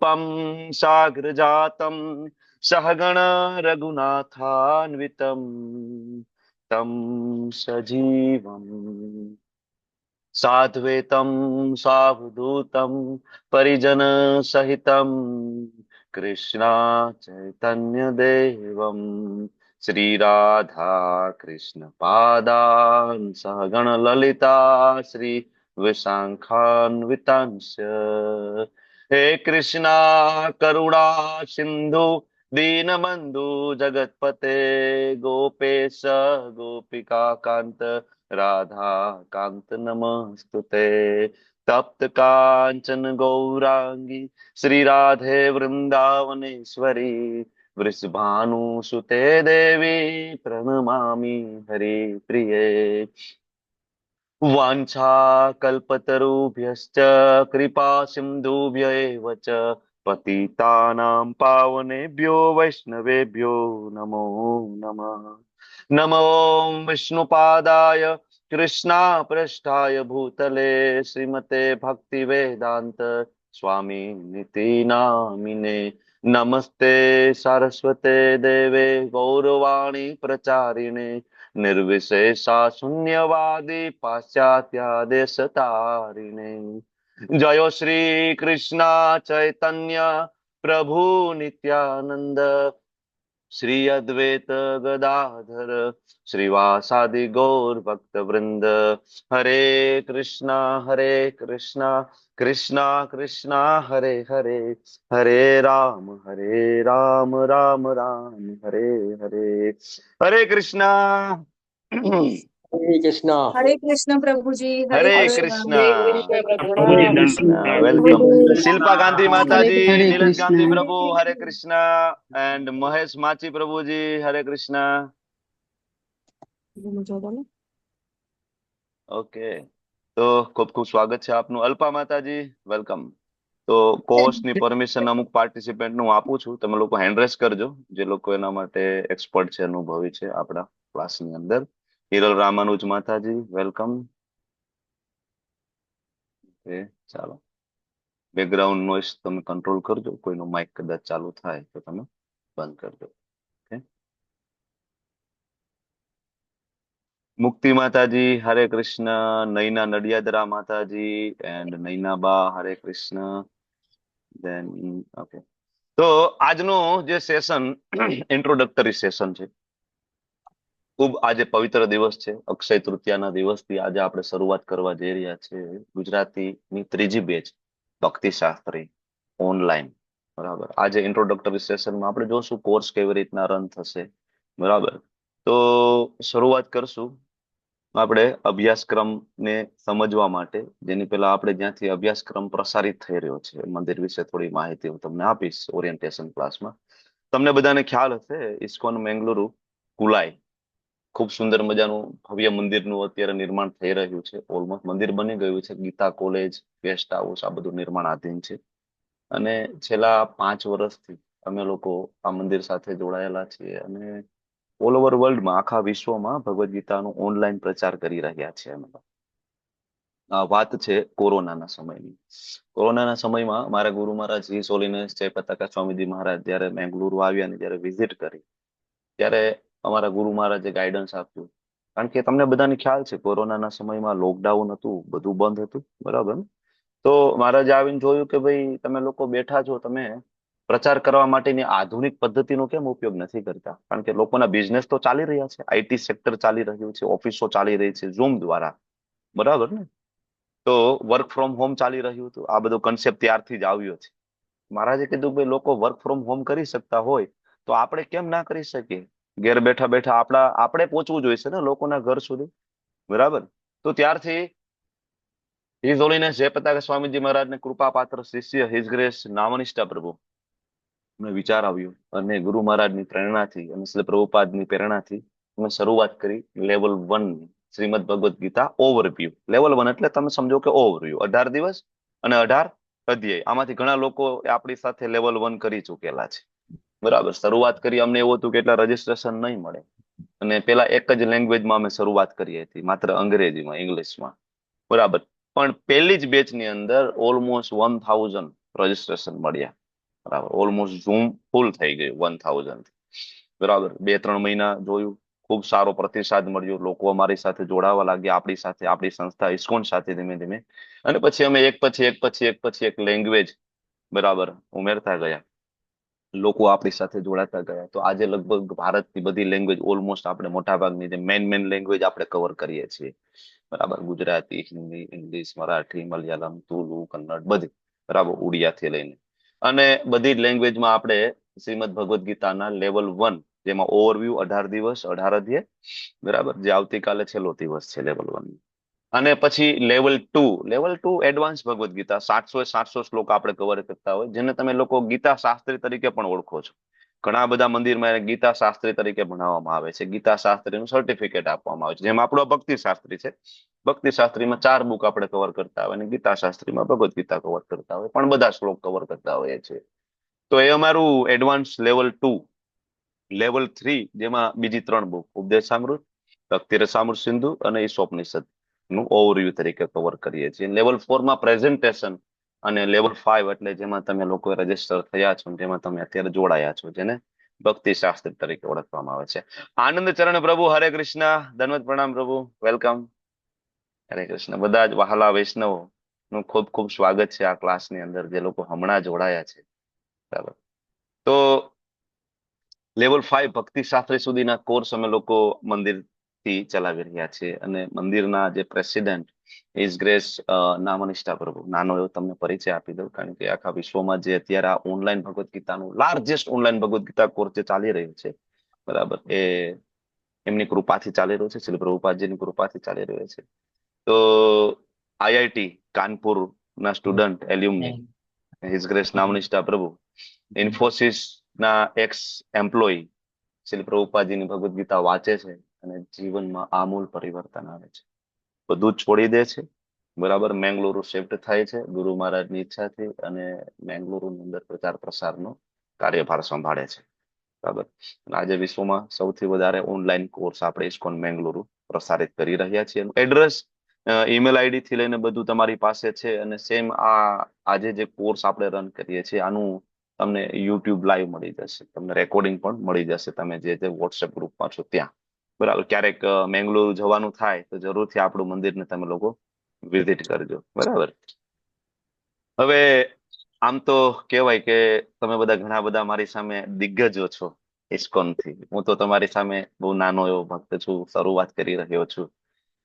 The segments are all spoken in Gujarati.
रूपम साग्र जातम सहगण रघुनाथान्वितम तम सजीवम साद्वैतं सावधूतं परिजन सहितं कृष्णा चैतन्य देवं श्री राधा कृष्ण पादान् सहगण ललिता श्री विशाखान्वितांश्च हे कृष्णा करुणा सिंधु दीनबंधु जगतपते गोपेश गोपिका कांत राधा कांत नमस्तुते तप्त कांचन गौरांगी श्री राधे वृंदावनेश्वरी वृषभानुसुते देवी प्रणमामि हरि प्रिये वाञ्छाकल्पतरुभ्यश्च कृपा सिन्धुभ्य एव च पतितानां पावनेभ्यो वैष्णवेभ्यो नमो नमः। नमो विष्णुपादाय कृष्णापृष्ठाय भूतले श्रीमते भक्तिवेदान्त स्वामी निति नामिने नमस्ते सारस्वते देवे गौरवाणी प्रचारिणे निर्विशेषा शून्यवादी पाश्चात्या देश तारिणे जयो श्री कृष्णा चैतन्य प्रभु नित्यानंद श्री अद्वैत गदाधर श्रीवासादि गौर भक्त वृंद हरे कृष्णा कृष्णा कृष्णा हरे हरे हरे राम राम राम हरे हरे हरे कृष्णा हरे कृष्णा। हरे कृष्ण प्रभु जी। हरे हरे कृष्ण। कृष्णा हरे कृष्णा। वेलकम शिल्पा गांधी माता हरे जी हरे नीरज कृष्णा। गांधी प्रभु हरे कृष्णा एंड महेश माची प्रभु जी हरे कृष्णा ઓકે તો ખૂબ ખૂબ સ્વાગત છે આપનું અલ્પા માતાજી વેલકમ તો કોર્સની પરમિશન અમુક પાર્ટિસિપન્ટ હું આપું છું તમે લોકો હેન્ડ રેસ કરજો જે લોકો એના માટે એક્સપર્ટ છે અનુભવી છે આપણા ક્લાસની અંદર હિરલ રામાનુજ માતાજી વેલકમ ઓકે ચાલો બેકગ્રાઉન્ડ નોઇસ તમે કંટ્રોલ કરજો કોઈનો માઇક કદાચ ચાલુ થાય તો તમે બંધ કરજો ઓકે મુક્તિ માતાજી હરે કૃષ્ણ નૈના નડિયાદરા માતાજી એન્ડ નૈના બા હરે કૃષ્ણ દેન ઓકે તો આજનું જે સેશન ઇન્ટ્રોડક્ટરી સેશન છે ખૂબ આજે પવિત્ર દિવસ છે અક્ષય તૃતીયાના દિવસથી આજે આપણે શરૂઆત કરવા જઈ રહ્યા છે ગુજરાતીની ત્રીજી બેચ ભક્તિ શાસ્ત્રી ઓનલાઈન બરાબર આજે ઇન્ટ્રોડક્ટરી સેશનમાં આપણે જોશું કોર્સ કેવી રીતના રન થશે બરાબર તો શરૂઆત કરશું આપણે અભ્યાસક્રમને સમજવા માટે જેની પહેલા આપણે જ્યાંથી અભ્યાસક્રમ પ્રસારિત થઈ રહ્યો છે મંદિર વિશે થોડી માહિતી હું તમને આપીશ ઓરિએન્ટેશન ક્લાસમાં તમને બધાને ખ્યાલ હશે ઇસ્કોન મેંગલુરુ કુલાઈ ખૂબ સુંદર મજાનું ભવ્ય મંદિરનું અત્યારે નિર્માણ થઈ રહ્યું છે ઓલમોસ્ટ મંદિર બની ગયું છે ગીતા કોલેજ ગેસ્ટ હાઉસ આ બધું નિર્માણાધીન છે અને છેલ્લા 5 વર્ષથી અમે લોકો આ મંદિર સાથે જોડાયેલા છીએ અને ઓલ ઓવર વર્લ્ડમાં આખા વિશ્વમાં ભગવદ ગીતાનો ઓનલાઈન પ્રચાર કરી રહ્યા છે અમે આ વાત છે કોરોનાના સમયની કોરોનાના સમયમાં મારા ગુરુ મહારાજ જી સોલિનસ જય પતાકા સ્વામીજી મહારાજ જયારે બેંગલુરુ આવ્યા અને જયારે વિઝિટ કરી ત્યારે અમારા ગુરુ મહારાજે ગાઈડન્સ આપ્યું કારણ કે તમને બધાને ખ્યાલ છે કોરોનાના સમયમાં લોકડાઉન હતું બધું બંધ હતું બરાબર ને તો મહારાજે આવીને જોયું કે ભાઈ તમે લોકો બેઠા છો તમે પ્રચાર કરવા માટેની આધુનિક પદ્ધતિનો કેમ ઉપયોગ નથી કરતા કારણ કે લોકોના બિઝનેસ તો ચાલી રહ્યા છે આઈટી સેક્ટર ચાલી રહ્યું છે ઓફિસો ચાલી રહી છે ઝૂમ દ્વારા બરાબર ને તો વર્ક ફ્રોમ હોમ ચાલી રહ્યું હતું આ બધો કન્સેપ્ટ ત્યારથી જ આવ્યો છે મહારાજે કીધું ભાઈ લોકો વર્ક ફ્રોમ હોમ કરી શકતા હોય તો આપણે કેમ ના કરી શકીએ ઘેર બેઠા બેઠા આપણે પહોંચવું જોઈએ ને લોકોના ઘર સુધી બરાબર તો ત્યારથી હિઝ હોલીનેસ જયપતાકા સ્વામીજી મહારાજને કૃપા પાત્ર શિષ્ય હિઝ ગ્રેસ નામનિષ્ઠા પ્રભુ મને વિચાર આવ્યો અને ગુરુ મહારાજની પ્રેરણાથી અને શ્રી પ્રભુપાદની પ્રેરણાથી મેં શરૂઆત કરી level 1 Shrimad Bhagavad Gita overview level 1 એટલે તમે સમજો કે ઓવરવ્યુ 18 દિવસ અને 18 અધ્યાય આમાંથી ઘણા લોકો આપણી સાથે લેવલ 1 કરી ચૂકેલા છે બરાબર શરૂઆત કરી અમને એવું હતું કે એટલા રજીસ્ટ્રેશન નહીં મળે અને પેલા એક જ લેંગ્વેજમાં અમે શરૂઆત કરી હતી માત્ર અંગ્રેજીમાં ઇંગ્લિશમાં બરાબર પણ પહેલી જ બેચની અંદર ઓલમોસ્ટ 1000 રજીસ્ટ્રેશન મળ્યા બરાબર. ઓલમોસ્ટ ઝૂમ ફૂલ થઈ ગયું 1000 બરાબર. 2-3 મહિના જોયું, ખૂબ સારો પ્રતિસાદ મળ્યો, લોકો અમારી સાથે જોડાવા લાગ્યા, આપણી સાથે, આપણી સંસ્થા ઇસ્કોન સાથે ધીમે ધીમે. અને પછી અમે એક લેંગ્વેજ બરાબર ઉમેરતા ગયા, લોકો આપણી સાથે જોડાતા ગયા. તો આજે લગભગ ભારતની બધી લેંગ્વેજ ઓલમોસ્ટ આપણે મોટાભાગની જે મેન લેંગ્વેજ આપણે કવર કરીએ છીએ. બરાબર. ગુજરાતી, હિન્દી, ઇંગ્લિશ, મરાઠી, મલયાલમ, તુલુ, કન્નડ, બધી બરાબર, ઉડિયાથી લઈને. અને બધી જ લેંગ્વેજમાં આપણે શ્રીમદ ભગવદ્ ગીતાના લેવલ 1, જેમાં ઓવરવ્યુ 18 દિવસ 18 અધ્યાય બરાબર, જે આવતીકાલે છેલ્લો દિવસ છે લેવલ 1. અને પછી લેવલ 2 એડવાન્સ ભગવદ્ ગીતા, 700 શ્લોક આપણે કવર કરતા હોય, જેને તમે લોકો ગીતા શાસ્ત્રી તરીકે પણ ઓળખો છો. ઘણા બધા મંદિરમાં એને ગીતા શાસ્ત્રી તરીકે ભણાવવામાં આવે છે, ગીતા શાસ્ત્રીનું સર્ટિફિકેટ આપવામાં આવે છે. જેમ આપણો ભક્તિ શાસ્ત્રી છે, ભક્તિ શાસ્ત્રીમાં 4 બુક આપણે કવર કરતા હોય, અને ગીતા શાસ્ત્રીમાં ભગવદ્ ગીતા કવર કરતા હોય, પણ બધા શ્લોક કવર કરતા હોઈએ છીએ. તો એ અમારું એડવાન્સ લેવલ 2. લેવલ 3, જેમાં બીજી 3 બુક, ઉપદેશામૃત, ભક્તિરસામૃત સિંધુ અને ઈશોપનિષદ નું ઓવરવ્યુ તરીકે કવર કરીએ છીએ. લેવલ 4માં પ્રેઝન્ટેશન, અને લેવલ 5 એટલે જેમાં તમે લોકો રજીસ્ટર થયા છો, જેમાં તમે અત્યારે જોડાયા છો, જેને ભક્તિ શાસ્ત્ર તરીકે ઓળખવામાં આવે છે. આનંદ ચરણ પ્રભુ, હરે કૃષ્ણ. ધન્યવાદ, પ્રણામ પ્રભુ, વેલકમ. હરે કૃષ્ણ. બધા જ વહાલા વૈષ્ણવો નું ખૂબ ખૂબ સ્વાગત છે આ ક્લાસની અંદર, જે લોકો હમણાં જોડાયા છે. બરાબર. તો લેવલ 5 ભક્તિ શાસ્ત્રી સુધીના કોર્સ અમે લોકો મંદિરથી ચલાવી રહ્યા છીએ. અને મંદિરના જે પ્રેસિડેન્ટ ઇઝ ગ્રેસ નામનિષ્ઠા પ્રભુ, નાનો એવો તમને પરિચય આપી દઉં, કારણ કે આખા વિશ્વમાં જે અત્યારે આ ઓનલાઈન ભગવદ્ ગીતાનું largest online Bhagavad Gita course જે ચાલી રહ્યું છે બરાબર, એ એમની કૃપાથી ચાલી રહ્યું છે, શ્રી પ્રભુપાદજીની કૃપાથી ચાલી રહ્યું છે. તો આઈઆઈટી કાનપુર ના સ્ટુડન્ટ એલ્યુમની હિઝ ગ્રેસ નામનિષ્ઠા પ્રભુ, ઇન્ફોસિસ ના એક્સ એમ્પ્લોય શ્રી પ્રભુપાદજીની ભગવદ્ ગીતા વાંચે છે અને જીવનમાં આમૂલ પરિવર્તન આવે છે. બધું જ છોડી દે છે બરાબર, મેંગલુરુ શિફ્ટ થાય છે ગુરુ મહારાજની ઈચ્છાથી, અને મેંગલુરુની અંદર પ્રચાર પ્રસારનો કાર્યભાર સંભાળે છે. બરાબર. આજે વિશ્વમાં સૌથી વધારે ઓનલાઈન કોર્સ આપણે ઇસ્કોન મેંગલુરુ પ્રસારિત કરી રહ્યા છીએ. એડ્રેસ, ઈમેલ આઈડી થી લઈને બધું તમારી પાસે છે. અને સેમ આજે જે કોર્સ આપણે રન કરીએ છીએ, આનું તમને યુટ્યુબ લાઈવ મળી જશે, તમને રેકોર્ડિંગ પણ મળી જશે, તમે જે વોટ્સએપ ગ્રુપમાં છો ત્યાં. બરાબર. ક્યારેક મેંગલુરુ જવાનું થાય તો જરૂરથી આપણું મંદિરને તમે લોકો વિઝિટ કરજો. બરાબર. હવે આમ તો કહેવાય કે તમે બધા ઘણા બધા મારી સામે દિગ્ગજો છો ઇસ્કોન થી. હું તો તમારી સામે બહુ નાનો એવો ભક્ત છું, શરૂઆત કરી રહ્યો છું.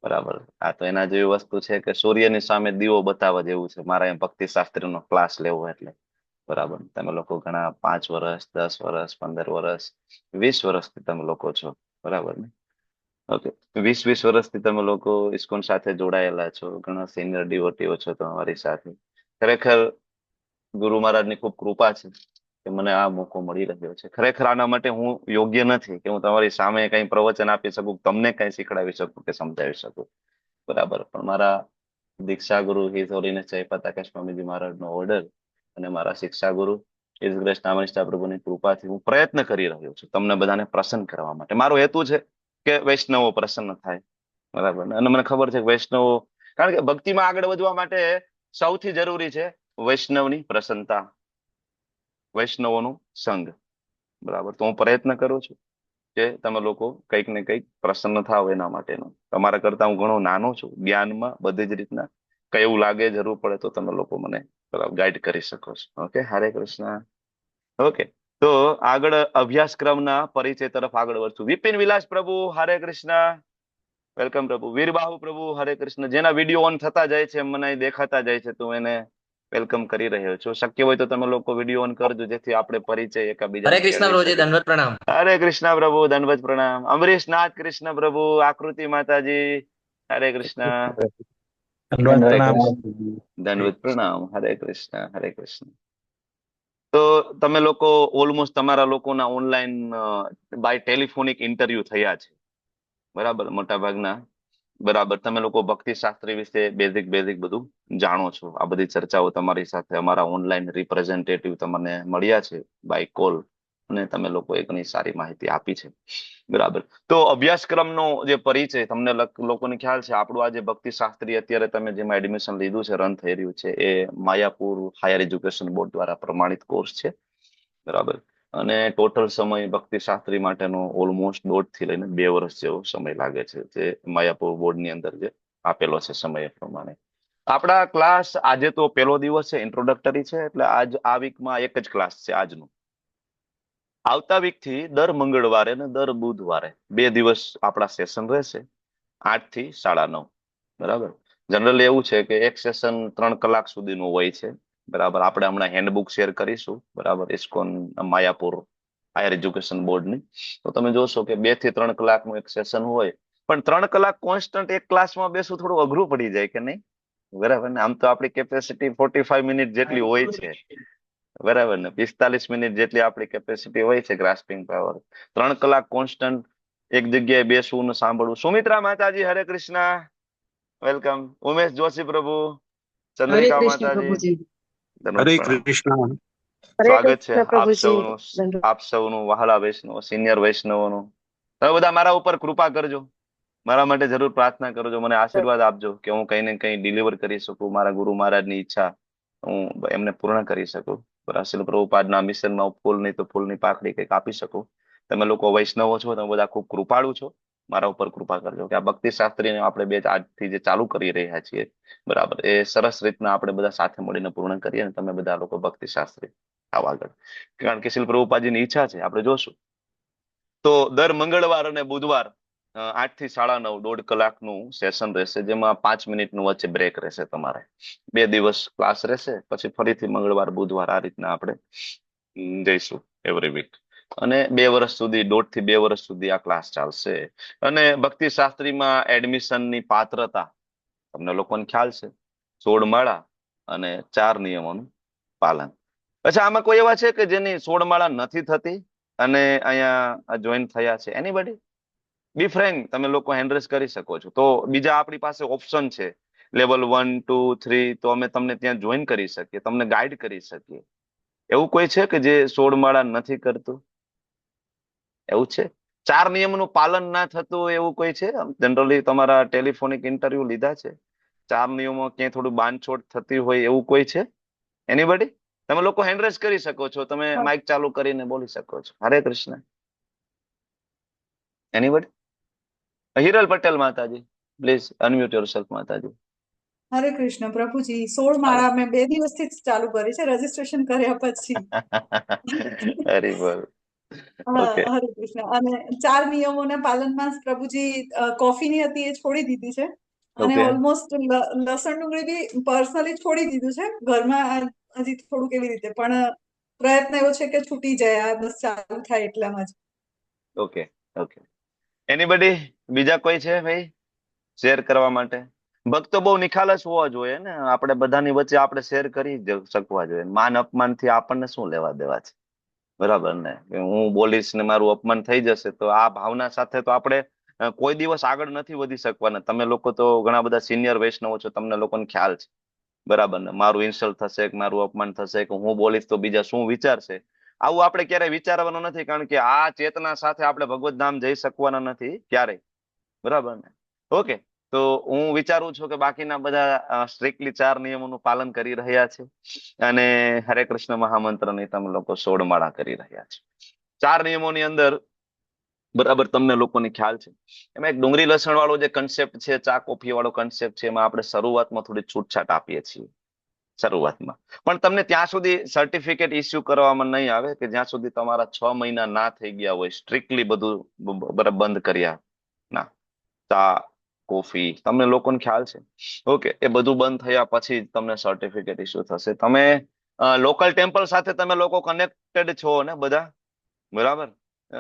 બરાબર. આ તો એના જેવી વસ્તુ છે કે સૂર્યની સામે દીવો બતાવવા જેવું છે મારા એમ ભક્તિ શાસ્ત્રીનો ક્લાસ લેવો એટલે. બરાબર. તમે લોકો ઘણા 5 વર્ષ, 10 વર્ષ, 15 વર્ષ, 20 વર્ષથી તમે લોકો છો. બરાબર ને? ઓકે. 20 વર્ષથી તમે લોકો ઇસ્કોન સાથે જોડાયેલા છો, ઘણા સિનિયર ડિવોટીઓ છો તમારી સાથે. ખરેખર ગુરુ મહારાજની ખૂબ કૃપા છે કે મને આ મોકો મળી રહ્યો છે. ખરેખર આના માટે હું યોગ્ય નથી કે હું તમારી સામે કઈ પ્રવચન આપી શકું, તમને કઈ શીખડાવી શકું કે સમજાવી શકું. બરાબર. પણ મારા દીક્ષા ગુરુ હિઝ હોલીનેસ જયપ્રતાકાશ સ્વામીજી મહારાજનો ઓર્ડર અને મારા શિક્ષા ગુરુ હિઝ ગ્રેસ નામનિષ્ઠા પ્રભુની કૃપાથી હું પ્રયત્ન કરી રહ્યો છું તમને બધાને પ્રસન્ન કરવા માટે. મારો હેતુ છે કે વૈષ્ણવો પ્રસન્ન થાય. બરાબર. અને મને ખબર છે કે વૈષ્ણવો, કારણ કે ભક્તિમાં આગળ વધવા માટે સૌથી જરૂરી છે વૈષ્ણવની પ્રસન્નતા, વૈષ્ણવોનું સંગ. બરાબર. તો હું પ્રયત્ન કરું છું કે તમે લોકો કંઈક ને કંઈક પ્રસન્ન થાવ એના માટેનો. તમારા કરતા હું ઘણો નાનો છું જ્ઞાનમાં, બધી જ રીતના. કઈ એવું લાગે જરૂર પડે તો તમે લોકો મને ગાઈડ કરી શકો છો. ઓકે. હરે કૃષ્ણ. ઓકે. તો આગળ અભ્યાસક્રમના પરિચય તરફ આગળ વધશું. વિપિન વિલાસ પ્રભુ, હરે કૃષ્ણ. વેલકમ પ્રભુ. વીરબાહુ પ્રભુ, હરે કૃષ્ણ. જેના વિડીયો ઓન થતા જાય છે, મને દેખાતા જાય છે, તો એને વેલકમ કરી રહ્યો છું. શક્ય હોય તો તમે લોકો વિડીયો ઓન કરજો, જેથી આપણે પરિચય એકબીજાને હરે કૃષ્ણ કેળવી પ્રભુજી, શકીએ. દંડવત પ્રણામ. હરે કૃષ્ણ પ્રભુ, દંડવત પ્રણામ. અમરીશ નાથ કૃષ્ણ પ્રભુ, આકૃતિ માતાજી, હરે કૃષ્ણ. દંડવત હરે પ્રણામ. કૃષ્ણ. દંડવત પ્રણામ. હરે કૃષ્ણ. હરે કૃષ્ણ. તો તમે લોકો ઓલમોસ્ટ તમારા લોકોના ઓનલાઈન બાય ટેલિફોનિક ઇન્ટરવ્યુ થયા છે. બરાબર. મોટા ભાગના. બરાબર. તમે લોકો ભક્તિ શાસ્ત્રી વિશે બેઝિક બધું જાણો છો. આ બધી ચર્ચાઓ તમારી સાથે અમારા ઓનલાઈન રિપ્રેઝેન્ટેટિવ તમને મળ્યા છે બાય કોલ, અને તમે લોકોએ ઘણી સારી માહિતી આપી છે. બરાબર. તો અભ્યાસક્રમનો જે પરિચય તમને લોકોને ખ્યાલ છે, આપણું આ જે ભક્તિ શાસ્ત્રી અત્યારે તમે જેમાં એડમિશન લીધું છે, રન થઈ રહ્યું છે, એ માયાપુર હાયર એજ્યુકેશન બોર્ડ દ્વારા પ્રમાણિત કોર્સ છે. બરાબર. અને ટોટલ સમય ભક્તિ શાસ્ત્રી માટેનો ઓલમોસ્ટ 1.5 થી લઈને 2 વર્ષ જેવો સમય લાગે છે, જે માયાપુર બોર્ડની અંદર જે આપેલો છે સમય એ પ્રમાણે. આપણા ક્લાસ આજે તો પહેલો દિવસ છે, ઇન્ટ્રોડક્ટરી છે, એટલે આજ આ વીકમાં એક જ ક્લાસ છે આજનું. આવતા વીક થી દર મંગળવારે ને દર બુધવારે 2 દિવસ આપણા સેશન રહેશે, 8 થી 9:30. બરાબર. જનરલી એવું છે કે એક સેશન 3 કલાક સુધીનું હોય છે. બરાબર. આપણે હમણાં હેન્ડબુક શેર કરીશું. બરાબર. ઇસ્કોન માયાપુર હાયર એજ્યુકેશન બોર્ડની. તો તમે જોશો કે 2 થી 3 કલાકનું એક સેશન હોય, પણ 3 કલાક કોન્સ્ટન્ટ એક ક્લાસમાં બેસવું થોડું અઘરું પડી જાય કે નહીં? બરાબર ને? આમ તો આપણી કેપેસિટી 45 મિનિટ જેટલી હોય છે. બરાબર ને? 45 મિનિટ જેટલી આપણી કેપેસિટી હોય છે, ગ્રાસ્પિંગ પાવર. 3 કલાક કોન્સ્ટન્ટ એક જગ્યાએ બેસવું ને સાંભળવું. સુમિત્રા માતાજી, હરે કૃષ્ણ, વેલકમ. ઉમેશ જોશી પ્રભુ, હરે ચંદ્રિકા કૃષ્ણ માતાજી, પ્રભુજી. દરરોજ હરે પ્રણામ. કૃષ્ણ. હરે સ્વાગત છે કૃષ્ણ આપ પ્રભુજી. સૌનું, દંડવત. આપ સૌનું, વહાલા વૈષ્ણવ, સિનિયર વૈષ્ણવોનું. તમે બધા મારા ઉપર કૃપા કરજો, મારા માટે જરૂર પ્રાર્થના કરજો, મને આશીર્વાદ આપજો કે હું કઈ ને કઈ ડિલિવર કરી શકું, મારા ગુરુ મહારાજની ઈચ્છા હું એમને પૂર્ણ કરી શકું. શ્રીલ પ્રભુપાદના મિશનમાં હું ફૂલ નહીં તો ફૂલની પાકડી કંઈક આપી શકું. તમે લોકો વૈષ્ણવો છો, તમે બધા ખૂબ કૃપાળુ છો, મારા ઉપર કૃપા કરજો કે આ ભક્તિ શાસ્ત્રીને આપણે બે આજથી જે ચાલુ કરી રહ્યા છીએ, બરાબર, એ સરસ રીતના આપણે બધા સાથે મળીને પૂર્ણ કરીએ અને તમે બધા લોકો ભક્તિ શાસ્ત્રી આવો આગળ. કારણ કે શ્રીલ પ્રભુપાદજીની ઈચ્છા છે, આપણે જોશું. તો દર મંગળવાર અને બુધવાર 8 થી 9:30 1.5 કલાકનું સેશન રહેશે, જેમાં 5 મિનિટનું વચ્ચે બ્રેક રહેશે. તમારે 2 દિવસ ક્લાસ રહેશે, પછી ફરીથી મંગળવાર બુધવાર આ રીતના આપણે જઈશું એવરી વીક. અને 2 વર્ષ સુધી, 1.5 થી 2 વર્ષ સુધી આ ક્લાસ ચાલશે. અને ભક્તિ શાસ્ત્રીમાં એડમિશનની પાત્રતા તમને લોકોને ખ્યાલ છે, 16 માળા અને 4 નિયમોનું પાલન. અચ્છા, આમાં કોઈ એવા છે કે જેની 16 માળા નથી થતી અને અહીંયા જોઈન થયા છે? એનીબડી? બી ફ્રેન્ક, તમે લોકો હેન્ડ રેઝ કરી શકો છો. તો બીજા આપણી પાસે ઓપ્શન છે, લેવલ 1, 2, 3, તો અમે તમને ત્યાં જોઈન કરી શકીએ, તમને ગાઈડ કરી શકીએ. એવું કોઈ છે કે જે 16 માળા નથી કરતું? એવું છે? 4 નિયમનું પાલન ના થતું હોય એવું કોઈ છે? જનરલી તમારા ટેલિફોનિક ઇન્ટરવ્યુ લીધા છે, 4 નિયમો ક્યાંય થોડું બાંધછોડ થતી હોય એવું કોઈ છે? એનીબડી? તમે લોકો હેન્ડ રેઝ કરી શકો છો, તમે માઇક ચાલુ કરીને બોલી શકો છો. હરે કૃષ્ણ. એનીબડી? હિરલ પટેલ માતાજી, પ્લીઝ અનમ્યુટ યોરસેલ્ફ માતાજી. હરે કૃષ્ણ પ્રભુજી. 16 હાલો. માળા મેં 2 દિવસથી જ ચાલુ કરી છે, રજીસ્ટ્રેશન કર્યા પછી. હરી બોલ. ઓકે. હરે કૃષ્ણ. અને 4 નિયમોના પાલનમાં પ્રભુજી કોફીની હતી એ છોડી દીધી છે, અને ઓકે. ઓલમોસ્ટ લસણ ડુંગળી બી પર્સનલી છોડી દીધું છે. ઘરમાં હજી થોડુંક એવી રીતે, પણ પ્રયત્ન એવો છે કે છૂટી જાય, આ બસ ચાલુ થાય એટલામાં જ. ઓકે. ઓકે. એનીબડી? બીજા કોઈ છે ભાઈ શેર કરવા માટે? ભક્તો બહુ નિખાલસ હોવા જોઈએ ને, આપણે બધાની વચ્ચે આપણે શેર કરી શકવા જોઈએ. માન અપમાન થી આપણને શું લેવા દેવા છે? બરાબર ને? કે હું બોલીશ ને મારું અપમાન થઈ જશે, તો આ ભાવના સાથે તો આપણે કોઈ દિવસ આગળ નથી વધી શકવાના. તમે લોકો તો ઘણા બધા સિનિયર વૈષ્ણવો છો, તમને લોકોને ખ્યાલ છે. બરાબર ને? મારું ઇન્સલ્ટ થશે કે મારું અપમાન થશે કે હું બોલીશ તો બીજા શું વિચારશે, આવું આપણે ક્યારેય વિચારવાનું નથી. કારણ કે આ ચેતના સાથે આપણે ભગવત ધામ જઈ શકવાના નથી ક્યારેય. બરાબર ને? ઓકે. તો હું વિચારું છું કે બાકીના બધા સ્ટ્રિક્ટલી 4 નિયમોનું પાલન કરી રહ્યા છે, અને હરે કૃષ્ણ મહામંત્રની તમે લોકો 16 માળા કરી રહ્યા છે. 4 નિયમોની અંદર, બરાબર, તમને લોકોને ખ્યાલ છે, એમાં એક ડુંગળી લસણ વાળો જે કન્સેપ્ટ છે, ચા કોફી વાળો કન્સેપ્ટ છે, એમાં આપણે શરૂઆતમાં થોડી છૂટછાટ આપીએ છીએ શરૂઆતમાં. પણ તમને ત્યાં સુધી સર્ટિફિકેટ ઇસ્યુ કરવામાં નહીં આવે કે જ્યાં સુધી તમારા 6 મહિના ના થઈ ગયા હોય, સ્ટ્રિક્ટલી બધું બરાબર બંધ કર્યા ના. ચા કોફી તમને લોકોને ખ્યાલ છે. ઓકે. એ બધું બંધ થયા પછી જ તમને સર્ટિફિકેટ ઇસ્યુ થશે. તમે લોકલ ટેમ્પલ સાથે તમે લોકો કનેક્ટેડ છો ને બધા? બરાબર.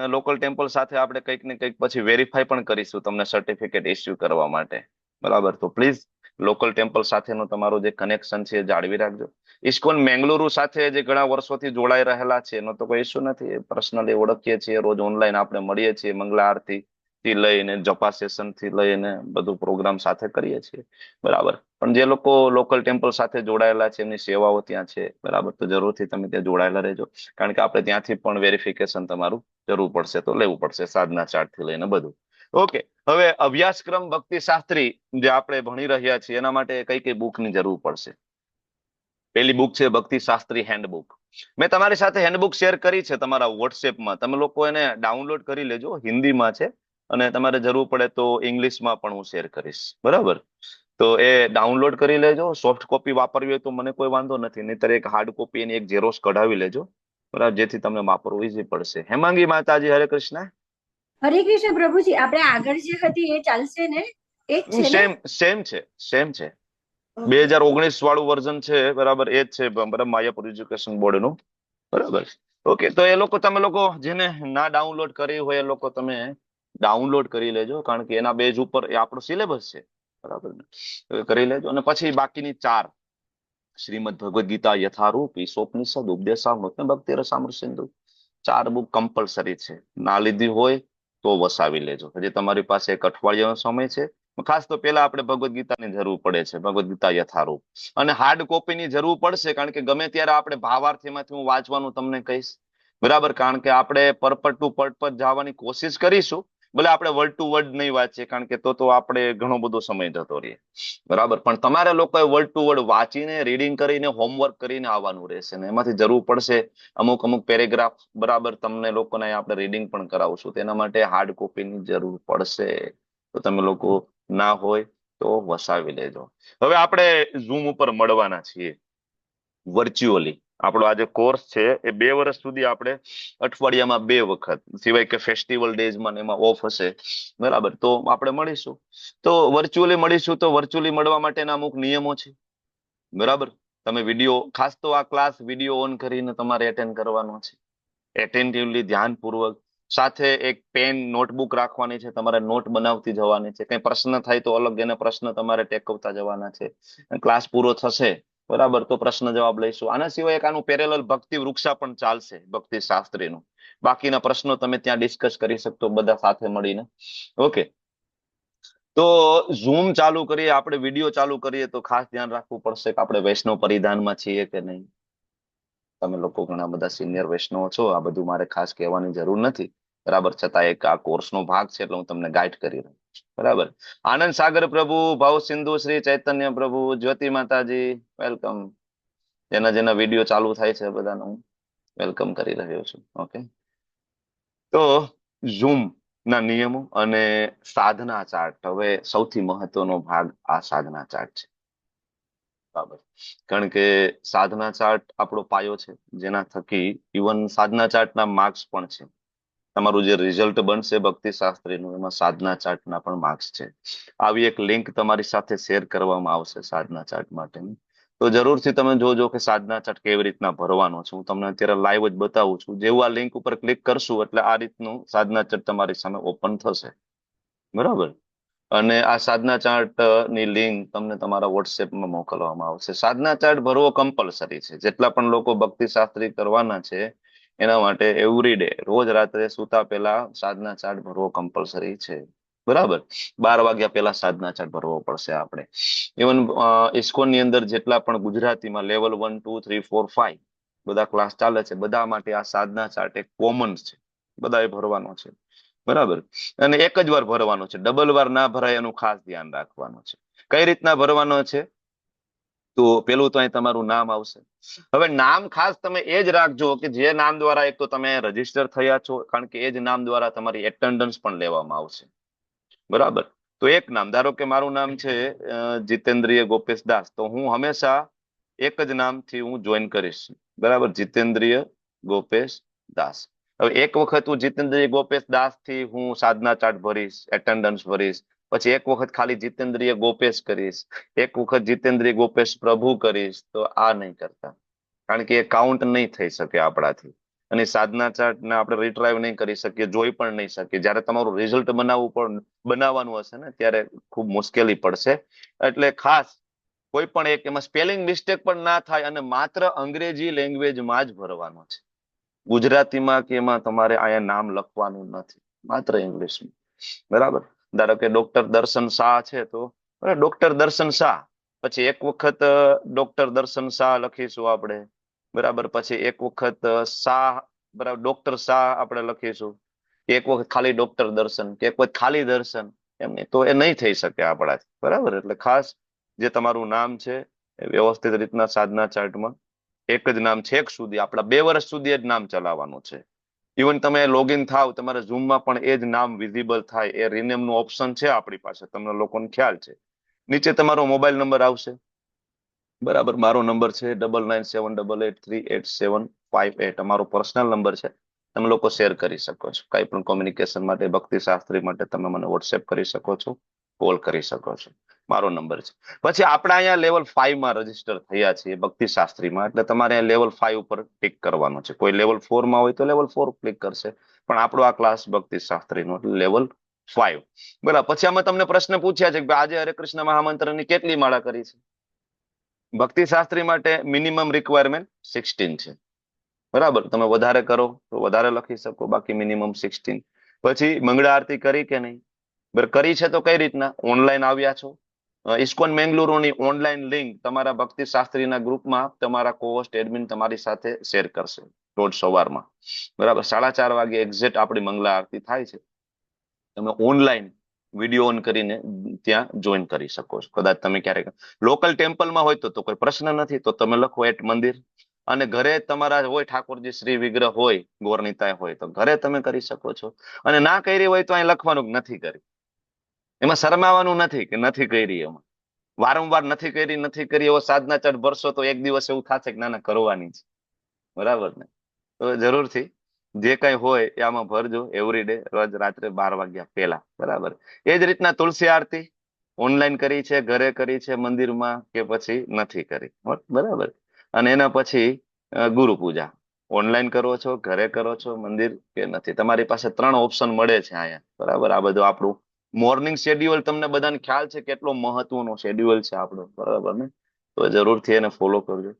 લોકલ ટેમ્પલ સાથે આપણે કંઈક ને કંઈક પછી વેરીફાઈ પણ કરીશું તમને સર્ટિફિકેટ ઇસ્યુ કરવા માટે. બરાબર. તો પ્લીઝ લોકલ ટેમ્પલ સાથેનું તમારું જે કનેક્શન છે એ જાળવી રાખજો. ઇસ્કોન મેંગલુરુ સાથે જે ઘણા વર્ષોથી જોડાઈ રહેલા છે એનો તો કોઈ ઇસ્યુ નથી, પર્સનલી ઓળખીએ છીએ, રોજ ઓનલાઈન આપણે મળીએ છીએ, મંગલા આરતી થી લઈને જપા સેશન થી લઈને બધું પ્રોગ્રામ સાથે કરીએ છીએ. બરાબર. પણ જે લોકો લોકલ ટેમ્પલ સાથે જોડાયેલા છે, એમની સેવાઓ ત્યાં છે, બરાબર, તો જરૂરથી તમે ત્યાં જોડાયેલા રહેજો. કારણ કે આપણે ત્યાંથી પણ વેરિફિકેશન તમારું જરૂર પડશે તો લેવું પડશે, સાધના ચાર્ટ થી લઈને બધું. ઓકે. હવે અભ્યાસક્રમ ભક્તિ શાસ્ત્રી જે આપણે ભણી રહ્યા છીએ એના માટે કઈ કઈ બુકની જરૂર પડશે? પહેલી બુક છે ભક્તિ શાસ્ત્રી હેન્ડબુક. મેં તમારી સાથે હેન્ડબુક શેર કરી છે તમારા વોટ્સએપમાં, તમે લોકો એને ડાઉનલોડ કરી લેજો. હિન્દીમાં છે અને તમારે જરૂર પડે તો ઇંગ્લિશમાં પણ હું શેર કરીશ, બરાબર? તો એ ડાઉનલોડ કરી લેજો. સોફ્ટ કોપી વાપરવી હોય તો મને કોઈ વાંધો નથી, નહીતર એક હાર્ડ કોપી એની એક ઝેરોક્ષ કઢાવી લેજો, બરાબર, જેથી તમને વાપરવું ઈઝી પડશે. હેમાંગી માતાજી, હરે કૃષ્ણ. હરે કૃષ્ણ પ્રભુજી, આપણે આગળ જે હતી એ ચાલશે ને? એ જ છે ને? સેમ સેમ છે, સેમ છે. ઓકે. 2019 વાળું વર્ઝન છે, બરાબર, એ જ છે, બરાબર, માયાપુર એજ્યુકેશન બોર્ડનું, બરાબર. ઓકે, તો એ લોકો, તમે લોકો જેને ના ડાઉનલોડ કરી હોય એ લોકો તમે ડાઉનલોડ કરી લેજો, કારણ કે એના બેઝ ઉપર એ આપણો સિલેબસ છે, બરાબર ને? તો એ કરી લેજો. અને પછી બાકીની 4, શ્રીમદ ભગવદ ગીતા યથારૂપ, ઈશોપનિષદ, ઉપદેશામૃત ને ભક્તિ રસામૃત સિંધુ, 4 બુક કમ્પલસરી છે. ના લીધી હોય તો વસાવી લેજો. હજી તમારી પાસે એક અઠવાડિયાનો સમય છે. ખાસ તો પેલા આપણે ભગવદ ગીતાની જરૂર પડે છે, ભગવદ ગીતા યથારૂપ. અને હાર્ડ કોપીની જરૂર પડશે, કારણ કે ગમે ત્યારે આપણે ભાવાર્થ એમાંથી હું વાંચવાનું તમને કહીશ, બરાબર? કારણ કે આપણે પરપટ ટુ પરપટ જવાની કોશિશ કરીશું, ભલે આપણે વર્ડ ટુ વર્ડ નહીં વાંચીએ, કારણ કે તો આપણે ઘણો બધો સમય જતો રહીએ, બરાબર. પણ તમારે લોકોએ વર્ડ ટુ વર્ડ વાંચીને, રીડિંગ કરીને, હોમવર્ક કરીને આવવાનું રહેશે, ને એમાંથી જરૂર પડશે અમુક અમુક પેરેગ્રાફ, બરાબર, તમને લોકોને આપણે રીડિંગ પણ કરાવશું. તેના માટે હાર્ડ કોપીની જરૂર પડશે. તો તમે લોકો ના હોય તો વસાવી લેજો. હવે આપણે ઝૂમ ઉપર મળવાના છીએ વર્ચ્યુઅલી. આપણો આ જે કોર્સ છે એ 2 વર્ષ સુધી આપણે અઠવાડિયામાં 2 વખત, સિવાય કે ફેસ્ટિવલ ડેઝમાં ને એમાં ઓફ હશે, બરાબર, તો આપણે મળીશું. તો વર્ચ્યુઅલી મળીશું. તો વર્ચ્યુઅલી મળવા માટેના અમુક નિયમો છે, બરાબર. તમે વિડીયો, ખાસ તો આ ક્લાસ વિડીયો ઓન કરીને તમારે એટેન્ડ કરવાનો છે, એટેન્ટિવલી, ધ્યાનપૂર્વક. સાથે એક પેન, નોટબુક રાખવાની છે, તમારે નોટ બનાવતી જવાની છે. કઈ પ્રશ્ન થાય તો અલગ એને પ્રશ્ન તમારે ટેકવતા જવાના છે. ક્લાસ પૂરો થશે, બરાબર, તો પ્રશ્ન જવાબ લઈશું. આના સિવાય એક આનું પેરેલલ ભક્તિ વૃક્ષા પણ ચાલશે, ભક્તિ શાસ્ત્રીનું. બાકીના પ્રશ્નો તમે ત્યાં ડિસ્કસ કરી શકતો બધા સાથે મળીને. ઓકે, તો ઝૂમ ચાલુ કરીએ, આપણે વિડીયો ચાલુ કરીએ તો ખાસ ધ્યાન રાખવું પડશે કે આપણે વૈષ્ણવ પરિધાનમાં છીએ કે નહીં. તમે લોકો ઘણા બધા સિનિયર વૈષ્ણવ છો, આ બધું મારે ખાસ કહેવાની જરૂર નથી, બરાબર. છતાં એક આ કોર્સનો ભાગ છે એટલે હું તમને ગાઈડ કરી રહ્યો છું, બરાબર. આનંદ સાગર પ્રભુ, ભાવ સિંધુ શ્રી ચૈતન્ય પ્રભુ, જ્યોતિ માતાજી, વેલકમ. જેના જેના વિડીયો ચાલુ થાય છે બધાને હું વેલકમ કરી રહ્યો છું. ઓકે, તો ઝૂમ ના નિયમો અને સાધના ચાર્ટ. હવે સૌથી મહત્વનો ભાગ આ સાધના ચાર્ટ છે, બરાબર. કારણ કે સાધના ચાર્ટ આપણો પાયો છે, જેના થકી ઇવન સાધના ચાર્ટના માર્ક્સ પણ છે. તમારું જે રિઝલ્ટ બનશે ભક્તિ શાસ્ત્રીનું, એમાં સાધના ચાર્ટના પણ માર્ક્સ છે. આવી એક લિંક તમારી સાથે શેર કરવામાં આવશે સાધના ચાર્ટ માટેની. તો જરૂરથી તમે જોજો કે સાધના ચાર્ટ કેવી રીતના ભરવાનો છે. હું તમને અત્યારે લાઈવ જ બતાવું છું. જેવું આ લિંક ઉપર ક્લિક કરશું એટલે આ રીતનું સાધના ચાર્ટ તમારી સામે ઓપન થશે, બરાબર. અને આ સાધના ચાર્ટ ની લિંક તમને તમારા વોટ્સએપમાં મોકલવામાં આવશે. સાધના ચાર્ટ ભરવો કમ્પલસરી છે. જેટલા પણ લોકો ભક્તિ શાસ્ત્રી કરવાના છે એના માટે એવરી ડે, રોજ રાત્રે સુતા પહેલા સાધના ચાર્ટ ભરવો કમ્પલસરી છે, બરાબર. 12 વાગ્યા પહેલા સાધના ચાર્ટ ભરવો પડશે આપણે. ઇવન ઇસ્કોન ની અંદર જેટલા પણ ગુજરાતીમાં લેવલ 1, 2, 3, 4, 5 બધા ક્લાસ ચાલે છે, બધા માટે આ સાધના ચાર્ટ એક કોમન છે, બધાએ ભરવાનો છે, બરાબર. અને એક જ વાર ભરવાનો છે, ડબલ વાર ના ભરાય એનું ખાસ ધ્યાન રાખવાનું છે. કઈ રીતના ભરવાનો છે? તો પેલું તો અહીં તમારું નામ આવશે. હવે નામ ખાસ તમે એ જ રાખજો કે જે નામ દ્વારા એક તો તમે રજીસ્ટર થયા છો, કારણ કે એ જ નામ દ્વારા તમારી એટેન્ડન્સ પણ લેવામાં આવશે, બરાબર. તો એક નામ, ધારો કે મારું નામ છે જીતેન્દ્રિય ગોપેશ દાસ, તો હું હંમેશા એક જ નામથી હું જોઈન કરીશ, બરાબર, જીતેન્દ્રિય ગોપેશ દાસ. હવે એક વખત હું જીતેન્દ્રિય ગોપેશ દાસ થી હું સાધના ચાર્ટ ભરીશ, એટેન્ડન્સ ભરીશ. પછી એક વખત ખાલી જીતેન્દ્રિય ગોપેશ કરીશ, એક વખત જીતેન્દ્રિય ગોપેશ પ્રભુ કરીશ, તો આ નહીં કરતા, કારણ કે એ કાઉન્ટ નહીં થઈ શકે આપણાથી. અને સાધના ચાર્ટ ને આપણે રિટ્રાઈવ નહીં કરી શકીએ, જોઈ પણ નહીં શકીએ. જયારે તમારું રિઝલ્ટ બનાવવાનું હશે ને ત્યારે ખૂબ મુશ્કેલી પડશે. એટલે ખાસ કોઈ પણ એક એમાં સ્પેલિંગ મિસ્ટેક પણ ના થાય, અને માત્ર અંગ્રેજી લેંગ્વેજમાં જ ભરવાનો છે. ગુજરાતીમાં કે એમાં તમારે અહીંયા નામ લખવાનું નથી, માત્ર ઇંગ્લિશમાં, બરાબર. ધારો કે ડોક્ટર દર્શન શાહ છે તો ડોક્ટર દર્શન શાહ, પછી એક વખત ડોક્ટર દર્શન શાહ લખીશું આપણે, બરાબર. પછી એક વખત શાહ, બરાબર, ડોક્ટર શાહ આપણે લખીશું. કે એક વખત ખાલી ડોક્ટર દર્શન, કે એક વખત ખાલી દર્શન, એમ નહીં, તો એ નહીં થઈ શકે આપણાથી, બરાબર. એટલે ખાસ જે તમારું નામ છે એ વ્યવસ્થિત રીતના સાધના ચાર્ટમાં એક જ નામ છેક સુધી, આપણા 2 વર્ષ સુધી એ જ નામ ચલાવવાનું છે. ઇવન તમે લોગિન થાવ તમારે ઝૂમમાં પણ એ જ નામ વિઝિબલ થાય, એ રિનેમ નું ઓપ્શન છે આપણી પાસે, તમને લોકોને ખ્યાલ છે. નીચે તમારો મોબાઈલ નંબર આવશે, બરાબર. મારો નંબર છે 997888385758. અમારો પર્સનલ નંબર છે, તમે લોકો શેર કરી શકો છો. કઈ પણ કોમ્યુનિકેશન માટે, ભક્તિ શાસ્ત્રી માટે તમે મને વોટ્સએપ કરી શકો છો, કોલ કરી શકો છો. મારો નંબર છે. પછી આપણે અહીંયા લેવલ 5 માં રજીસ્ટર થયા છીએ ભક્તિ શાસ્ત્રીમાં, એટલે તમારે લેવલ 5 ઉપર ક્લિક કરવાનું છે. કોઈ લેવલ 4 માં હોય તો લેવલ 4 ક્લિક કરશે, પણ આપણો આ ક્લાસ ભક્તિ શાસ્ત્રીનો એટલે લેવલ 5. બરાબર. પછી આમાં તમને પ્રશ્ન પૂછ્યા છે કે આજે હરે કૃષ્ણ મહામંત્રની કેટલી માળા કરી છે? ભક્તિ શાસ્ત્રી માટે મિનિમમ રિક્વાયરમેન્ટ 16 છે. બરાબર. તમે વધારે કરો તો વધારે લખી શકો, બાકી મિનિમમ 16. પછી મંગળા આરતી કરી કે નહીં? કરી છે તો કઈ રીતના? ઓનલાઈન આવ્યા છો? ઇસ્કોન મેંગલુરુની ઓનલાઈન લિંક તમારા ભક્તિ શાસ્ત્રીના ગ્રુપમાં તમારા કોહોસ્ટ એડમિન તમારી સાથે શેર કરશે રોજ સવારમાં. બરાબર. 4:30 વાગે એક્ઝેક્ટ આપણી મંગળા આરતી થાય છે. તમે ઓનલાઈન વિડીયો ઓન કરીને ત્યાં જોઈન કરી શકો છો. કદાચ તમે ક્યારેક લોકલ ટેમ્પલમાં હોય તો કોઈ પ્રશ્ન નથી, તો તમે લખો એટ મંદિર. અને ઘરે તમારા હોય ઠાકોરજી શ્રી વિગ્રહ હોય, ગોરનીતાય હોય તો ઘરે તમે કરી શકો છો. અને ના કરી હોય તો અહીં લખવાનું કે નથી કરી. એમાં શરમાવાનું નથી કે નથી કરી. એમાં વારંવાર નથી કરી એવો સાધના ચાર્ટ ભરશો તો એક દિવસ એવું થશે કે ના ના કરવાની છે. બરાબર ને? તો જરૂરથી જે કઈ હોય એ આમાં ભરજો, એવરી ડે, રોજ રાત્રે 12 વાગ્યા પહેલા. બરાબર. એ જ રીતના તુલસી આરતી ઓનલાઈન કરી છે, ઘરે કરી છે, મંદિરમાં કે પછી નથી કરી. બરાબર. અને એના પછી ગુરુ પૂજા ઓનલાઈન કરો છો, ઘરે કરો છો, મંદિર કે નથી. તમારી પાસે 3 ઓપ્શન મળે છે અહીંયા. બરાબર. આ બધું આપણું મોર્નિંગ શેડ્યુલ તમને બધાને ખ્યાલ છે કેટલો મહત્વનો શેડ્યુલ છે આપણો. બરાબર ને? તો જરૂરથી એને ફોલો કરજો.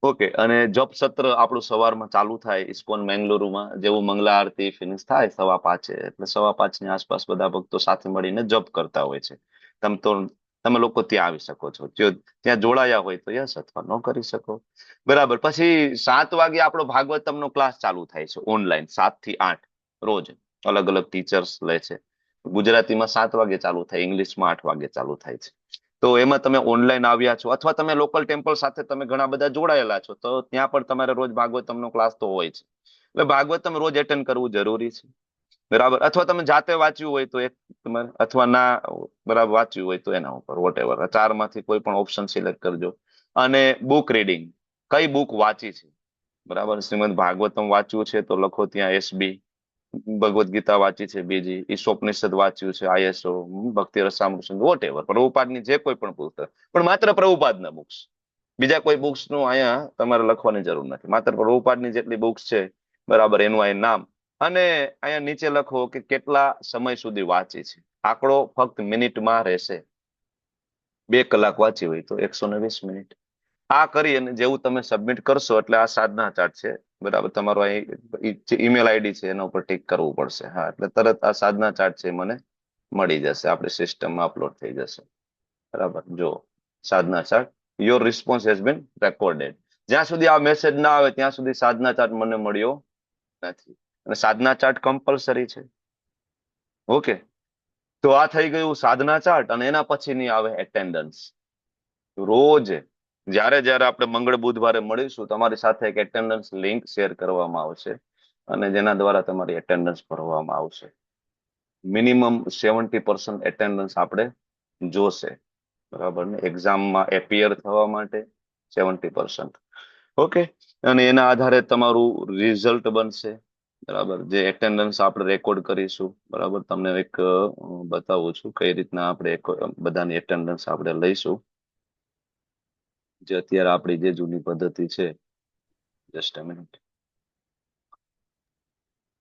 ઓકે. અને જપ સત્ર આપણું સવારમાં ચાલુ થાય ઇસ્કોન મેંગલુરુમાં. જેવું મંગલા આરતી ફિનિશ થાય 5:15 એટલે 5:15 ની આસપાસ બધા ભક્તો સાથે મળીને જપ કરતા હોય છે. તમે લોકો ત્યાં આવી શકો છો. જો ત્યાં જોડાયા હોય તો યસ, અથવા ન કરી શકો. બરાબર. પછી 7 વાગે આપણો ભાગવતમનો ક્લાસ ચાલુ થાય છે ઓનલાઈન, 7 થી 8 રોજ. અલગ અલગ ટીચર્સ લે છે. ગુજરાતીમાં 7 વાગે ચાલુ થાય, ઇંગ્લિશમાં 8 વાગે ચાલુ થાય છે. તો એમાં તમે ઓનલાઈન આવ્યા છો, અથવા તમે લોકલ ટેમ્પલ સાથે તમે ઘણા બધા જોડાયેલા છો, તો ત્યાં પણ તમારે રોજ ભાગવતમનો ક્લાસ તો હોય છે. એટલે ભાગવતમ રોજ એટેન્ડ કરવું જરૂરી છે. બરાબર. અથવા તમે જાતે વાંચ્યું હોય તો એક તમારે, અથવા ના બરાબર વાંચ્યું હોય તો એના ઉપર વોટેવર 4 માંથી કોઈ પણ ઓપ્શન સિલેક્ટ કરજો. અને બુક રીડિંગ, કઈ બુક વાંચી છે? બરાબર. શ્રીમદ ભાગવતમ વાંચ્યું છે તો લખો ત્યાં SB. ભગવદ ગીતા વાંચી છે બીજી, ઈશોપનિષદ વાંચ્યું છે, ISO, ભક્તિ રસામૃત, વોટેવર, પ્રભુપાદની જે કોઈ પણ પુસ્તક, પણ માત્ર પ્રભુપાદના બુક્સ. બીજા કોઈ બુક્સ નું અહીંયા તમારે લખવાની જરૂર નથી. માત્ર પ્રભુપાદની જેટલી બુક્સ છે, બરાબર, એનું અહીં નામ. અને અહીંયા નીચે લખો કે કેટલા સમય સુધી વાંચી છે. આંકડો ફક્ત મિનિટમાં રહેશે. 2 કલાક વાંચી હોય તો 120 મિનિટ. આ કરી અને જેવું તમે સબમિટ કરશો એટલે આ સાધના ચાર્ટ છે. બરાબર. તમારો અહીં ઈમેલ આઈડી છે એના ઉપર ટિક કરવું પડશે. હા, એટલે તરત આ સાધના ચાર્ટ છે મને મળી જશે, આપણી સિસ્ટમમાં અપલોડ થઈ જશે. બરાબર. જો sadhana chart, your response has been recorded. જ્યાં સુધી આ મેસેજ ના આવે ત્યાં સુધી સાધના ચાર્ટ મને મળ્યો નથી. અને સાધના ચાર્ટ કમ્પલસરી છે. ઓકે. તો આ થઈ ગયું સાધના ચાર્ટ. અને એના પછીની આવે એટેન્ડન્સ. રોજ જ્યારે જ્યારે આપણે મંગળ બુધવારે મળીશું, તમારી સાથે એક એટેન્ડન્સ લિંક શેર કરવામાં આવશે, અને જેના દ્વારા તમારી એટેન્ડન્સ ભરવામાં આવશે. મિનિમમ 70% એટેન્ડન્સ આપણે જોશે. બરાબર ને? એક્ઝામમાં એપિયર થવા માટે 70%. ઓકે. અને એના આધારે તમારું રિઝલ્ટ બનશે. બરાબર. જે એટેન્ડન્સ આપણે રેકોર્ડ કરીશું. બરાબર. તમને એક બતાવું છું કઈ રીતના આપણે બધાની એટેન્ડન્સ આપણે લઈશું. જે અત્યારે આપણી જે જૂની પદ્ધતિ છે. Just a minute.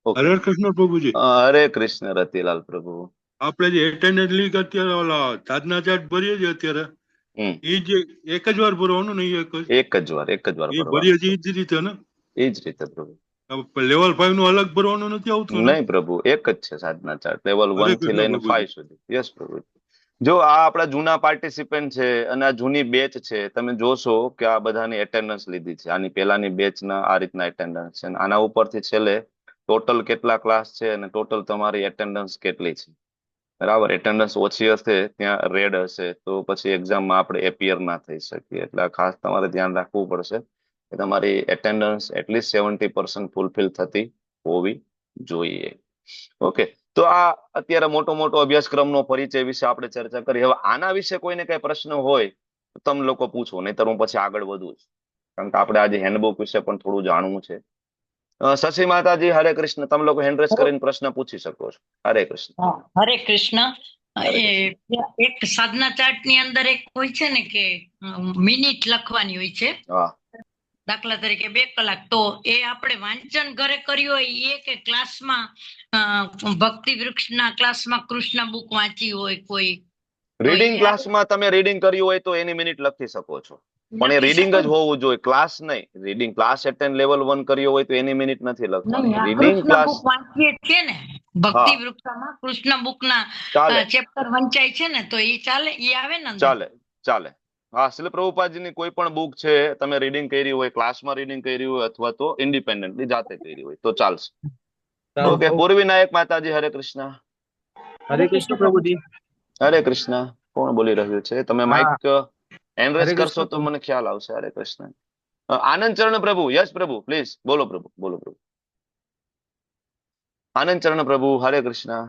Okay. Hare Krishna પ્રભુજી, હરે કૃષ્ણ રતિલાલ પ્રભુ. આપણે જે એટેન્ડન્સ લીગ અત્યારે ઓલા સાધના ચાર્ટ ભરીએ છીએ અત્યારે, હમ. એ જ એક જ વાર ભરવાનું ને? એક જ વાર એ ભરીએ ભરવાનું. છીએ એ જ રીતે ને? એ જ રીતે પ્રભુ. લેવલ 5 નું અલગ ભરવાનું નથી આવતું ને? નહીં પ્રભુ, એક જ છે સાધના ચાર્ટ, લેવલ હરે 1 થી કૃષ્ણ લઈને પ્રભુજી. 5 સુધી. યસ પ્રભુ. જો આ આપણા જૂના પાર્ટિસિપન્ટ છે અને આ જૂની બેચ છે, તમે જોશો કે આ બધાની એટેન્ડન્સ લીધી છે. આની પહેલાની બેચના આ રીતના એટેન્ડન્સ છે. અને આના ઉપરથી છેલ્લે ટોટલ કેટલા ક્લાસ છે અને ટોટલ તમારી એટેન્ડન્સ કેટલી છે. બરાબર, એટેન્ડન્સ ઓછી હશે ત્યાં રેડ હશે તો પછી એક્ઝામમાં આપણે એપિયર ના થઈ શકીએ. એટલે આ ખાસ તમારે ધ્યાન રાખવું પડશે કે તમારી એટેન્ડન્સ એટલીસ્ટ 70% ફૂલફિલ થતી હોવી જોઈએ. ઓકે, તો આ અત્યારે મોટો મોટો અભ્યાસક્રમનો પરિચય વિશે આપણે ચર્ચા કરી. હવે આના વિશે કોઈને કઈ પ્રશ્ન હોય તો તમે લોકો પૂછો, નહીતર હું પછી આગળ વધું છું, કારણ કે આપણે આજે હેન્ડબુક વિશે પણ થોડું જાણવું છે. શશી માતાજી, હરે કૃષ્ણ. તમે લોકો હેન્ડ રેઝ કરીને પ્રશ્ન પૂછી શકો છો. હરે કૃષ્ણ. હા, હરે કૃષ્ણ. હરે એ કૃષ્ણ. એક સાધના ચાર્ટ ની અંદર એક હોય છે ને કે મિનિટ લખવાની હોય છે, હા, દાખલા તરીકે 2 કલાક. તો એ આપણે વાંચન ઘરે કર્યું હોય એ કે ક્લાસમાં ભક્તિ વૃક્ષના ક્લાસમાં કૃષ્ણ બુક વાંચી હોય કોઈ, તો રીડિંગ એ ક્લાસમાં તમે રીડિંગ કર્યું હોય તો એની મિનિટ લખી શકો છો, પણ એ લખી રીડિંગ શકો જ હોવું જોઈએ, ક્લાસ નહીં. રીડિંગ ક્લાસ એટેન્ડ લેવલ 1 કર્યો હોય તો એની મિનિટ નથી લખવાની. નહીં. આ રીડિંગ કૃષ્ણ ક્લાસ. બુક વાંચીએ છીએ ને ભક્તિ હા, વૃક્ષામાં કૃષ્ણ બુક ના ચાલે ચેપ્ટર વંચાય છે ને, તો એ ચાલે, એ આવે ને અંદર. ચાલે ચાલે. હા, શ્રીલ પ્રભુપાદજીની કોઈ પણ બુક છે તમે રીડિંગ કરી હોય, ક્લાસમાં રીડિંગ કરી હોય અથવા તો ઇન્ડિપેન્ડન્ટલી જાતે કરી હોય તો ચાલશે. ઓકે, પૂર્વી નાયક માતાજી, હરે કૃષ્ણ. હરે કૃષ્ણ પ્રભુજી. હરે કૃષ્ણ. કોણ બોલી રહ્યું છે? તમે હા, માઇક હેન્ડ રેઝ હરે કરશો કૃષ્ણ તો પ્રભુ. મને ખ્યાલ આવશે. હરે કૃષ્ણ. આનંદ ચરણ પ્રભુ, યસ પ્રભુ, પ્લીઝ બોલો પ્રભુ, બોલો પ્રભુ. આનંદ ચરણ પ્રભુ, હરે કૃષ્ણ.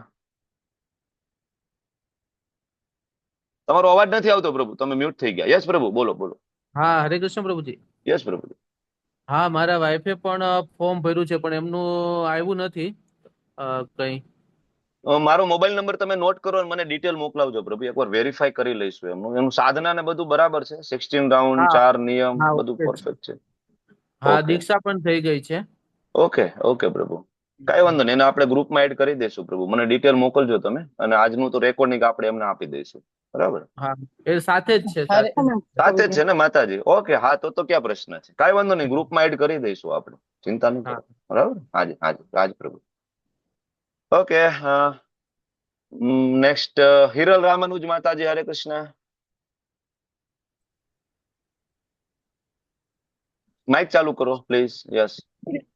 તમારો અવાજ નથી આવતો પ્રભુ, તમે મ્યુટ થઈ ગયા. યસ પ્રભુ, બોલો બોલો. હા, હરે કૃષ્ણ પ્રભુજી. યસ પ્રભુ. હા, મારા વાઈફે પણ ફોર્મ ભર્યું છે પણ એમનું આવ્યું નથી કઈ. મારો મોબાઈલ નંબર તમે નોટ કરો અને મને ડિટેલ મોકલાવજો પ્રભુ, એકવાર વેરીફાઈ કરી લઈશું એનું સાધના ને બધું બરાબર છે, 16 રાઉન્ડ, હા 4 નિયમ હા બધું ઓકે છે. પરફેક્ટ છે. હા, ઓકે દીક્ષા પણ થઈ ગઈ છે. ઓકે ઓકે પ્રભુ, કઈ વાંધો નહીં, એને આપણે ગ્રુપમાં એડ કરી દઈશું પ્રભુ. મને ડિટેલ મોકલજો તમે, અને આજનું તો રેકોર્ડિંગ આપણે એમને આપી દઈશું. બરાબર, હા, એ સાથે જ છે, સાથે જ. સાથે જ છે ને માતાજી? ઓકે, હા, તો ક્યાં પ્રશ્ન છે? કઈ વાંધો નહીં, ગ્રુપમાં એડ કરી દઈશું આપણે, ચિંતા નહીં હા, કરો. બરાબર, હાજી હાજી હાજી પ્રભુ. ઓકે, નેક્સ્ટ હિરલ રામાનુજ માતાજી, હરે કૃષ્ણ. માઇક ચાલુ કરો પ્લીઝ. યસ,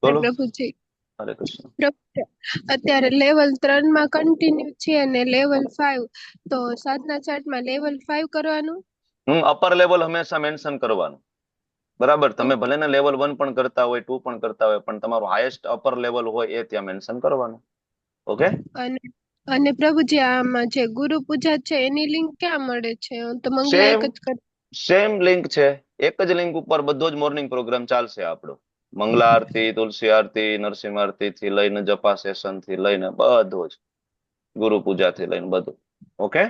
બોલો. પ્રભુજી, હરે કૃષ્ણ. પ્રભુ, અત્યારે લેવલ 3 માં કન્ટિન્યુ છે અને લેવલ 5, તો સાધના ચાર્ટમાં લેવલ 5 કરવાનું. અપર લેવલ હંમેશા મેન્શન કરવાનું. બરાબર, તમે ભલે ને લેવલ 1 પણ કરતા હોય, 2 પણ કરતા હોય, પણ તમારું હાઈએસ્ટ અપર લેવલ હોય એ ત્યાં મેન્શન કરવાનું. ઓકે. અને અને પ્રભુજી, આમાં જે ગુરુ પૂજા છે એની લિંક ક્યાં મળે છે? હું તો મંગલા સેમ એક જ કર. સેમ લિંક છે, એક જ લિંક ઉપર બધો જ મોર્નિંગ પ્રોગ્રામ ચાલશે આપણો. મંગલા આરતી, તુલસી આરતી, નરસિંહ આરતી થી લઈને જપા સેશન થી લઈને બધું જ, ગુરુ પૂજા થી લઈને બધું. ઓકે.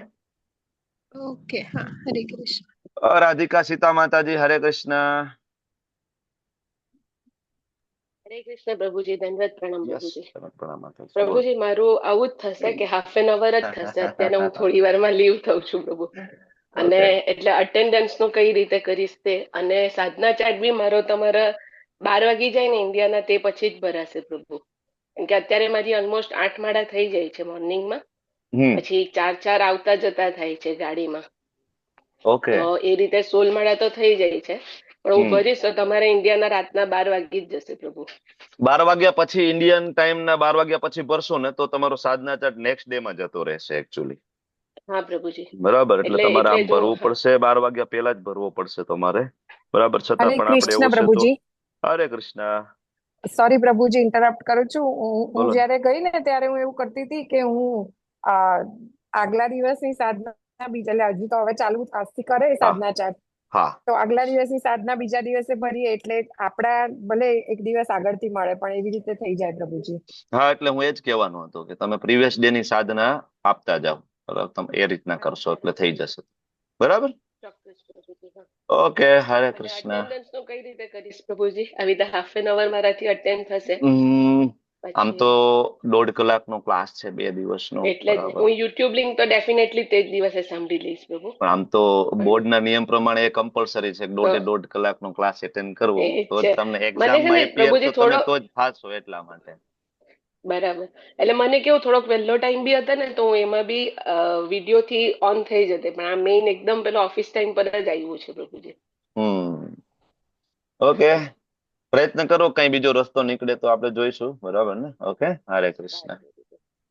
ઓકે, હા, હરે કૃષ્ણ. રાધિકા સીતા માતાજી, હરે કૃષ્ણ. હરે કૃષ્ણ પ્રભુજી, દંડવત પ્રણામ યસ, પ્રભુજી. પ્રણામ માતાજી, બોલો. પ્રભુજી, મારું આવું જ થશે કે હાફ એન અવર જ થશે. અત્યારે હું થોડી વારમાં લીવ થઉં છું પ્રભુ, અને ઓકે. એટલે અટેન્ડન્સ નું કઈ રીતે કરીશ તે, અને સાધના ચાર્ટ બી મારો તમારા 12 વાગી જાય ને ઇન્ડિયાના તે પછી જ ભરાશે પ્રભુ, કેમ કે અત્યારે મારી ઓલમોસ્ટ 8 માળા થઈ જાય છે મોર્નિંગમાં, પછી 4 આવતા જતા થાય છે ગાડીમાં, ઓકે. તો એ રીતે 16 માળા તો થઈ જાય છે. પણ હું ભરીશ તો તમારે ઇન્ડિયાના રાતના 12 વાગી જ જશે પ્રભુ. 12 વાગ્યા પછી, ઇન્ડિયન ટાઈમ ના 12 વાગ્યા પછી ભરશો ને તો તમારો સાધના ચાર્ટ નેક્સ્ટ ડે માં જતો રહેશે એકચ્યુઅલી. હા પ્રભુજી, બરાબર, એટલે તમારે એટલે આમ જો ભરવું પડશે, 12 વાગ્યા પહેલા જ ભરવો પડશે તમારે. બરાબર, છતાં હરે પણ આપણે કૃષ્ણ એવું છે તો. પ્રભુજી. હરે કૃષ્ણ. સોરી પ્રભુજી, ઇન્ટરપ્ટ કરું છું. હું બોલો. જયારે ગઈ ને ત્યારે હું એવું કરતી હતી કે હું આગલા દિવસની સાધના બીજા, એટલે હજુ તો હવે ચાલુ આજથી કરે હા સાધના ચાર્ટ, હા તો આગલા દિવસની સાધના બીજા દિવસે ભરીએ એટલે આપડા ભલે એક દિવસ આગળથી મળે પણ એવી રીતે થઈ જાય પ્રભુજી. હા, એટલે હું એ જ કહેવાનો હતો કે તમે પ્રીવિયસ ડે ની સાધના આપતા જાઓ. બરાબર, તમે એ રીતના કરશો એટલે થઈ જશે. બરાબર. ચોક્કસ પ્રભુજી. હા. ઓકે, હરે અને કૃષ્ણ. અટેન્ડન્સ નું કઈ રીતે કરીશ પ્રભુજી? આવી રીતે હાફ એન અવર મારાથી અટેન્ડ થશે આમ પછી? તો 1.5 કલાકનો ક્લાસ છે, 2 દિવસનો. એટલે જ બરાબર, હું યુટ્યુબ લિંક તો ડેફિનેટલી તે જ દિવસે સાંભળી લઈશ પ્રભુ. પણ આમ તો પણ બોર્ડના નિયમ પ્રમાણે એ કમ્પલસરી છે કે તો 1.5 કલાકનો ક્લાસ એટેન્ડ કરવો, એ જ તો જ છે. તમને મને છે એક્ઝામમાં ને એપિયર પ્રભુજી તો તમે થોડો તો જ પાસ હો, એટલા માટે. બરાબર, એટલે મને કેવું થોડોક વહેલો ટાઈમ બી હતો ને, તો હું એમાં બી વિડીયો થી ઓન થઈ જતે, પણ આ મેઇન એકદમ પેલો ઓફિસ ટાઈમ પર જ આવ્યું છે પ્રભુજી. ઓકે, પ્રયત્ન કરો, કઈ બીજો રસ્તો નીકળે તો આપણે જોઈશું. બરાબર ને? ઓકે, હરે કૃષ્ણ. હરે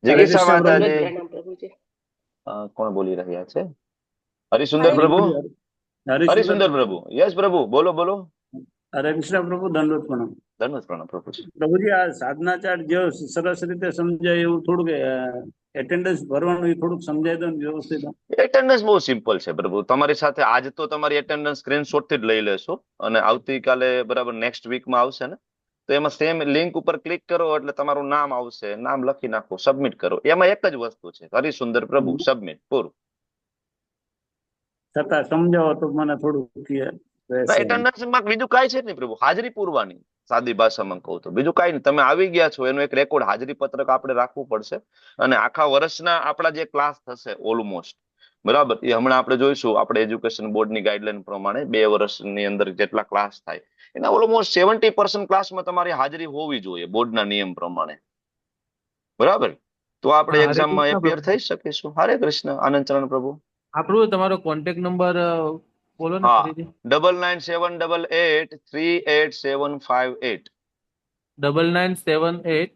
જિગીષા કૃષ્ણ દંડવત માતાજી, પ્રણામ પ્રભુજી. કોણ બોલી રહ્યા છે? હરિસુંદર હરે પ્રભુ, હરિસુંદર હરિસુંદર પ્રભુ. યસ પ્રભુ, બોલો બોલો. હરે કૃષ્ણ પ્રભુ, દંડવત પ્રણામ. ધન્યવાદ પ્રણામ પ્રભુજી. પ્રભુજી, આ સાધના ચાર્ટ જો સરસ રીતે સમજાય એવું થોડુંક એટેન્ડન્સ ભરવાનું એ થોડુંક સમજાય દો ને વ્યવસ્થિત. એટેન્ડન્સ બહુ સિમ્પલ છે પ્રભુ. તમારી સાથે આજ તો તમારી એટેન્ડન્સ સ્ક્રીનશોટ થી જ લઈ લેશો, અને આવતીકાલે બરાબર નેક્સ્ટ વીકમાં આવશે ને, તો એમાં સેમ લિંક ઉપર ક્લિક કરો એટલે તમારું નામ આવશે, નામ લખી નાખો, સબમિટ કરો. એમાં એક જ વસ્તુ છે, હરિસુંદર પ્રભુ, સબમિટ, પૂરું. છતાં સમજાવો તો મને થોડું રહેશે. એટેન્ડન્સ માં બીજું કાંઈ છે જ નહીં પ્રભુ, હાજરી પૂરવાની. સાદી ભાષામાં કહું તો બીજું કાંઈ નહીં. તમે આવી ગયા છો એનો એક રેકોર્ડ, હાજરી પત્રક આપણે રાખવું પડશે. અને આખા વર્ષના આપણા જે ક્લાસ થશે ઓલમોસ્ટ, બરાબર, એ હમણાં આપણે જોઈશું. આપણે એજ્યુકેશન બોર્ડની ગાઈડલાઈન પ્રમાણે 2 વર્ષની અંદર જેટલા ક્લાસ થાય એના ઓલમોસ્ટ 70% ક્લાસમાં તમારી હાજરી હોવી જોઈએ બોર્ડના નિયમ પ્રમાણે, બરાબર. તો આપણે હરે એક્ઝામમાં કૃષ્ણ એપિયર પ્રભુ. થઈ શકીશું. હરે કૃષ્ણ. આનંદ ચરણ પ્રભુ. આપણું તમારો કોન્ટેક્ટ નંબર બોલો ને હા, ફરીથી. 99788838. 9978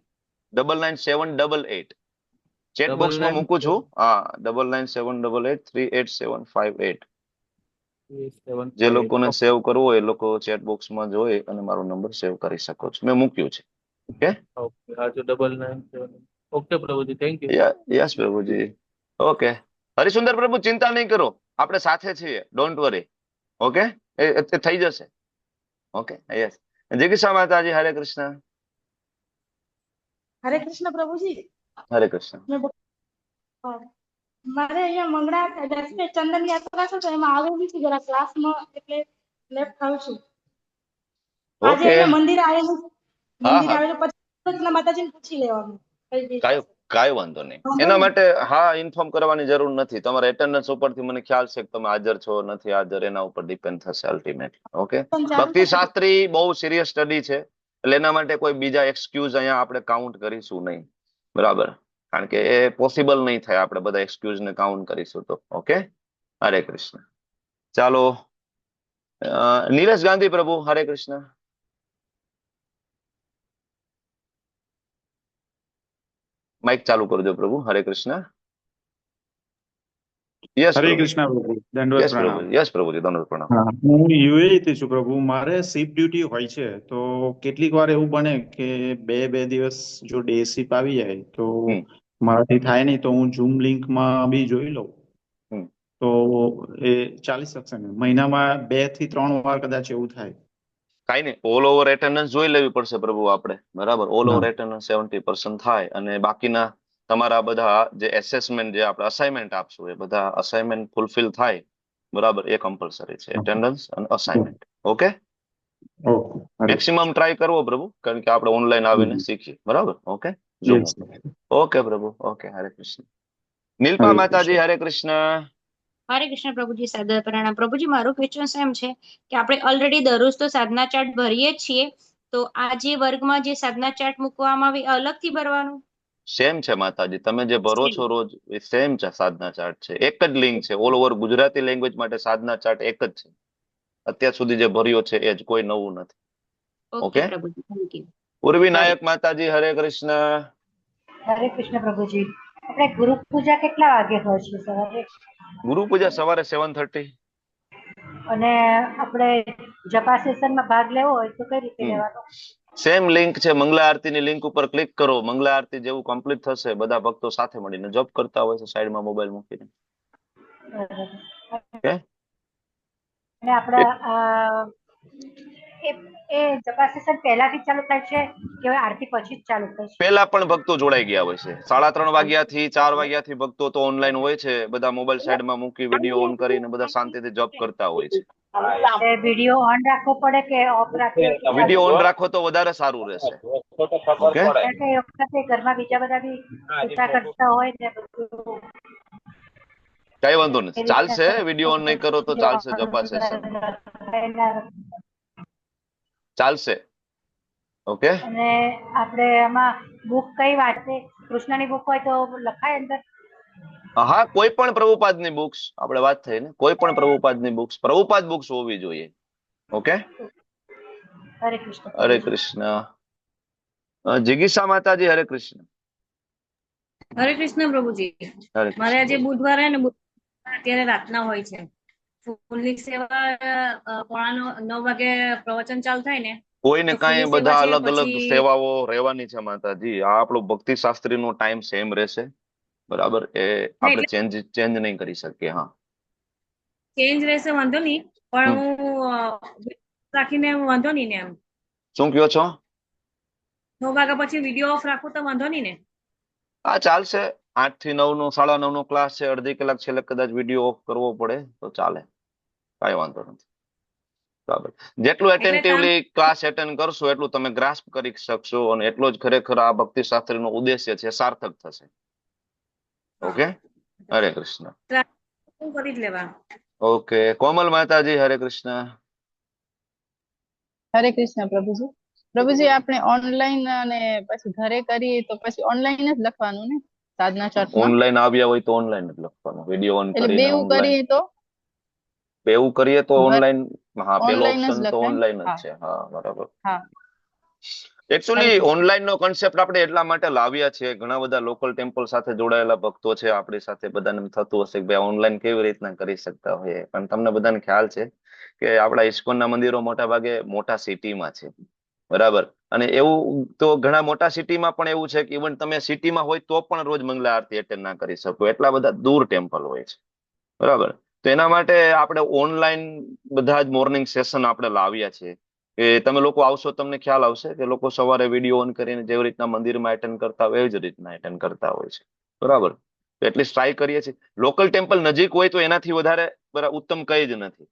999788. ચેટ બોક્સમાં મૂકું છું. હા, 997888385758. જે લોકોને સેવ કરવું હોય એ લોકો ચેટ બોક્સમાં જોઈ અને મારો નંબર સેવ કરી શકો છો. મેં મૂક્યું છે. ઓકે, ઓકે, હા, જો 997. ઓકે પ્રભુજી, થેન્ક યુ. યસ પ્રભુજી. ઓકે, હરિસુંદર પ્રભુ, ચિંતા નહીં કરો, આપણે સાથે છીએ, ડોન્ટ વરી. ઓકે, એ થઈ જશે. Okay, yes. જિગીષા માતાજી, હરે કૃષ્ણ. હરે કૃષ્ણ પ્રભુજી. હરે કૃષ્ણ. મારે અહીંયા મંગળા 10 ચંદન યાત્રા છે તો એમાં આવેલી છે જરા ક્લાસમાં, એટલે લેફ્ટ થાઉં છું. આજે ઓકે, અહીંયા મંદિર આવેલું, હા હા, પછી માતાજીને પૂછી લેવાનું કઈ બી કાંઈ કાંઈ વાંધો નહીં. એના માટે હા ઇન્ફોર્મ કરવાની જરૂર નથી. તમારા એટેન્ડન્સ ઉપરથી મને ખ્યાલ છે કે તમે હાજર છો નથી હાજર, એના ઉપર ડિપેન્ડ થશે અલ્ટિમેટલી. ઓકે, ભક્તિ શાસ્ત્રી બહુ સિરિયસ સ્ટડી છે, એટલે એના માટે કોઈ બીજા એક્સક્યુઝ અહીંયા આપણે કાઉન્ટ કરીશું નહીં, બરાબર, કારણ કે એ પોસિબલ નહીં થાય. આપણે બધા એક્સક્યુઝ ને કાઉન્ટ કરીશું તો. ઓકે, હરે કૃષ્ણ. ચાલો, નીરજ ગાંધી પ્રભુ, હરે કૃષ્ણ. માઇક ચાલુ કરજો પ્રભુ. હરે કૃષ્ણ. યસ હરે પ્રભુ. કૃષ્ણ પ્રભુ, દંડવત યસ પ્રણામ. પ્રભુ. યસ પ્રભુજી, દંડવત પ્રણામ. હા, હું યુએઈ થી છું પ્રભુ. મારે શિપ ડ્યુટી હોય છે, તો કેટલીક વાર એવું બને કે બે દિવસ જો ડે શિપ આવી જાય તો હમ મારાથી થાય નહીં, તો હું ઝૂમ લિંકમાં બી જોઈ લઉં હમ તો એ ચાલી શકશે ને? મહિનામાં 2 થી 3 વાર કદાચ એવું થાય. કાંઈ નહીં, ઓલ ઓવર એટેન્ડન્સ જોઈ લેવી પડશે પ્રભુ આપણે, બરાબર. ઓલ ઓવર હા, એટેન્ડન્સ 70% થાય, અને બાકીના તમારા બધા જે એસેસમેન્ટ, જે આપણે અસાઇનમેન્ટ આપશું, એ બધા અસાઇનમેન્ટ ફૂલફિલ થાય, બરાબર, એ કમ્પલસરી છે, એટેન્ડન્સ અને અસાઇનમેન્ટ. ઓકે, ઓકે, હરે મેક્સિમમ ટ્રાય કરવો પ્રભુ, કારણ કે આપણે ઓનલાઈન આવીને કૃષ્ણ. શીખીએ, બરાબર. ઓકે, ઝૂમ યસ, ઉપર. ઓકે પ્રભુ. ઓકે, હરે કૃષ્ણ. નીલપા હરે માતાજી, કૃષ્ણ. હરે કૃષ્ણ. હરે કૃષ્ણ પ્રભુજી. સાદર પ્રણામ પ્રભુજી. મારું ક્વેશ્ચન એમ છે કે આપણે ઓલરેડી દરરોજ તો સાધના ચાર્ટ ભરીએ જ છીએ, તો આ જે વર્ગમાં જે સાધના ચાર્ટ મૂકવામાં આવે એ અલગથી ભરવાનું? સેમ છે માતાજી, તમે જે ભરો છો રોજ એ સેમ છે. સાધના ચાર્ટ છે, એક જ લિંક છે. ઓલ ઓવર ગુજરાતી લેંગ્વેજ માટે સાધના ચાર્ટ એક જ છે. અત્યાર સુધી જે ભર્યો છે એ જ, કોઈ નવું નથી. ઓકે ઓકે, પ્રભુજી, થેન્ક યુ. પૂર્વી નાયક માતાજી, હરે કૃષ્ણ. હરે કૃષ્ણ પ્રભુજી. આપણે ગુરુ પૂજા કેટલા વાગે હોય છે સવારે? ગુરુ પૂજા સવારે 7:30. અને આપણે જપા સેશનમાં ભાગ લેવો હોય તો કઈ રીતે લેવાનો? સેમ લિંક છે, મંગલા આરતીની લિંક ઉપર ક્લિક કરો. મંગલા આરતી જેવું કમ્પ્લીટ થશે, બધા ભક્તો સાથે મળીને જોબ કરતા હોય છે, સાઈડમાં મોબાઈલ મૂકીને. ઓકે, અને આપણે એ જપા સેશન પહેલાથી ચાલુ થાય છે કે આરતી પછી જ ચાલુ થાય છે? પહેલા પણ ભક્તો જોડાઈ ગયા હોય છે. 3:30 વાગ્યાથી 4 વાગ્યાથી ભક્તો તો ઓનલાઈન હોય છે. બધા મોબાઈલ સાઈડમાં મૂકી વિડીયો ઓન કરીને બધા શાંતિથી જોબ કરતા હોય છે. વિડીયો ઓન રાખવો પડે કે ઓફ રાખવો? વિડીયો ઓન રાખો તો વધારે સારું રહેશે. ઓકે, કારણ કે એ વખતે ઘરમાં બીજા બધા બી પૂજા કરતા હોય ને બધું. કઈ વાંધો નથી, ચાલશે. વિડીયો ઓન નહીં કરો તો ચાલશે. જપા સેશન ચાલશે. ઓકે, અને આપણે આમાં બુક કઈ વાંચે? કૃષ્ણની બુક હોય તો લખાય અંદર? હા, કોઈ પણ પ્રભુપાદની બુક્સ, આપણે વાત થઈ ને, કોઈ પણ પ્રભુપાદની બુક્સ, પ્રભુપાદ બુક્સ હોવી જોઈએ. ઓકે, હરે કૃષ્ણ. હરે કૃષ્ણ. જિગીષા માતાજી, હરે કૃષ્ણ. હરે કૃષ્ણ પ્રભુજી. હરે મારે કૃષ્ણ આજે બોલો. બુધવારે ને અત્યારે રાતના હોય છે. ફૂલની સેવા 9:15 વાગે પ્રવચન ચાલુ થાય ને, કોઈને તો કાંઈ ફૂલની સેવા બધા છે અલગ અલગ પછી સેવાઓ રહેવાની છે માતાજી. આ આપણો ભક્તિ શાસ્ત્રી નો ટાઈમ સેમ રહેશે, બરાબર. એ આપણે એટલે ચેન્જ નહીં કરી શકીએ. હા. ચેન્જ રહેશે વાંધો નહીં, પણ હમ. હું રાખીને વાંધો નહીં ને એમ. શું કયો છો? 9 વાગ્યા પછી વિડીયો ઓફ રાખું તો વાંધો નહીં ને? હા, ચાલશે. 8 થી 9 નો 9:30 નો ક્લાસ છે. અડધી કલાક છેલ્લે કદાચ વિડીયો ઓફ કરવો પડે તો ચાલે, કાંઈ વાંધો નથી. બરાબર. જેટલું એટલે તમે એટેન્ટિવલી ક્લાસ એટેન્ડ કરશો એટલું તમે ગ્રાસ્પ કરી શકશો, અને એટલો જ ખરેખર આ ભક્તિ શાસ્ત્રીનો ઉદ્દેશ્ય છે સાર્થક થશે. ઓકે. હરે કૃષ્ણ. શું કરી જ લેવા. ઓકે, કોમલ માતાજી, હરે કૃષ્ણ. હરે કૃષ્ણ પ્રભુજી. પ્રભુજી આપણે ઓનલાઈન અને પછી ઘરે કરીએ તો પછી ઓનલાઈન જ લખવાનું ને સાધના ચાર્ટમાં? ઓનલાઈન આવ્યા હોય તો ઓનલાઈન જ લખવાનું, વિડીયો ઓન એટલે કરીને બેવું ઓનલાઈન. કરીએ તો એવું કરીએ તો ઓનલાઈન. હા, પેલો ઓનલાઈન જ ઓપ્શન તો લખાય ને? ઓનલાઈન જ હા છે. હા, બરાબર. હા. હરે એકચ્યુઅલી કૃષ્ણ. ઓનલાઈન નો કોન્સેપ્ટ આપણે એટલા માટે લાવ્યા છે, ઘણા બધા લોકલ ટેમ્પલ સાથે જોડાયેલા ભક્તો છે આપણી સાથે, બધાને એમ થતું હશે કે ભાઈ ઓનલાઈન કેવી રીતના કરી શકતા હોઈએ, પણ તમને બધાને ખ્યાલ છે કે આપણા ઇસ્કોનના મંદિરો મોટા ભાગે મોટા સિટીમાં છે, બરાબર. અને એવું તો ઘણા મોટા સિટીમાં પણ એવું છે કે ઇવન તમે સિટીમાં હોય તો પણ રોજ મંગલા આરતી એટેન્ડ ના કરી શકો, એટલા બધા દૂર ટેમ્પલ હોય છે, બરાબર. તો એના માટે આપણે ઓનલાઈન બધા જ મોર્નિંગ સેશન આપણે લાવ્યા છે. કે તમે લોકો આવશો તમને ખ્યાલ આવશે કે લોકો સવારે વિડીયો ઓન કરીને જેવી રીતના મંદિરમાં એટેન્ડ કરતા હોય એવી જ રીતના એટેન્ડ કરતા હોય છે, બરાબર. એટલીસ્ટ ટ્રાય કરીએ છીએ. લોકલ ટેમ્પલ નજીક હોય તો એનાથી વધારે ઉત્તમ કઈ જ નથી.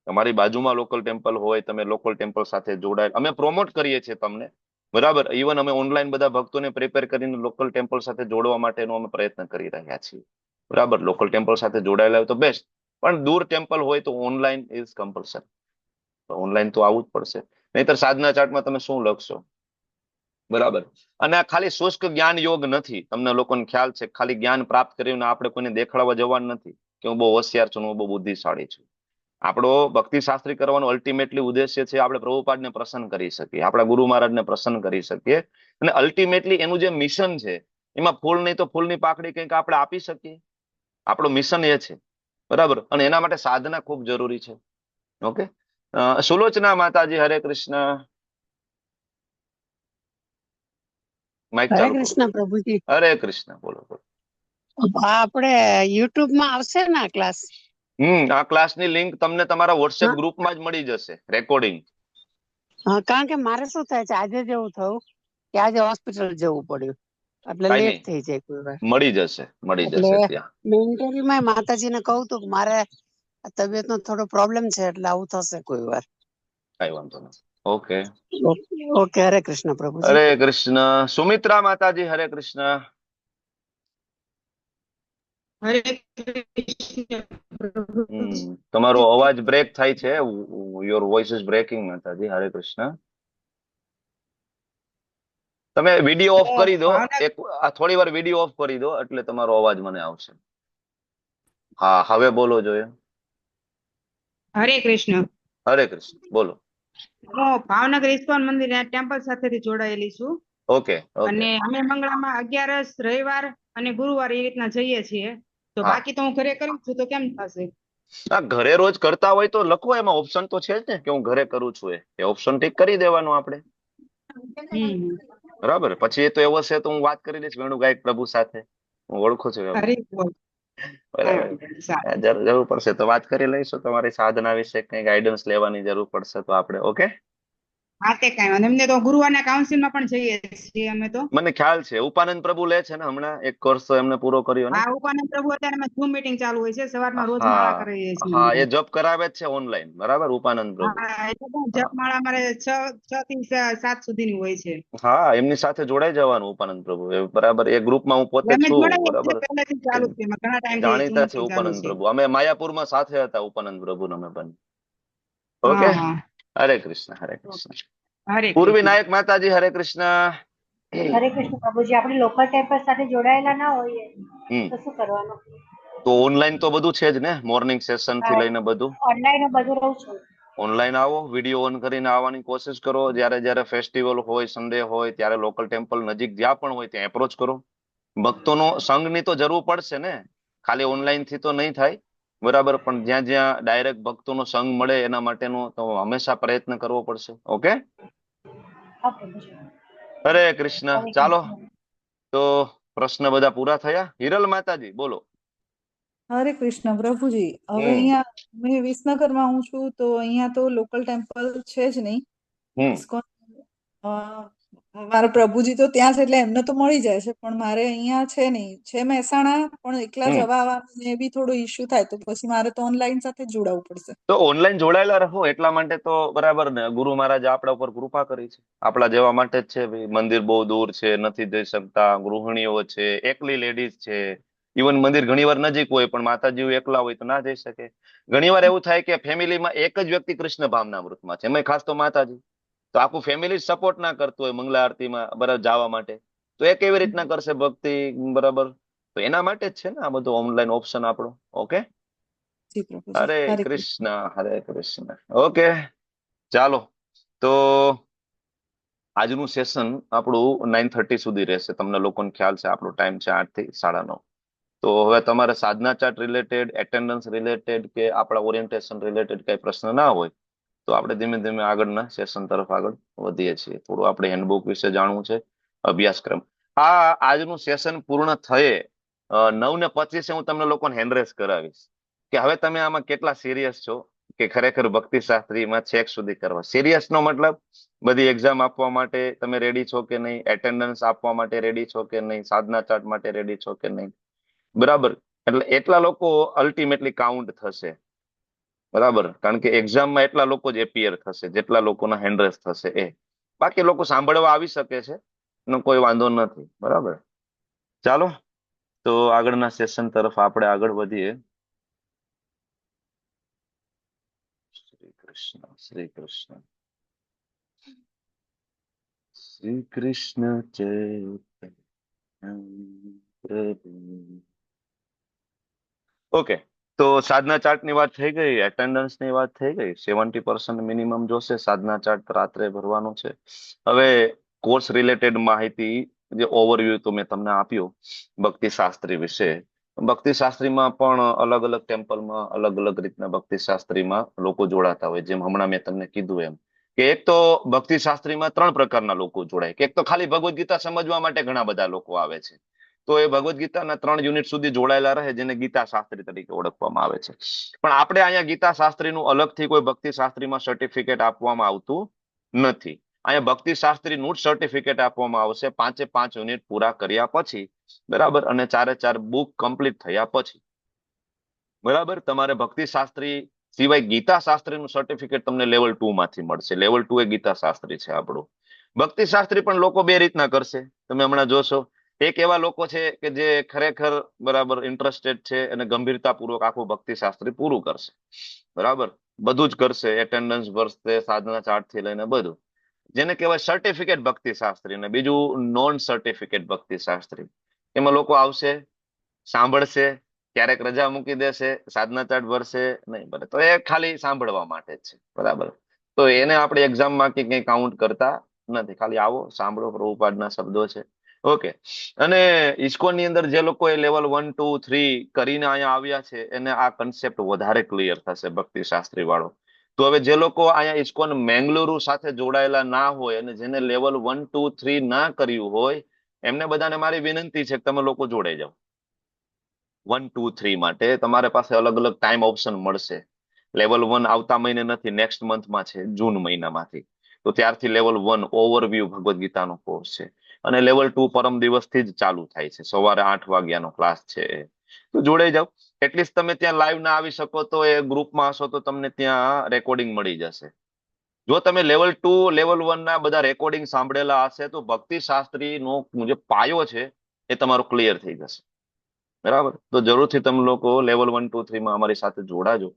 તમારી બાજુમાં લોકલ ટેમ્પલ હોય, તમે લોકલ ટેમ્પલ સાથે જોડાયેલ, અમે પ્રોમોટ કરીએ છીએ તમને, બરાબર. ઇવન અમે ઓનલાઈન બધા ભક્તોને પ્રિપેર કરીને લોકલ ટેમ્પલ સાથે જોડવા માટેનો અમે પ્રયત્ન કરી રહ્યા છીએ, બરાબર. લોકલ ટેમ્પલ સાથે જોડાયેલા હોય તો બેસ્ટ, પણ દૂર ટેમ્પલ હોય તો ઓનલાઈન ઇઝ કમ્પલસરી. ઓનલાઈન તો આવવું જ પડશે, નહીતર સાધના ચાર્ટમાં તમે શું લખશો, બરાબર. અને આ ખાલી શુષ્ક જ્ઞાન યોગ નથી, તમને લોકોને ખ્યાલ છે. ખાલી જ્ઞાન પ્રાપ્ત કરીને આપણે કોઈને દેખાડવા જવાનું નથી કે હું બહુ હોશિયાર છું, હું બહુ બુદ્ધિશાળી છું. આપણો ભક્તિ શાસ્ત્રી કરવાનો અલ્ટિમેટલી ઉદ્દેશ્ય છે આપણે પ્રભુપાદને પ્રસન્ન કરી શકીએ, આપણા ગુરુ મહારાજને પ્રસન્ન કરી શકીએ, અને અલ્ટિમેટલી એનું જે મિશન છે એમાં ફૂલ નહીં તો ફૂલની પાકડી કંઈક આપણે આપી શકીએ. આપણો મિશન એ છે, બરાબર. અને એના માટે સાધના ખૂબ જરૂરી છે. ઓકે. સુલોચના માતાજી, હરે કૃષ્ણ. માઇક હરે ચાલુ કરો. કૃષ્ણ પ્રભુજી. હરે કૃષ્ણ. બોલો બોલો. આપણે યુટ્યુબ માં આવશે ને આ ક્લાસ? આ ક્લાસની લિંક તમને તમારા વોટ્સએપ ગ્રુપમાં જ મળી જશે, રેકોર્ડિંગ. હા, કારણ કે મારે શું થાય છે, આજે જેવું થયું કે આજે હોસ્પિટલ જવું પડ્યું એટલે કઈ લેટ નહીં, થઈ જાય કોઈ વાર. મળી જશે, મળી એટલે જશે ત્યાં. મેન્ટલી માં માતાજીને કહું તું કે મારે તબિયતનો થોડો પ્રોબ્લેમ છે એટલે આવું થશે કોઈ વાર. કઈ વાંધો નથી. ઓકે. ઓકે. હરે કૃષ્ણ પ્રભુજી. હરે કૃષ્ણ. સુમિત્રા માતાજી, હરે કૃષ્ણ. હરે કૃષ્ણ. તમારો અવાજ બ્રેક થાય છે, યોર વોઇસ ઇઝ બ્રેકિંગ માતાજી. હરે કૃષ્ણ. તમે વિડીયો ઓફ કરી દો, થોડી વાર વિડીયો ઓફ કરી દો એટલે તમારો અવાજ મને આવશે. હા, હવે બોલો જોઈએ. હરે કૃષ્ણ. હરે કૃષ્ણ. બોલો. હું ભાવનગર ઇસ્કોન મંદિર ટેમ્પલ સાથેથી જોડાયેલી છું. ઓકે. અને અમે મંગળામાં 11 રવિવાર અને ગુરુવાર એ રીતના જઈએ છીએ. તો બાકી તો હું ઘરે કરું છું તો કેમ થશે? ઘરે રોજ કરતા હોય તો લખો, એમાં ઓપ્શન તો છે જ ને કે હું ઘરે કરું છું, એ ઓપ્શન ટીક કરી દેવાનું આપણે, બરાબર. પછી એ તો એવો છે તો હું વાત કરી લઈશ વેણુ ગાયક પ્રભુ સાથે, હું ઓળખું છું, બરાબર. જરૂર પડશે તો વાત કરી લઈશું. તમારી સાધના વિશે કઈ ગાઈડન્સ લેવાની જરૂર પડશે તો આપણે. ઓકે. હા, તે કઈ વાંધો. એમને તો ગુરુવારના કાઉન્સિલમાં પણ જઈએ છીએ અમે તો. મને ખ્યાલ છે ઉપાનંદ પ્રભુ લે છે ને, હમણાં એક કોર્સ તો એમને પૂરો કર્યો ને. હા, ઉપાનંદ પ્રભુ અત્યારે અમે ઝૂમ મીટિંગ ચાલુ હોય છે, સવારમાં રોજ માળા કરીએ છીએ. હા, એ જોબ કરાવે જ છે ઓનલાઈન, બરાબર. ઉપાનંદ પ્રભુ. હા, એટલે જપમાળા અમારે 6 થી 7 સુધીની હોય છે. હા, એમની સાથે જોડાઈ જવાનું ઉપાનંદ પ્રભુ, બરાબર. એ ગ્રુપમાં હું પોતે છું, બરાબર. જાણીતા છે ઉપાનંદ પ્રભુ. અમે માયાપુરમાં સાથે હતા ઉપાનંદ પ્રભુ અમે પણ. ઓકે. હરે કૃષ્ણ. હરે કૃષ્ણ. પૂર્વી નાયક માતાજી, હરે કૃષ્ણ. હરે કૃષ્ણ પ્રભુજી. આપણે લોકલ ટેમ્પલ સાથે જોડાયેલા ના હોઈએ તો શું કરવાનું? તો ઓનલાઈન તો બધું છે જ ને, મોર્નિંગ સેશન થી લઈને બધું ઓનલાઈન બધું રહું છું. ઓનલાઈન આવો, વિડીયો ઓન કરીને આવવાની કોશિશ કરો. જયારે જયારે ફેસ્ટિવલ હોય, સન્ડે હોય, ત્યારે લોકલ ટેમ્પલ નજીક જ્યાં પણ હોય ત્યાં એપ્રોચ કરો, ભક્તોનો સંઘની તો જરૂર પડશે ને, ખાલી ઓનલાઈન થી તો નહીં થાય, બરાબર, પણ જ્યાં જ્યાં ડાયરેક્ટ ભક્તોનો સંઘ મળે એના માટેનો તો હંમેશા પ્રયત્ન કરવો પડશે. ઓકે, હરે કૃષ્ણ. ચાલો, તો પ્રશ્ન બધા પૂરા થયા. હિરલ માતાજી બોલો. હરે કૃષ્ણ પ્રભુજી. હવે અહીંયા મેં વિસનગરમાં હું છું, તો અહીંયા તો લોકલ ટેમ્પલ છે જ નહીં. ઇસ્કોન મારા પ્રભુજી તો ત્યાં છે એટલે એમને તો મળી જાય છે, પણ મારે અહીંયા છે નહીં. છે મહેસાણા, પણ એકલા જવા આવવાનું એ બી થોડો ઇશ્યુ થાય, તો પછી મારે તો ઓનલાઈન સાથે જ જોડાવું પડશે. તો ઓનલાઈન જોડાયેલા રહો એટલા માટે તો બરાબર ને, ગુરુ મહારાજ આપણા ઉપર કૃપા કરી છે, આપણા જેવા માટે જ છે ભાઈ. મંદિર બહુ દૂર છે, નથી જઈ શકતા, ગૃહિણીઓ છે, એકલી લેડીઝ છે, ઇવન મંદિર ઘણી વાર નજીક હોય પણ માતાજી એકલા હોય તો ના જઈ શકે. ઘણી વાર એવું થાય કે ફેમિલીમાં એક જ વ્યક્તિ કૃષ્ણ ભાવનામૃતમાં છે, એમાં ખાસ તો માતાજી, તો આખું ફેમિલી સપોર્ટ ના કરતું હોય મંગલા આરતીમાં બરાબર જવા માટે, તો એ કેવી રીતના કરશે ભક્તિ, બરાબર? તો એના માટે જ છે ને આ બધું ઓનલાઈન ઓપ્શન આપણો. ઓકે, હરે કૃષ્ણ, હરે કૃષ્ણ. ઓકે, ચાલો, તો આજનું સેશન આપણું 9:30 સુધી રહેશે. તમને લોકોને ખ્યાલ છે આપણો ટાઈમ છે 8 થી 9:30. તો હવે તમારે સાધના ચાર્ટ રિલેટેડ, એટેન્ડન્સ રિલેટેડ કે આપણા ઓરિએન્ટેશન રિલેટેડ કઈ પ્રશ્ન ના હોય તો આપણે ધીમે ધીમે આગળના સેશન તરફ આગળ વધીએ છીએ. થોડું આપણે હેન્ડબુક વિશે જાણવું છે, અભ્યાસક્રમ. આજનું સેશન પૂર્ણ થયે 9:25 હું તમને લોકોને હેન્ડરેસ કરાવીશ કે હવે તમે આમાં કેટલા સિરિયસ છો, કે ખરેખર ભક્તિ શાસ્ત્રીમાં છેક સુધી કરવા. સિરિયસ નો મતલબ બધી એક્ઝામ આપવા માટે તમે રેડી છો કે નહીં, એટેન્ડન્સ આપવા માટે રેડી છો કે નહીં, સાધના ચાર્ટ માટે રેડી છો કે નહીં, બરાબર? એટલે એટલા લોકો અલ્ટિમેટલી કાઉન્ટ થશે, બરાબર? કારણ કે એક્ઝામમાં એટલા લોકો જ એપિયર થશે જેટલા લોકોના હેન્ડરેસ થશે એ. બાકી લોકો સાંભળવા આવી શકે છે, એનો કોઈ વાંધો નથી, બરાબર? ચાલો, તો આગળના સેશન તરફ આપણે આગળ વધીએ. શ્રી કૃષ્ણ, શ્રી કૃષ્ણ, શ્રી કૃષ્ણ ચૈતન્ય પ્રભુ. ઓકે, તો સાધના ચાર્ટ ની વાત થઈ ગઈ, એટેન્ડન્સ ની વાત થઈ ગઈ. 70% મિનિમમ જોશે. સાધના ચાર્ટ રાત્રે ભરવાનું છે. હવે કોર્સ રિલેટેડ માહિતી, જે ઓવરવ્યુ તો મેં તમને આપ્યો ભક્તિ શાસ્ત્રી વિશે. ભક્તિ શાસ્ત્રીમાં પણ અલગ અલગ ટેમ્પલમાં અલગ અલગ રીતના ભક્તિ શાસ્ત્રીમાં લોકો જોડાતા હોય. જેમ હમણાં મેં તમને કીધું એમ કે એક તો ભક્તિ શાસ્ત્રીમાં 3 પ્રકારના લોકો જોડાય, કે એક તો ખાલી ભગવદ્ ગીતા સમજવા માટે ઘણા બધા લોકો આવે છે, તો એ ભગવદ્ ગીતાના 3 યુનિટ સુધી જોડાયેલા રહે, જેને ગીતા શાસ્ત્રી તરીકે ઓળખવામાં આવે છે. પણ આપણે અહીંયા ગીતા શાસ્ત્રીનું અલગથી કોઈ ભક્તિ શાસ્ત્રીમાં સર્ટિફિકેટ આપવામાં આવતું નથી. અહીંયા ભક્તિ શાસ્ત્રીનું જ સર્ટિફિકેટ આપવામાં આવશે 5 યુનિટ પૂરા કર્યા પછી, બરાબર? અને 4 બુક કમ્પ્લીટ થયા પછી, બરાબર? તમારે ભક્તિ શાસ્ત્રી સિવાય ગીતા શાસ્ત્રીનું સર્ટિફિકેટ તમને લેવલ 2 માંથી મળશે. લેવલ 2 એ ગીતા શાસ્ત્રી છે આપણું. ભક્તિ શાસ્ત્રી પણ લોકો 2 રીતના કરશે, તમે હમણાં જોશો. એક એવા લોકો છે કે જે ખરેખર બરાબર ઇન્ટરેસ્ટેડ છે અને ગંભીરતાપૂર્વક આખું ભક્તિ શાસ્ત્રી પૂરું કરશે, બરાબર? બધું જ કરશે, એટેન્ડન્સ ભરશે, સાધના ચાર્ટ થી લઈને બધું, જેને કહેવાય સર્ટિફિકેટ ભક્તિ શાસ્ત્રી. ને બીજું નોન સર્ટિફિકેટ ભક્તિ શાસ્ત્રી. એમાં લોકો આવશે, સાંભળશે, ક્યારેક રજા મૂકી દેશે, સાધના ચાર્ટ ભરશે નહીં, બરાબર? તો એ ખાલી સાંભળવા માટે જ છે, બરાબર? તો એને આપણે એક્ઝામમાં કે કંઈ કાઉન્ટ કરતા નથી. ખાલી આવો, સાંભળો, પ્રભુપાદના શબ્દો છે. ઓકે, અને ઇસ્કોન ની અંદર જે લોકો એ લેવલ 1, 2, 3 કરીને અહીંયા આવ્યા છે એને આ કન્સેપ્ટ વધારે ક્લિયર થશે ભક્તિ શાસ્ત્રી વાળો. તો હવે જે લોકો અહીંયા ઇસ્કોન મેંગલુરુ સાથે જોડાયેલા ના હોય અને જેને લેવલ 1, 2, 3 ના કર્યું હોય, એમને બધાને મારી વિનંતી છે કે તમે લોકો જોડાઈ જાઓ. 1, 2, 3 માટે તમારે પાસે અલગ અલગ ટાઈમ ઓપ્શન મળશે. લેવલ 1 આવતા મહિને નથી, નેક્સ્ટ મંથમાં છે, જૂન મહિનામાંથી. તો ત્યારથી લેવલ 1 ઓવરવ્યુ ભગવદ્ ગીતાનો કોર્સ છે. અને લેવલ 2 પરમ દિવસથી જ ચાલુ થાય છે, સવારે 8 વાગ્યાનો ક્લાસ છે. તો જોડાઈ જાઓ. એટલીસ્ટ તમે ત્યાં લાઈવ ના આવી શકો તો એ ગ્રુપમાં હશો તો તમને ત્યાં રેકોર્ડિંગ મળી જશે. જો તમે લેવલ 2, લેવલ 1 ના બધા રેકોર્ડિંગ સાંભળેલા હશે તો ભક્તિ શાસ્ત્રીનો જે પાયો છે એ તમારો ક્લિયર થઈ જશે, બરાબર? તો જરૂરથી તમે લોકો લેવલ 1, 2, 3 માં અમારી સાથે જોડાજો.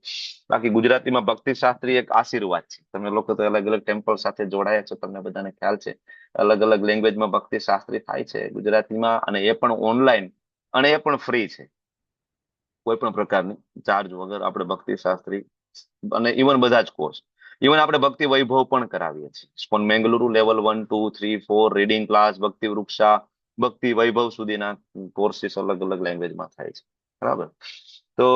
બાકી ગુજરાતીમાં ભક્તિ શાસ્ત્રી એક આશીર્વાદ છે. તમે લોકો તો અલગ અલગ ટેમ્પલ સાથે જોડાયા છો, તમને બધાને ખ્યાલ છે. અલગ અલગ લેંગ્વેજમાં ભક્તિ શાસ્ત્રી થાય છે ગુજરાતીમાં, અને એ પણ ઓનલાઈન, અને એ પણ ફ્રી છે. કોઈ પણ પ્રકારની ચાર્જ વગર આપણે ભક્તિ શાસ્ત્રી, અને ઇવન બધા જ કોર્સ, ઇવન આપણે ભક્તિ વૈભવ પણ કરાવીએ છીએ. સ્પોન મેંગલુરુ લેવલ 1, 2, 3, 4 રીડિંગ ક્લાસ, ભક્તિ વૃક્ષા, ભક્તિ વૈભવ સુધીના કોર્સીસ અલગ અલગ લેંગ્વેજમાં થાય છે. બરાબર. તો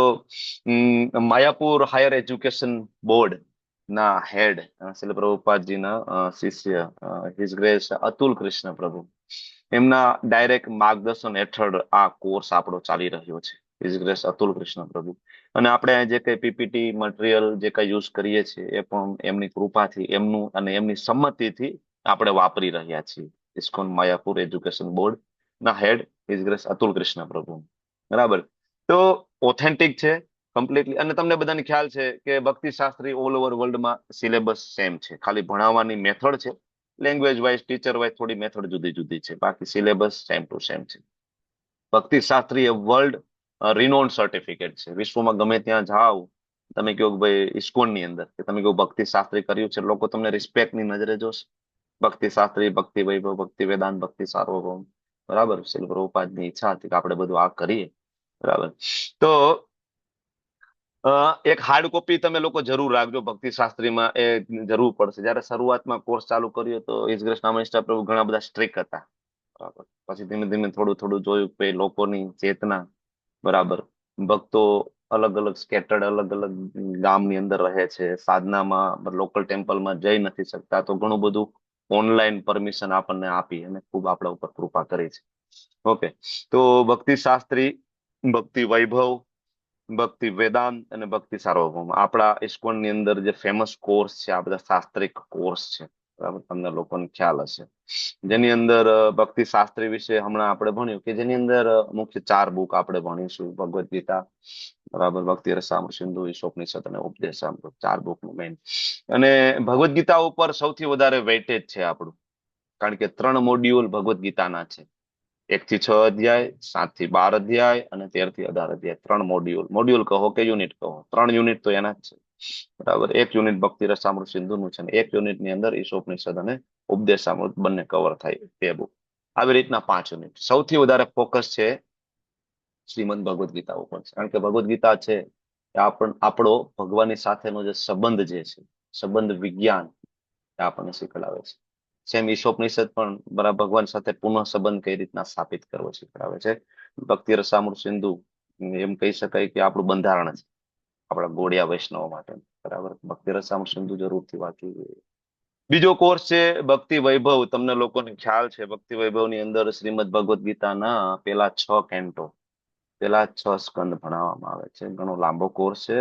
માયાપુર હાયર એજ્યુકેશન બોર્ડ ના હેડ શ્રીલ પ્રભુપાદજીના શિષ્ય હિઝ ગ્રેસ અતુલ કૃષ્ણ પ્રભુ, એમના ડાયરેક્ટ માર્ગદર્શન હેઠળ આ કોર્સ આપણો ચાલી રહ્યો છે. હિઝ ગ્રેસ અતુલ કૃષ્ણ પ્રભુ. અને આપણે જે કઈ પીપીટી મટીરિયલ જે કઈ યુઝ કરીએ છીએ એ પણ એમની કૃપાથી, એમનું અને એમની સંમતિથી આપણે વાપરી રહ્યા છીએ. ઇસ્કોન માયાપુર એજ્યુકેશન બોર્ડ ના હેડ હિઝ ગ્રેસ અતુલ કૃષ્ણ પ્રભુ. બરાબર. તો ઓથેન્ટિક છે કમ્પ્લીટલી. અને તમને બધાને ખ્યાલ છે કે ભક્તિ શાસ્ત્રી ઓલ ઓવર વર્લ્ડમાં સિલેબસ સેમ છે, ખાલી ભણાવવાની મેથડ છે, લેંગ્વેજ વાઇઝ ટીચર વાઇઝ થોડી મેથડ જુદી જુદી છે, બાકી સિલેબસ સેમ ટુ સેમ છે. ભક્તિ શાસ્ત્રી એ વર્લ્ડ રિનોન્ડ સર્ટિફિકેટ છે. વિશ્વમાં ગમે ત્યાં જાઓ, તમે કહો કે ભાઈ ઇસ્કોન ની અંદર કે તમે કહો ભક્તિ શાસ્ત્રી કર્યું છે, લોકો તમને રિસ્પેક્ટ ની નજરે જોશે. ભક્તિ શાસ્ત્રી, ભક્તિ વૈભવ, ભક્તિ વેદાંત, ભક્તિ સાર્વભૌમ. બરાબર. શ્રીલ પ્રભુપાદની ઈચ્છા હતી કે આપણે બધું આ કરીએ. બરાબર. તો એક હાર્ડ કોપી તમે લોકો જરૂર રાખજો. ભક્તિ શાસ્ત્રીમાં એ જરૂર પડશે. જયારે શરૂઆતમાં કોર્સ ચાલુ કર્યો તો હિઝ ગ્રેસ નામનિષ્ઠા પ્રભુ ઘણા બધા સ્ટ્રિક્ટ હતા. બરાબર. પછી ધીમે ધીમે થોડું થોડું જોયું કે લોકોની ચેતના, બરાબર, ભક્તો અલગ અલગ સ્કેટર્ડ અલગ અલગ ગામની અંદર રહે છે, સાધનામાં લોકલ ટેમ્પલમાં જઈ નથી શકતા, તો ઘણું બધું ઓનલાઈન પરમિશન આપણને આપી અને ખૂબ આપણા ઉપર કૃપા કરી છે. ઓકે. તો ભક્તિ શાસ્ત્રી, ભક્તિ વૈભવ, ભક્તિ વેદાંત અને ભક્તિ સાર્વભૌમ આપણા ઇસ્કોનની અંદર જે ફેમસ કોર્સ છે, આ બધા શાસ્ત્રિક કોર્સ છે. બરાબર. તમને લોકોને ખ્યાલ હશે. જેની અંદર ભક્તિ શાસ્ત્રી વિશે હમણાં આપણે ભણ્યું કે જેની અંદર મુખ્ય 4 બુક આપણે ભણીશું. ભગવદ્ ગીતા, બરાબર, ભક્તિ રસામૃત સિંધુ, ઈશોપનિષદ અને ઉપદેશામૃત, 4 બુકનું મેઇન. અને ભગવદ્ ગીતા ઉપર સૌથી વધારે વેઇટેજ છે આપણું, કારણ કે 3 મોડ્યુલ ભગવદ્ ગીતાના છે. 1 થી 6 અધ્યાય, 7 થી 12 અધ્યાય અને 13 થી 18 અધ્યાય. 3 મોડ્યુલ. મોડ્યુલ કહો કે યુનિટ કહો, 3 યુનિટ તો એના જ છે. બરાબર. 1 યુનિટ ભક્તિ રસામૃત સિંધુનું છે અને 1 યુનિટની અંદર ઈશોપનિષદ અને ઉપદેશામૃત બંને કવર થાય તે બુક. આવી રીતના 5 યુનિટ. સૌથી વધારે ફોકસ છે શ્રીમદ ભગવદ્ ગીતા ઉપર છે, કારણ કે ભગવદ્ ગીતા છે એ આપણો ભગવાનની સાથેનો જે સંબંધ જે છે, સંબંધ વિજ્ઞાન એ આપણને શીખડાવે છે. સેમ ઈશોપનિષદ પણ બરાબર ભગવાન સાથે પુનઃ સંબંધ કઈ રીતના સ્થાપિત કરવો શીખડાવે છે. ભક્તિ રસામૃત સિંધુ એમ કહી શકાય કે આપણું બંધારણ છે આપણા ગોળિયા વૈષ્ણવો માટે. બરાબર. ભક્તિ રસામૃત સિંધુ જરૂરથી વાંચવું જોઈએ. બીજો કોર્સ છે ભક્તિ વૈભવ. તમને લોકોને ખ્યાલ છે ભક્તિ વૈભવની અંદર શ્રીમદ ભગવદ્ ગીતાના પેલા 6 કેન્ટો, પેલા 6 સ્કંદ ભણાવવામાં આવે છે. ઘણો લાંબો કોર્સ છે.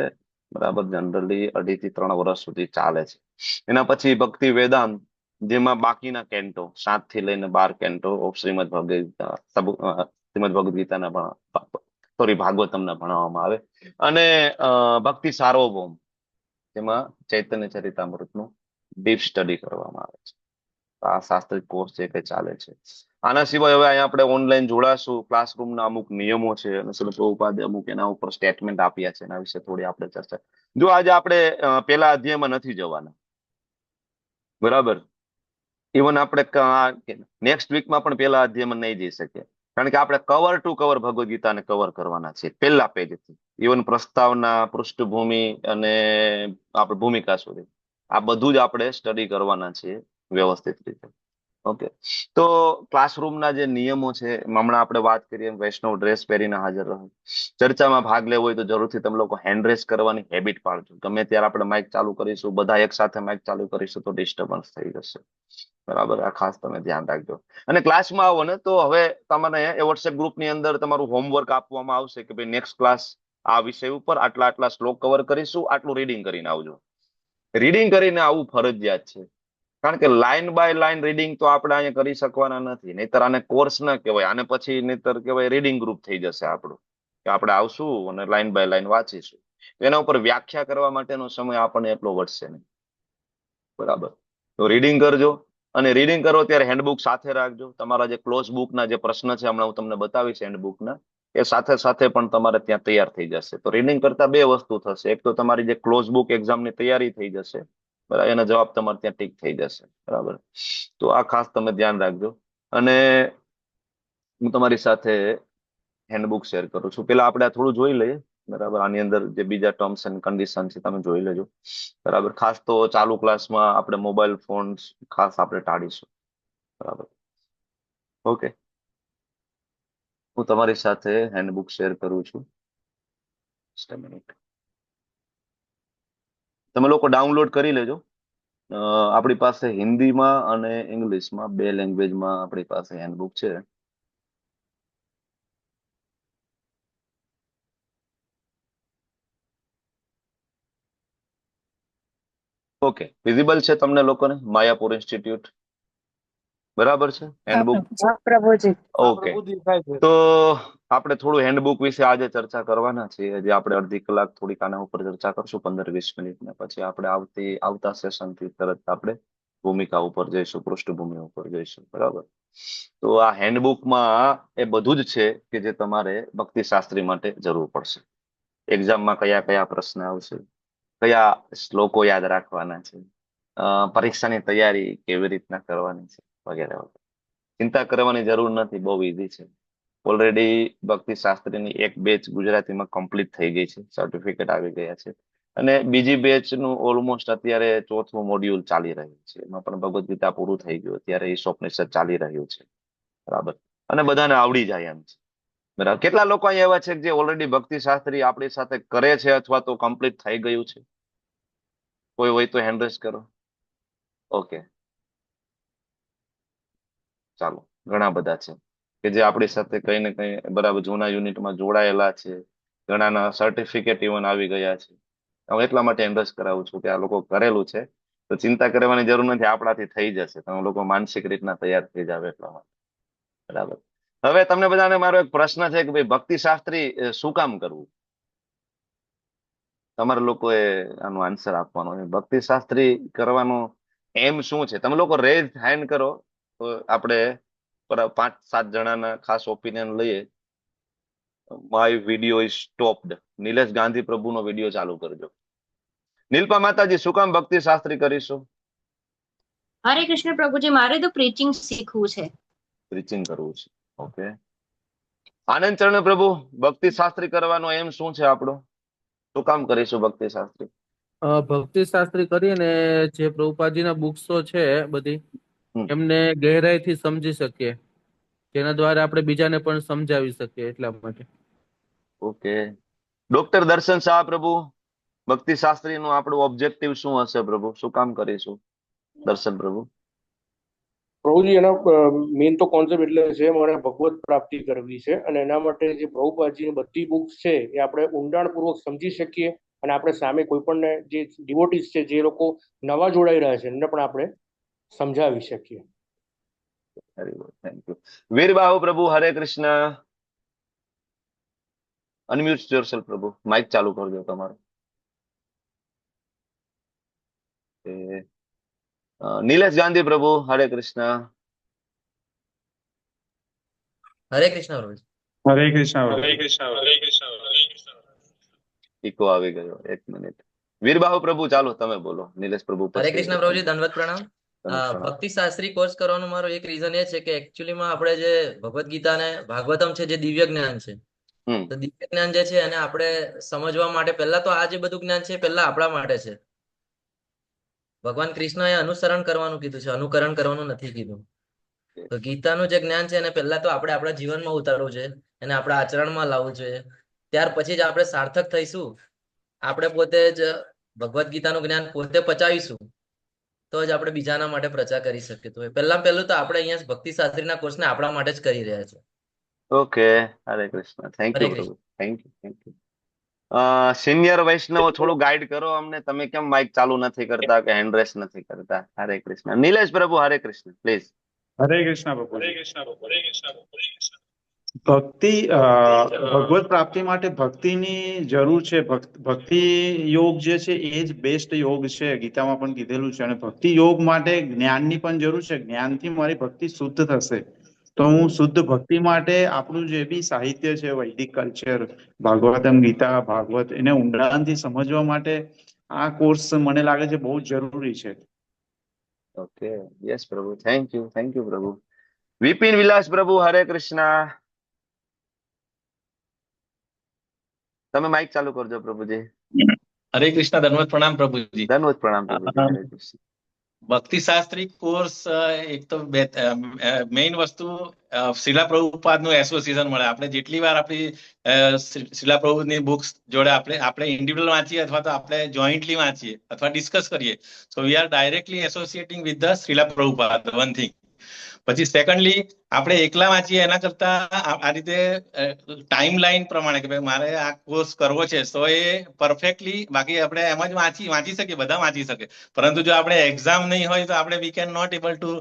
બરાબર. જનરલી 2.5 થી 3 વર્ષ સુધી ચાલે છે. એના પછી ભક્તિ વેદાંત, જેમાં બાકીના કેન્ટો 7 થી લઈને 12 કેન્ટો શ્રીમદ ભગવદ્ ગીતાના ભાગવતમના ભણાવવામાં આવે. અને ભક્તિ સાર્વભૌમ, જેમાં ચૈતન્ય ચરિતામૃતનું ડીપ સ્ટડી કરવામાં આવે છે. આ શાસ્ત્રિક કોર્સ છે કે ચાલે છે. આના સિવાય હવે અહીંયા આપણે ઓનલાઈન જોડાશું. ક્લાસરૂમના અમુક નિયમો છે અને શ્રીલ પ્રભુપાદે અમુક એના ઉપર સ્ટેટમેન્ટ આપ્યા છે. એના વિશે થોડી આપણે ચર્ચા. જો આજે આપણે પેલા અધ્યાયમાં નથી જવાના, બરાબર, ઇવન આપણે નેક્સ્ટ વીકમાં પણ પેલા અધ્યાયમાં નહીં જઈ શકીએ, કારણ કે આપણે કવર ટુ કવર ભગવદ્ ગીતાને કવર કરવાના છે પહેલા પેજથી. ઇવન પ્રસ્તાવના, પૃષ્ઠભૂમિ અને આપણે ભૂમિકા સુધી આ બધું જ આપણે સ્ટડી કરવાના છીએ વ્યવસ્થિત રીતે. ઓકે. તો ક્લાસરૂમના જે નિયમો છે હમણાં આપણે વાત કરીએ, વૈષ્ણવ ડ્રેસ પહેરીને હાજર રહો. ચર્ચામાં ભાગ લેવો હોય તો જરૂરથી તમે લોકો હેન્ડ રેસ કરવાની હેબિટ પાડજો. ગમે ત્યારે આપણે માઇક ચાલુ કરીશું, બધા એક સાથે માઇક ચાલુ કરીશું તો ડિસ્ટર્બન્સ થઈ જશે. બરાબર. આ ખાસ તમે ધ્યાન રાખજો. અને ક્લાસમાં આવો ને તો હવે તમને એ વોટ્સએપ ગ્રુપની અંદર તમારું હોમવર્ક આપવામાં આવશે કે ભાઈ નેક્સ્ટ ક્લાસ આ વિષય ઉપર આટલા શ્લોક કવર કરીશું, આટલું રીડિંગ કરીને આવજો. રીડિંગ કરીને આવવું ફરજિયાત છે, કારણ કે લાઈન બાય લાઈન રીડિંગ તો આપણે અહીંયા કરી શકવાના નથી. નહીતર આને કોર્સ ના કહેવાય, આને પછી નહીતર કહેવાય રીડિંગ ગ્રુપ થઈ જશે આપણું, કે આપણે આવશું અને લાઈન બાય લાઈન વાંચીશું. એના ઉપર વ્યાખ્યા કરવા માટેનો સમય આપણને એટલો વધશે નહીં. બરાબર. તો રીડિંગ કરજો. અને રીડિંગ કરો ત્યારે હેન્ડબુક સાથે રાખજો. તમારા જે ક્લોઝ બુકના જે પ્રશ્ન છે હમણાં હું તમને બતાવીશ હેન્ડબુકના, એ સાથે સાથે પણ તમારે ત્યાં તૈયાર થઈ જશે. તો રીડિંગ કરતા 2 વસ્તુ થશે. એક તો તમારી જે ક્લોઝ બુક એક્ઝામની તૈયારી થઈ જશે, બરાબર, એના જવાબ તમારે ત્યાં ટીક થઈ જશે. બરાબર. તો આ ખાસ તમે ધ્યાન રાખજો. અને હું તમારી સાથે હેન્ડબુક શેર કરું છું. પેલા આપણે આ થોડું જોઈ લઈએ. બરાબર. આની અંદર જે બીજા ટર્મ્સ એન્ડ કન્ડિશન છે તમે જોઈ લેજો. બરાબર. ખાસ તો ચાલુ ક્લાસમાં આપણે મોબાઈલ ફોન ખાસ આપણે ટાળીશું. બરાબર. ઓકે. હું તમારી સાથે હેન્ડબુક શેર કરું છું. Just a minute. તમે લોકો ડાઉનલોડ કરી લેજો. આપણી પાસે હિન્દીમાં અને ઇંગ્લિશમાં 2 લેંગ્વેજમાં આપણી પાસે હેન્ડબુક છે. ઓકે, વિઝિબલ છે તમને લોકોને? માયાપુર ઇન્સ્ટિટ્યૂટ બરાબર છે હેન્ડબુક? પ્રભુજી. ઓકે, તો આપણે થોડું હેન્ડબુક વિશે આજે ચર્ચા કરવાના છીએ. જે આપણે અડધી કલાક થોડીક આના ઉપર ચર્ચા કરશું, 15-20 મિનિટ, ને પછી આપણે આવતા સેશનથી તરત આપણે ભૂમિકા ઉપર જઈશું, પૃષ્ઠભૂમિ ઉપર જઈશું. બરાબર? તો આ હેન્ડબુકમાં એ બધું જ છે કે જે તમારે ભક્તિ શાસ્ત્રી માટે જરૂર પડશે. એક્ઝામમાં કયા કયા પ્રશ્ન આવશે, કયા શ્લોકો યાદ રાખવાના છે, પરીક્ષાની તૈયારી કેવી રીતના કરવાની છે, વગેરે વગેરે. ચિંતા કરવાની જરૂર નથી, બહુ ઈઝી છે. ઓલરેડી ભક્તિ શાસ્ત્રીની એક બેચ ગુજરાતીમાં કમ્પ્લીટ થઈ ગઈ છે, સર્ટિફિકેટ આવી ગયા છે, અને બીજી બેચનું ઓલમોસ્ટ અત્યારે 4થું મોડ્યુલ ચાલી રહ્યું છે. એમાં પણ ભગવદ્ ગીતા પૂરું થઈ ગયું, અત્યારે ઈશોપનિષદ ચાલી રહ્યું છે. બરાબર? અને બધાને આવડી જાય એમ છે. બરાબર? કેટલા લોકો અહીંયા એવા છે જે ઓલરેડી ભક્તિ શાસ્ત્રી આપણી સાથે કરે છે અથવા તો કમ્પ્લીટ થઈ ગયું છે? કોઈ હોય તો હેન્ડ રેઝ કરો. ઓકે, ચાલો, ઘણા બધા છે કે જે આપણી સાથે કઈ ને કઈ બરાબર જૂના યુનિટમાં જોડાયેલા છે. ઘણાના સર્ટિફિકેટ ઇવન આવી ગયા છે. હું એટલા માટે હેન્ડ રેઝ કરાવું છું કે આ લોકો કરેલું છે, તો ચિંતા કરવાની જરૂર નથી, આપણાથી થઈ જશે. તમે લોકો માનસિક રીતના તૈયાર થઈ જાવ એટલા માટે. બરાબર? હવે તમને બધાને મારો એક પ્રશ્ન છે કે ભાઈ ભક્તિ શાસ્ત્રી શું કામ કરવું? તમારે લોકોએ આનો આન્સર આપવાનો છે. ભક્તિ શાસ્ત્રી કરવાનો એમ શું છે? તમે લોકો રેઝ હેન્ડ કરો તો આપણે 5-7 જણાના ખાસ ઓપિનિયન લઈએ. My video is stopped. Nilesh Gandhi પ્રભુનો વિડીયો ચાલુ કરજો. નીલપા માતાજી, શું કામ ભક્તિ શાસ્ત્રી કરીશું? હરે કૃષ્ણ પ્રભુજી, મારે તો પ્રીચિંગ શીખવું છે. પ્રીચિંગ કરવું છે. ઓકે. આનંદ ચરણ પ્રભુ, ભક્તિ શાસ્ત્રી કરવાનો એમ શું છે આપણો? શું કામ કરીશું ભક્તિ શાસ્ત્રી? ભક્તિ શાસ્ત્રી કરીને જે પ્રભુપાદજીના બુક્સો છે બધી, એમને ગહેરાઈથી સમજી શકીએ, જેના દ્વારા આપણે બીજાને પણ સમજાવી શકીએ, એટલા માટે. ઓકે. ડોક્ટર દર્શન શાહ પ્રભુ, ભક્તિ શાસ્ત્રીનું આપણું ઓબ્જેક્ટિવ શું હશે પ્રભુ? શું કામ કરીશું દર્શન પ્રભુ? પ્રભુજી, એના મેઇન તો કોન્સેપ્ટ એટલે છે મારે ભગવત પ્રાપ્તિ કરવી છે, અને એના માટે જે પ્રભુપાદજીની બધી બુક્સ છે એ આપણે ઊંડાણપૂર્વક સમજી શકીએ, અને આપણે સામે કોઈ પણ જે ડિવોટીઝ છે, જે લોકો નવા જોડાઈ રહ્યા છે, એમને પણ આપણે સમજાવી શકીએ. Very good, thank you. Veerabahu Prabhu, Hare Krishna. Unmute yourself Prabhu, mike ચાલુ કરજો તમારું. નિલેશ ગાંધી પ્રભુ, હરે કૃષ્ણ. હરે કૃષ્ણ પ્રભુ. હરે કૃષ્ણ. હરે કૃષ્ણ. હરે કૃષ્ણ. ઇકો આવી ગયો, 1 મિનિટ. વીરબાહુ પ્રભુ, ચાલો તમે બોલો. નિલેશ પ્રભુ પછી. હરે કૃષ્ણ પ્રભુજી, દંડવત પ્રણામ. ભક્તિ શાસ્ત્રી કોર્સ કરવાનો મારો એક રીઝન એ છે કે એકચ્યુઅલીમાં આપણે જે ભગવદ્ ગીતા અને ભાગવતમ છે, જે દિવ્ય જ્ઞાન છે, તો દિવ્ય જ્ઞાન જે છે એને આપણે સમજવા માટે પહેલા તો આ જે બધું જ્ઞાન છે પહેલા આપણા માટે છે. ભગવાન કૃષ્ણએ અનુસરણ કરવાનું કીધું છે, અનુકરણ કરવાનું નથી કીધું. તો ગીતાનું જે જ્ઞાન છે એને પહેલા તો આપણે આપણા જીવનમાં ઉતારવું છે, એને આપણા આચરણમાં લાવવું જોઈએ. ત્યાર પછી જ આપણે સાર્થક થઈશું. આપણે પોતે જ ભગવદ્ ગીતાનું જ્ઞાન પોતે પચાવીશું તો જ આપણે બીજાના માટે પ્રચાર કરી શકીએ. તો પહેલું તો આપણે અહીંયા ભક્તિ શાસ્ત્રીના કોર્સને આપણા માટે જ કરી રહ્યા છે. Okay, Hare Krishna. Thank you Prabhu, thank you, thank you. Senior Vaishnav, થોડું ગાઈડ કરો અમને. તમે કેમ માઇક ચાલુ નથી કરતા કે હેન્ડ રેસ નથી કરતા? હરે કૃષ્ણ. નિલેશ પ્રભુ, હરે કૃષ્ણ, પ્લીઝ. હરે કૃષ્ણ પ્રભુ. હરે કૃષ્ણ પ્રભુ. હરે કૃષ્ણ પ્રભુ. હરે કૃષ્ણ. ભક્તિ ભગવત પ્રાપ્તિ માટે ભક્તિની જરૂર છે. ભક્તિ યોગ જે છે એ જ બેસ્ટ યોગ છે, ગીતામાં પણ કીધેલું છે. અને ભક્તિ યોગ માટે જ્ઞાનની પણ જરૂર છે. જ્ઞાનથી મારી ભક્તિ શુદ્ધ થશે. તો હું શુદ્ધ ભક્તિ માટે આપણું જે બી સાહિત્ય છે, વૈદિક કલ્ચર, ભાગવતમ ગીતા, ભાગવત, એને ઊંડાણથી સમજવા માટે આ કોર્સ મને લાગે છે બહુ જરૂરી છે. ઓકે, યસ પ્રભુ, થેન્ક યુ પ્રભુ. વિપિન વિલાસ પ્રભુ, હરે કૃષ્ણ. તમે માઇક ચાલુ કરજો પ્રભુજી. હરે કૃષ્ણ. ધન્યવાદ પ્રણામ પ્રભુજી. ધન્યવાદ પ્રણામ પ્રભુજી. હરે કૃષ્ણ. ભક્તિ શાસ્ત્રી કોર્સ એક તો મેઇન વસ્તુ શિલા પ્રભુપાદનું એસોસિએશન મળે. આપણે જેટલી વાર આપણી શિલા પ્રભુની બુક્સ જોડે આપણે ઇન્ડિવિડ્યુઅલ વાંચીએ અથવા તો આપણે જોઈન્ટલી વાંચીએ અથવા ડિસ્કસ કરીએ, so we are directly associating with the Srila Prabhupada, one thing. પછી સેકન્ડલી આપણે એકલા વાંચીએ એના કરતા આ રીતે ટાઈમ લાઈન પ્રમાણે કે ભાઈ મારે આ કોર્સ કરવો છે, તો એ પરફેક્ટલી, બાકી આપણે એમ જ વાંચી શકીએ, બધા વાંચી શકે, પરંતુ જો આપણે એક્ઝામ નહીં હોય તો આપણે we can not able to,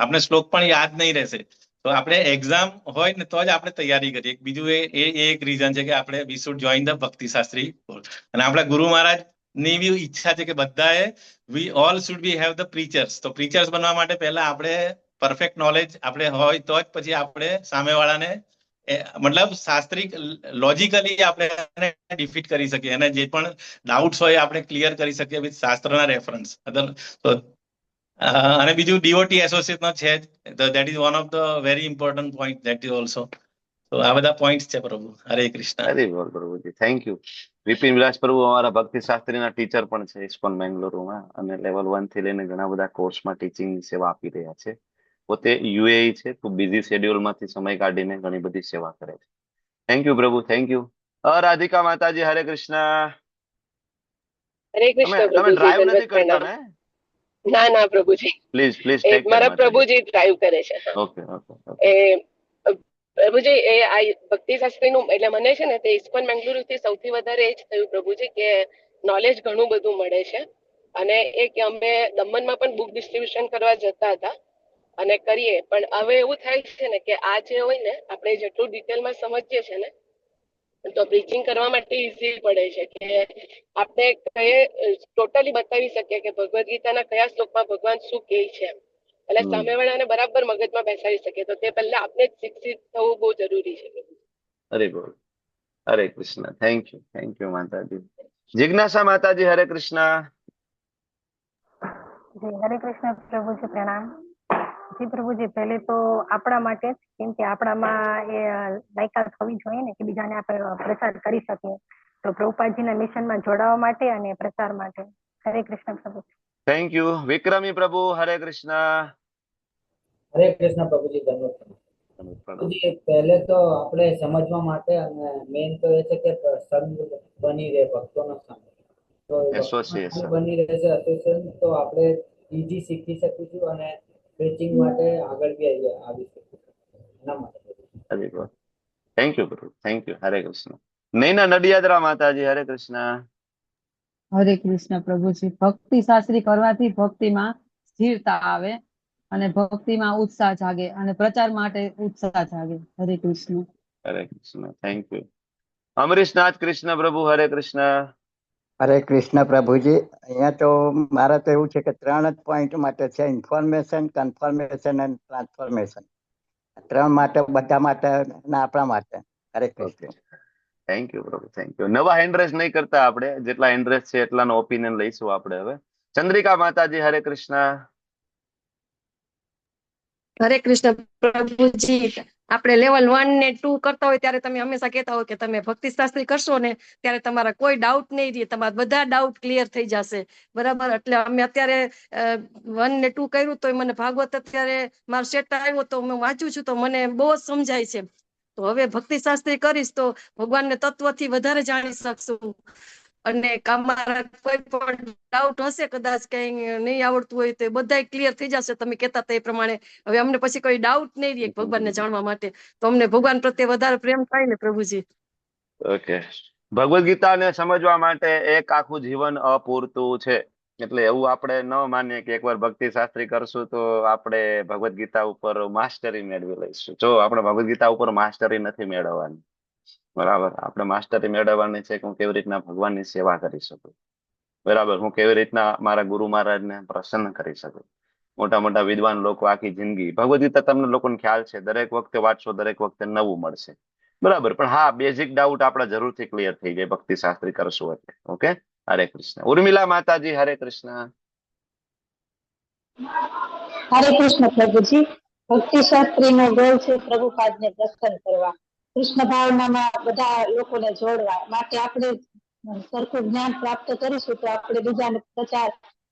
આપણે શ્લોક પણ યાદ નહીં રહેશે. તો આપણે એક્ઝામ હોય ને તો જ આપણે તૈયારી કરીએ. બીજું એ એક રીઝન છે કે આપણે વી શુડ જોઈન ધ ભક્તિ શાસ્ત્રી કોર્સ. અને આપણા ગુરુ મહારાજ ની બી ઈચ્છા છે કે બધાએ we all should be have the preachers. તો પ્રીચર્સ બનવા માટે પહેલા આપણે પરફેક્ટ નોલેજ આપણે હોય તો જ પછી આપણે સામેવાળાને મતલબ શાસ્ત્રિક લોજિકલી આપણે ડિફીટ કરી શકીએ, અને જે પણ ડાઉટ્સ હોય આપણે ક્લિયર કરી શકીએ વિથ શાસ્ત્રના રેફરન્સ. અને બીજું ડીઓટી એસોસિએશન છે, that is one of the very important point, that is also. તો આ બધા પોઈન્ટ છે પ્રભુ. હરે કૃષ્ણ. હરે બોલ પ્રભુજી, થેન્ક યુ. વિપિન વિલાસ પ્રભુ અમારા ભક્તિ શાસ્ત્રીના ટીચર પણ છે ઇસ્કોન બેંગ્લોરમાં, અને લેવલ 1 થી લઈને ઘણા બધા કોર્સમાં ટીચિંગની સેવા આપી રહ્યા છે. પોતે યુએઈ છે, ખૂબ બિઝી શેડ્યુલમાંથી સમય કાઢીને ઘણી બધી સેવા કરે છે. Thank you Prabhu, thank you. Radhika માતાજી, હરે કૃષ્ણ. હરે કૃષ્ણ. તમે ડ્રાઈવ નથી કરતા ને? ના ના પ્રભુજી, પ્લીઝ મારા પ્રભુજી ડ્રાઈવ કરે છે. Okay okay. પ્રભુજી, એ આ ભક્તિ શાસ્ત્રીનું એટલે મને છે ને તે ઇસ્કોન બેંગલુરુ થી સૌથી વધારે એ જ થયું પ્રભુજી કે નોલેજ ઘણું બધું મળે છે. અને એ કે અમે દમણમાં પણ બુક ડિસ્ટ્રીબ્યુશન કરવા જતા હતા અને કરીએ, પણ હવે એવું થાય છે ને કે આ જે હોય ને આપણે જેટલું ડિટેલમાં સમજીએ છીએ ને તો પ્રીચિંગ કરવા માટે ઈઝી પડે છે કે આપણે ટોટલી બતાવી શકીએ કે ભગવદ ગીતાના કયા શ્લોકમાં ભગવાન શું કહે છે, એટલે સામેવાળાને બરાબર મગજમાં બેસાડી શકે. તો તે પહેલા આપણે જ શિક્ષિત થવું બહુ જરૂરી છે. હરે બોલ, હરે કૃષ્ણ. થેન્ક યુ માતાજી. જિજ્ઞાસા માતાજી, હરે કૃષ્ણ. હરે કૃષ્ણ પ્રભુજી, પ્રણામ. જી પ્રભુજી, પહેલે તો આપણા માટે જ, કેમ કે આપણામાં એ લાયકાત હોવી જોઈએ ને કે બીજાને આપણે પ્રચાર કરી શકીએ. તો પ્રભુપાદજીના મિશનમાં જોડાવા માટે અને પ્રચાર માટે. હરે કૃષ્ણ પ્રભુ. Thank you. વિક્રમી પ્રભુ, હરે કૃષ્ણ. હરે કૃષ્ણ પ્રભુજી, પ્રભુજી પહેલે તો આપણે સમજવા માટે અને મેઇન તો એ છે કે સંગ બની રહે ભક્તોનો સંગ. તો એસોસિએશન બની રહેશે એસોસિએશન, તો આપણે ઈઝી શીખી શકીશું અને પ્રીચિંગ માટે આગળ બી આવી શકીશું. એના માટે thank you Prabhu, thank you. હરે કૃષ્ણ. નૈના નડિયાદરા માતાજી, હરે કૃષ્ણ. હરે કૃષ્ણ પ્રભુજી. ભક્તિ શાસ્ત્રી કરવાથી ભક્તિમાં સ્થિરતા આવે અને ભક્તિમાં ઉત્સાહ જાગે અને પ્રચાર માટે ઉત્સાહ જાગે. હરે કૃષ્ણ. હરે કૃષ્ણ. Thank you. અમરીશનાથ કૃષ્ણ પ્રભુ, હરે કૃષ્ણ. હરે કૃષ્ણ પ્રભુજી. અહીંયા તો મારે તો એવું છે કે 3 જ પોઈન્ટ માટે છે: ઇન્ફોર્મેશન, કન્ફર્મેશન અને ટ્રાન્સફોર્મેશન. 3 માટે, બધા માટે અને આપણા માટે. હરે Krishna. Thank you Prabhu, thank you. નવા હેન્ડરેસ નહીં કરતા આપણે, જેટલા હેન્ડરેસ છે એટલાનો ઓપિનિયન લઈશું આપણે હવે. ચંદ્રિકા માતાજી, હરે કૃષ્ણ. હરે કૃષ્ણ પ્રભુજી. આપણે લેવલ 1 ને 2 કરતા હોય ત્યારે તમે હંમેશા કહેતા હોય કે તમે ભક્તિ શાસ્ત્રી કરશો ને ત્યારે તમારા કોઈ ડાઉટ નહીં રહે, તમારા બધા ડાઉટ ક્લિયર થઈ જશે. બરાબર. એટલે અમે અત્યારે 1 ને 2 કર્યું તો મને ભાગવત અત્યારે મારો સેટ આવ્યો તો હું વાંચું છું તો મને બહુ જ સમજાય છે. તો હવે ભક્તિ શાસ્ત્રી કરીશ તો ભગવાનને તત્વથી વધારે જાણી શકશું. અને મારા કોઈ પણ ડાઉટ હશે, કદાચ કઈ નહીં આવડતું હોય તો બધા ક્લિયર થઈ જશે તમે કહેતા તે પ્રમાણે. હવે અમને પછી કોઈ ડાઉટ નહીં રહે ભગવાનને જાણવા માટે, તો અમને ભગવાન પ્રત્યે વધારે પ્રેમ થાય ને પ્રભુજી. ઓકે. ભગવદ ગીતાને સમજવા માટે એક આખું જીવન અપૂરતું છે. એટલે એવું આપણે ન માનીએ કે એકવાર ભક્તિ શાસ્ત્રી કરશું તો આપણે ભગવદ ગીતા ઉપર માસ્ટરી મેળવી લઈશું. જો આપણે ભગવદ ગીતા ઉપર માસ્ટરી નથી મેળવવાની, બરાબર. આપણે માસ્ટરી મેળવવાની છે કે હું કેવી રીતના ભગવાનની સેવા કરી શકું, બરાબર. હું કેવી રીતના મારા ગુરુ મહારાજને પ્રસન્ન કરી શકું. મોટા મોટા વિદ્વાન લોકો આખી જિંદગી, ભગવદ ગીતા તમને લોકોને ખ્યાલ છે, દરેક વખતે વાંચશો દરેક વખતે નવું મળશે, બરાબર. પણ હા, બેઝિક ડાઉટ આપણા જરૂરથી ક્લિયર થઈ જાય ભક્તિ શાસ્ત્રી કરશું એટલે. ઓકે. હરે કૃષ્ણ. ઉર્મિલા માતાજી, હરે કૃષ્ણ. હરે કૃષ્ણ પ્રભુજી. ભક્તિ શાસ્ત્રીનો ગોલ છે પ્રભુપાદને પ્રસન્ન કરવા, કૃષ્ણ ભાવનામાં બધા લોકોને જોડવા માટે. આપણે સરખું જ્ઞાન પ્રાપ્ત કરીશું તો આપણે બીજાને પ્રચાર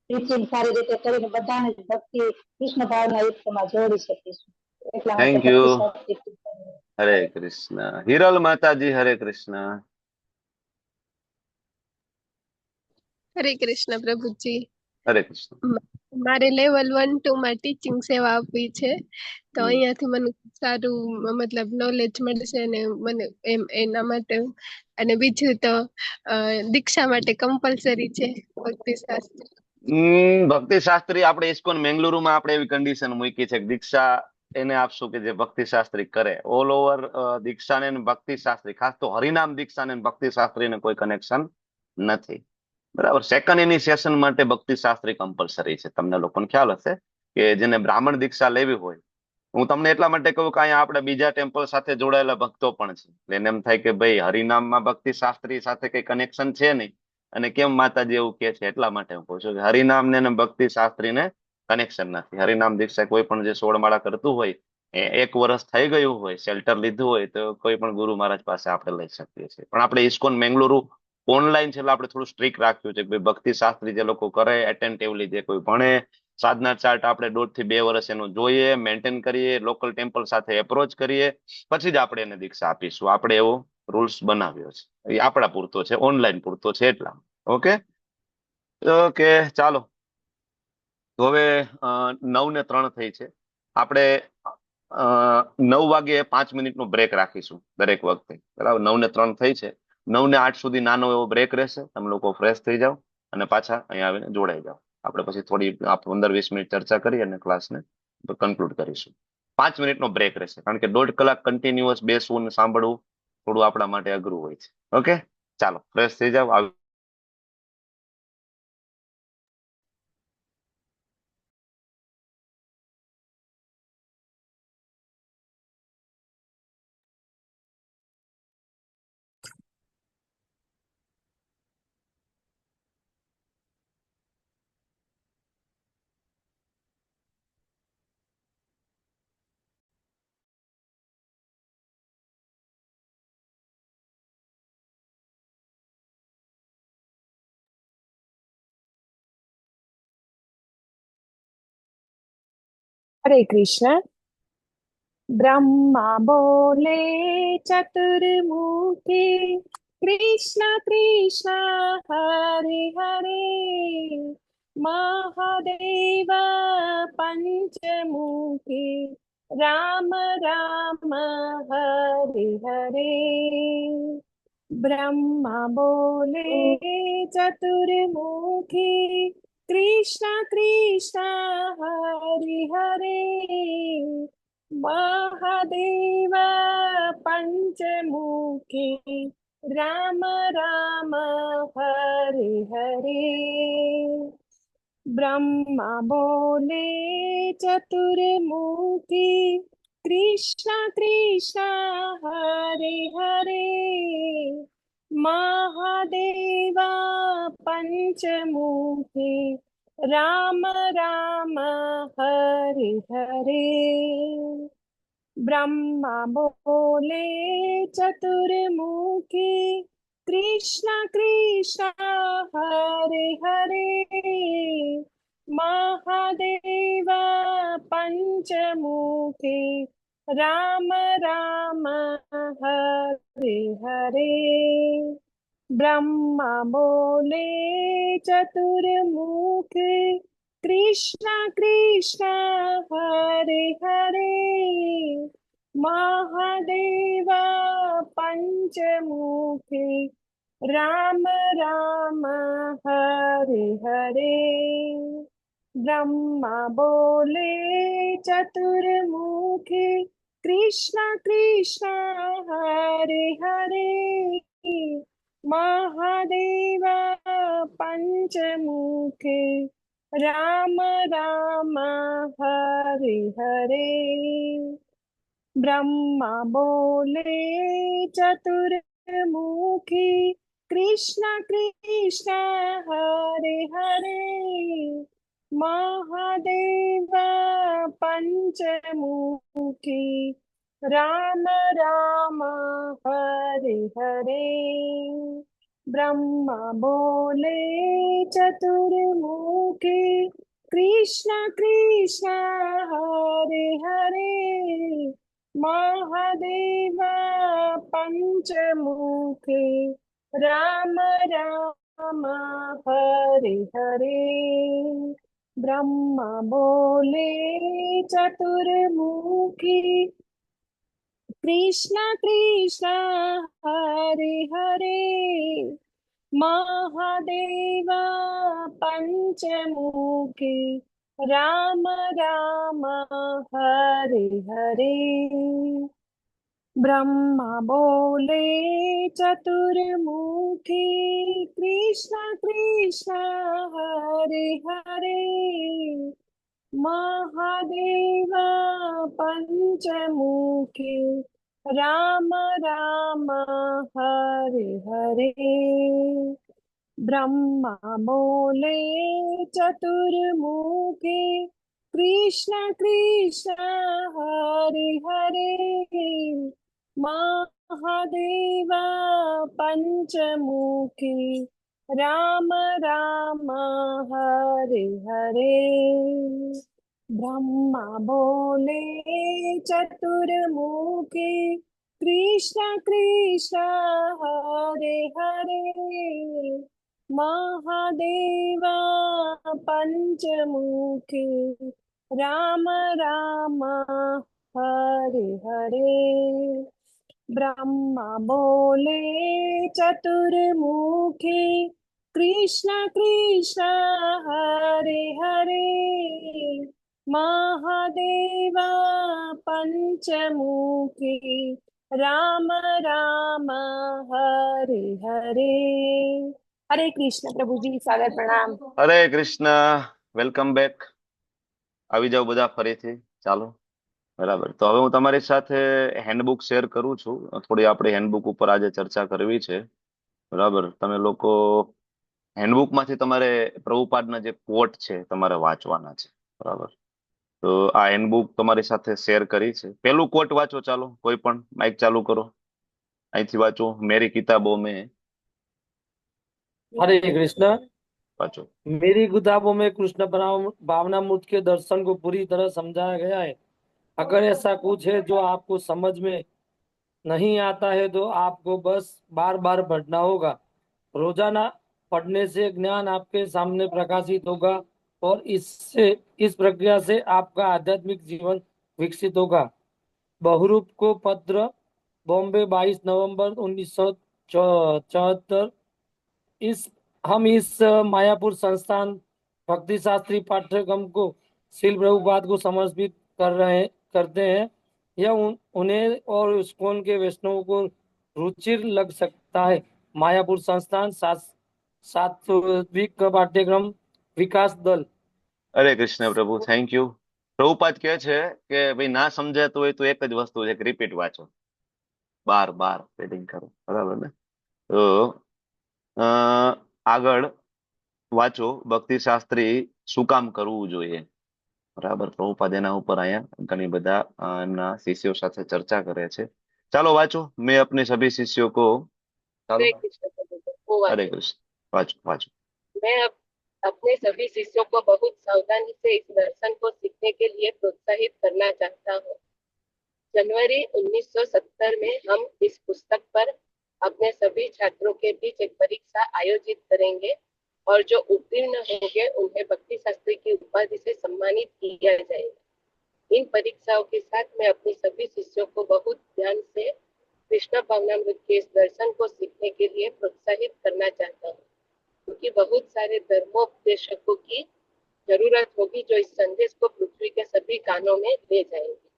ટીચિંગ સારી રીતે કરીને બધાને જ ભક્તિ કૃષ્ણ ભાવના યુક્તમાં જોડી શકીશું. એટલા માટે થેન્ક ભક્તિ યુ. શાસ્ત્રી. હરે કૃષ્ણ. હિરલ માતાજી, હરે કૃષ્ણ. હરે કૃષ્ણ પ્રભુજી. હરે કૃષ્ણ. મારે લેવલ 1-2 માં ટીચિંગ સેવા આપવી છે, તો અહીંયાથી મને સારું મતલબ નોલેજ મળશે ને મને એમ એના માટે. અને બીજું તો દીક્ષા માટે કમ્પલસરી છે ભક્તિ શાસ્ત્ર. ભક્તિ શાસ્ત્રી આપણે ઇસ્કોન મેંગલુરુમાં આપણે એવી કન્ડિશન મૂકી છે કે દીક્ષા એને આપશું કે જે ભક્તિ શાસ્ત્રી કરે. ઓલ ઓવર દીક્ષાને ને ભક્તિ શાસ્ત્રી, ખાસ તો હરિનામ દીક્ષાને ને ભક્તિ શાસ્ત્રીને કોઈ કનેક્શન નથી. બરાબર. સેકન્ડ ઇનિશિયેશન માટે ભક્તિ શાસ્ત્રી કમ્પલસરી છે. તમને લોકોને ખ્યાલ હશે કે જેને બ્રાહ્મણ દીક્ષા લેવી હોય, હું તમને એટલા માટે કહું કે અહીંયા આપણે બીજા ટેમ્પલ સાથે જોડાયેલા ભક્તો પણ છે. એને એમ થાય કે ભાઈ હરિનામમાં ભક્તિ શાસ્ત્રી સાથે કઈ કનેક્શન છે નહીં, અને કેમ માતાજી એવું કે છે, એટલા માટે હું કહું છું કે હરિનામ ને ભક્તિ શાસ્ત્રીને કનેક્શન નથી. હરિનામ દીક્ષા કોઈ પણ જે 16 માળા કરતું હોય, 1 વર્ષ થઈ ગયું હોય, શેલ્ટર લીધું હોય, તો કોઈ પણ ગુરુ મહારાજ પાસે આપણે લઈ શકીએ છીએ. પણ આપણે ઇસ્કોન મેંગલુરુ ઓનલાઈન છે એટલે આપણે થોડું સ્ટ્રિક્ટ રાખ્યું છે કે ભાઈ ભક્તિ શાસ્ત્રી જે લોકો કરે, એટેન્ટિવલી જે કોઈ ભણે, સાધના ચાર્ટ આપણે 1.5 થી 2 વર્ષ એનું જોઈએ, મેન્ટેન કરીએ, લોકલ ટેમ્પલ સાથે એપ્રોચ કરીએ, પછી જ આપણે એને દીક્ષા આપીશું. આપણે એવો રૂલ્સ બનાવ્યો છે. એ આપણા પૂરતો છે, ઓનલાઈન પૂરતો છે એટલા. ઓકે ઓકે, ચાલો. તો હવે 9:03 થઈ છે. આપણે 9 વાગે 5 મિનિટનો બ્રેક રાખીશું દરેક વખતે. બરાબર. 9:03 થઈ છે. 9 થી 8 સુધી નાનો એવો બ્રેક રહેશે. તમે લોકો ફ્રેશ થઈ જાઓ અને પાછા અહીંયા આવીને જોડાઈ જાઓ. આપણે પછી થોડી 15-20 મિનિટ ચર્ચા કરી અને ક્લાસને કન્ક્લુડ કરીશું. 5 મિનિટનો બ્રેક રહેશે, કારણ કે 1.5 કલાક કન્ટિન્યુઅસ બેસવું અને સાંભળવું થોડું આપણા માટે અઘરું હોય છે. ઓકે, ચાલો ફ્રેશ થઈ જાઓ. हरे कृष्ण। ब्रह्मा बोले चतुर्मुखी, कृष्ण कृष्ण हरे हरे, महादेव पंचमुखी, राम राम हरे हरे। ब्रह्मा बोले चतुर्मुखी, कृष्ण कृष्ण हरे हरे, महादेव पंचमुखी, राम राम हरे हरे। ब्रह्मा बोले चतुर्मुखी, कृष्ण कृष्ण हरे हरे, महादेव पंचमुखी, राम राम हरे हरे। ब्रह्मा बोले चतुर्मुखी, कृष्ण कृष्ण हरे हरे, महादेव पंचमुखी, राम राम हरे हरे। ब्रह्मा बोले चतुर्मुखी, कृष्ण कृष्ण हरे हरे, महादेव पंचमुखी, राम राम हरे हरे। ब्रह्मा बोले चतुर्मुखी, कृष्ण कृष्ण हरे हरे, महादेव पंचमुखी, राम राम हरे हरे। ब्रह्मा बोले चतुर्मुखी, कृष्ण कृष्ण हरे हरे, महादेव पंचमुखी, राम राम हरे हरे। ब्रह्मा बोले चतुर्मुखी कृष्ण कृष्ण हरे हरे महादेव पंचमुखे राम राम हरे हरे ब्रह्मा बोले चतुर्मुखी कृष्ण कृष्ण हरे हरे महादेव पंचमुखी राम राम हरे हरे ब्रह्मा बोले चतुर्मुखी कृष्ण कृष्ण हरे हरे महादेव पंचमुखी राम राम हरे हरे ब्रह्मा बोले चतुर्मुखी कृष्ण कृष्ण हरे हरे महादेव पंचमुखी राम राम हरे हरे ब्रह्मा बोले चतुर्मुखी कृष्ण कृष्ण हरे हरे महादेव पंचमुखी राम राम हरे हरे ब्रह्मा बोले चतुर्मुखी कृष्ण कृष्ण हरे हरे महादेव पंचमुखी राम राम हरे हरे हरे कृष्ण प्रभुजी सादर प्रणाम હરે કૃષ્ણ વેલકમ બેક આવી જાઓ બધા ફરીથી ચાલો બરાબર તો હવે હું તમારી સાથે હેન્ડબુક શેર કરું છું થોડી આપણી હેન્ડબુક ઉપર આજે ચર્ચા કરવી છે બરાબર તમે લોકો હેન્ડબુક માંથી તમારે પ્રભુપાદના જે કોટ છે તમારે વાંચવાના છે બરાબર તો આ હેન્ડબુક તમારી સાથે શેર કરી છે પેલું કોટ વાંચો ચાલો કોઈ પણ માઇક ચાલુ કરો અહીંથી વાંચો मेरी किताबों में हरे कृष्ण वाचो मेरी किताबों में कृष्ण भावनामृत के दर्शन को पूरी तरह समझाया गया है। अगर ऐसा कुछ है जो आपको समझ में नहीं आता है तो आपको बस बार बार पढ़ना होगा। रोजाना पढ़ने से ज्ञान आपके सामने प्रकाशित होगा और इस प्रक्रिया से आपका आध्यात्मिक जीवन विकसित होगा। बहुरूप को पत्र बॉम्बे 22 नवंबर 1974। हम इस मायापुर संस्थान भक्ति शास्त्री पाठ्यक्रम को श्रील प्रभुपाद को समर्पित करते हैं। यह उन्हें और इस्कॉन के वैष्णवों को रुचिर लग सकता है। मायापुर संस्थान सात्विक पाठ्यक्रम विकास दल। हरे कृष्ण प्रभु थैंक यू પ્રભુપાદ કહે છે કે ભાઈ ના સમજાતું હોય તો એક જ વસ્તુ છે કે રિપીટ વાંચો બાર બાર રીડિંગ કરો બરાબર ને તો આગળ વાંચો ભક્તિ શાસ્ત્રી શું કામ કરવું જોઈએ બરાબર પ્રભુપાદ એના ઉપર અહીંયા ઘણી બધા એમના શિષ્યો સાથે ચર્ચા કરે છે ચાલો વાંચો मैं अपने सभी शिष्यों को चालो हरे कृष्ण प्रभु हरे कृष्ण वाचो वाचो मैं अपने सभी शिष्यों को बहुत सावधानी से इस दर्शन को सीखने के लिए प्रोत्साहित करना चाहता हूँ। जनवरी 1970 में हम इस पुस्तक पर अपने सभी छात्रों के बीच एक परीक्षा आयोजित करेंगे और जो उत्तीर्ण होंगे उन्हें भक्ति शास्त्री की उपाधि से सम्मानित किया जाएगा। इन परीक्षाओं के साथ मैं अपने सभी शिष्यों को बहुत ध्यान से कृष्ण भावनामृत के इस दर्शन को सीखने के लिए प्रोत्साहित करना चाहता हूँ, क्योंकि बहुत सारे धर्मोपदेशकों की जरूरत होगी जो इस संदेश को पृथ्वी के सभी कानों में ले जाएंगे।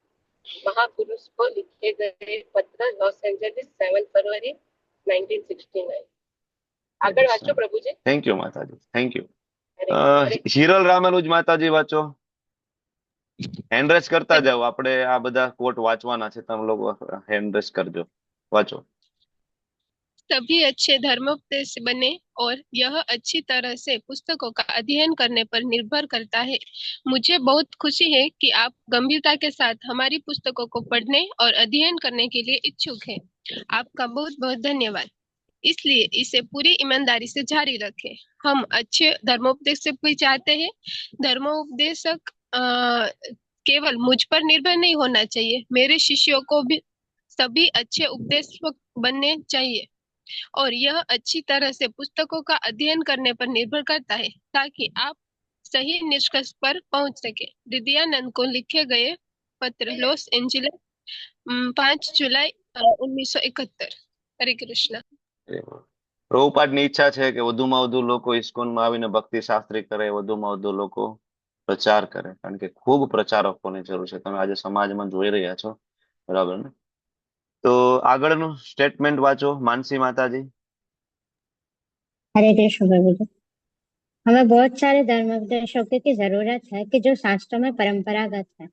महापुरुष को लिखे गए पत्र लॉस एंजलिस 7 फरवरी 1969। આગળ વાંચો પ્રભુજી થેન્ક યુ માતાજી થેન્ક યુ હિરલ રામાનુજ માતાજી વાંચો હેન્ડ રેસ કરતા જાઓ આપણે આ બધા કોટ વાંચવાના છે તમે લોકો હેન્ડ રેસ કરજો વાંચો सभी अच्छे धर्मोपदेश बने और यह अच्छी तरह से पुस्तकों का अध्ययन करने पर निर्भर करता है। मुझे बहुत खुशी है कि आप गंभीरता के साथ हमारी पुस्तकों को पढ़ने और अध्ययन करने के लिए इच्छुक हैं। आपका बहुत बहुत धन्यवाद। इसलिए इसे पूरी ईमानदारी से जारी रखें। हम अच्छे धर्मोपदेशक भी चाहते हैं। धर्मोपदेशक केवल मुझ पर निर्भर नहीं होना चाहिए, मेरे शिष्यों को भी सभी अच्छे उपदेशक बनने चाहिए। और यह अच्छी तरह से पुस्तकों का अध्ययन करने पर निर्भर करता है ताकि आप सही निष्कर्ष पर पहुंच सके। हृदयानंद को लिखे गए पत्र, लॉस एंजलिस, 5 जुलाई 1971। हरे कृष्ण। પ્રભુપાદની ઈચ્છા છે કે વધુમાં વધુ લોકો ઇસ્કોનમાં આવીને ભક્તિ શાસ્ત્રી કરે, વધુમાં વધુ લોકો પ્રચાર કરે, કારણ કે ખૂબ પ્રચારકોની જરૂર છે. તમે આજે સમાજમાં જોઈ રહ્યા છો, બરાબર ને? તો આગળનું સ્ટેટમેન્ટ વાંચો માનસી માતાજી. हरे कृष्ण प्रभु जी। हमें बहुत सारे धर्मोपदेशकों की जरूरत है कि जो शास्त्रों में परंपरागत है।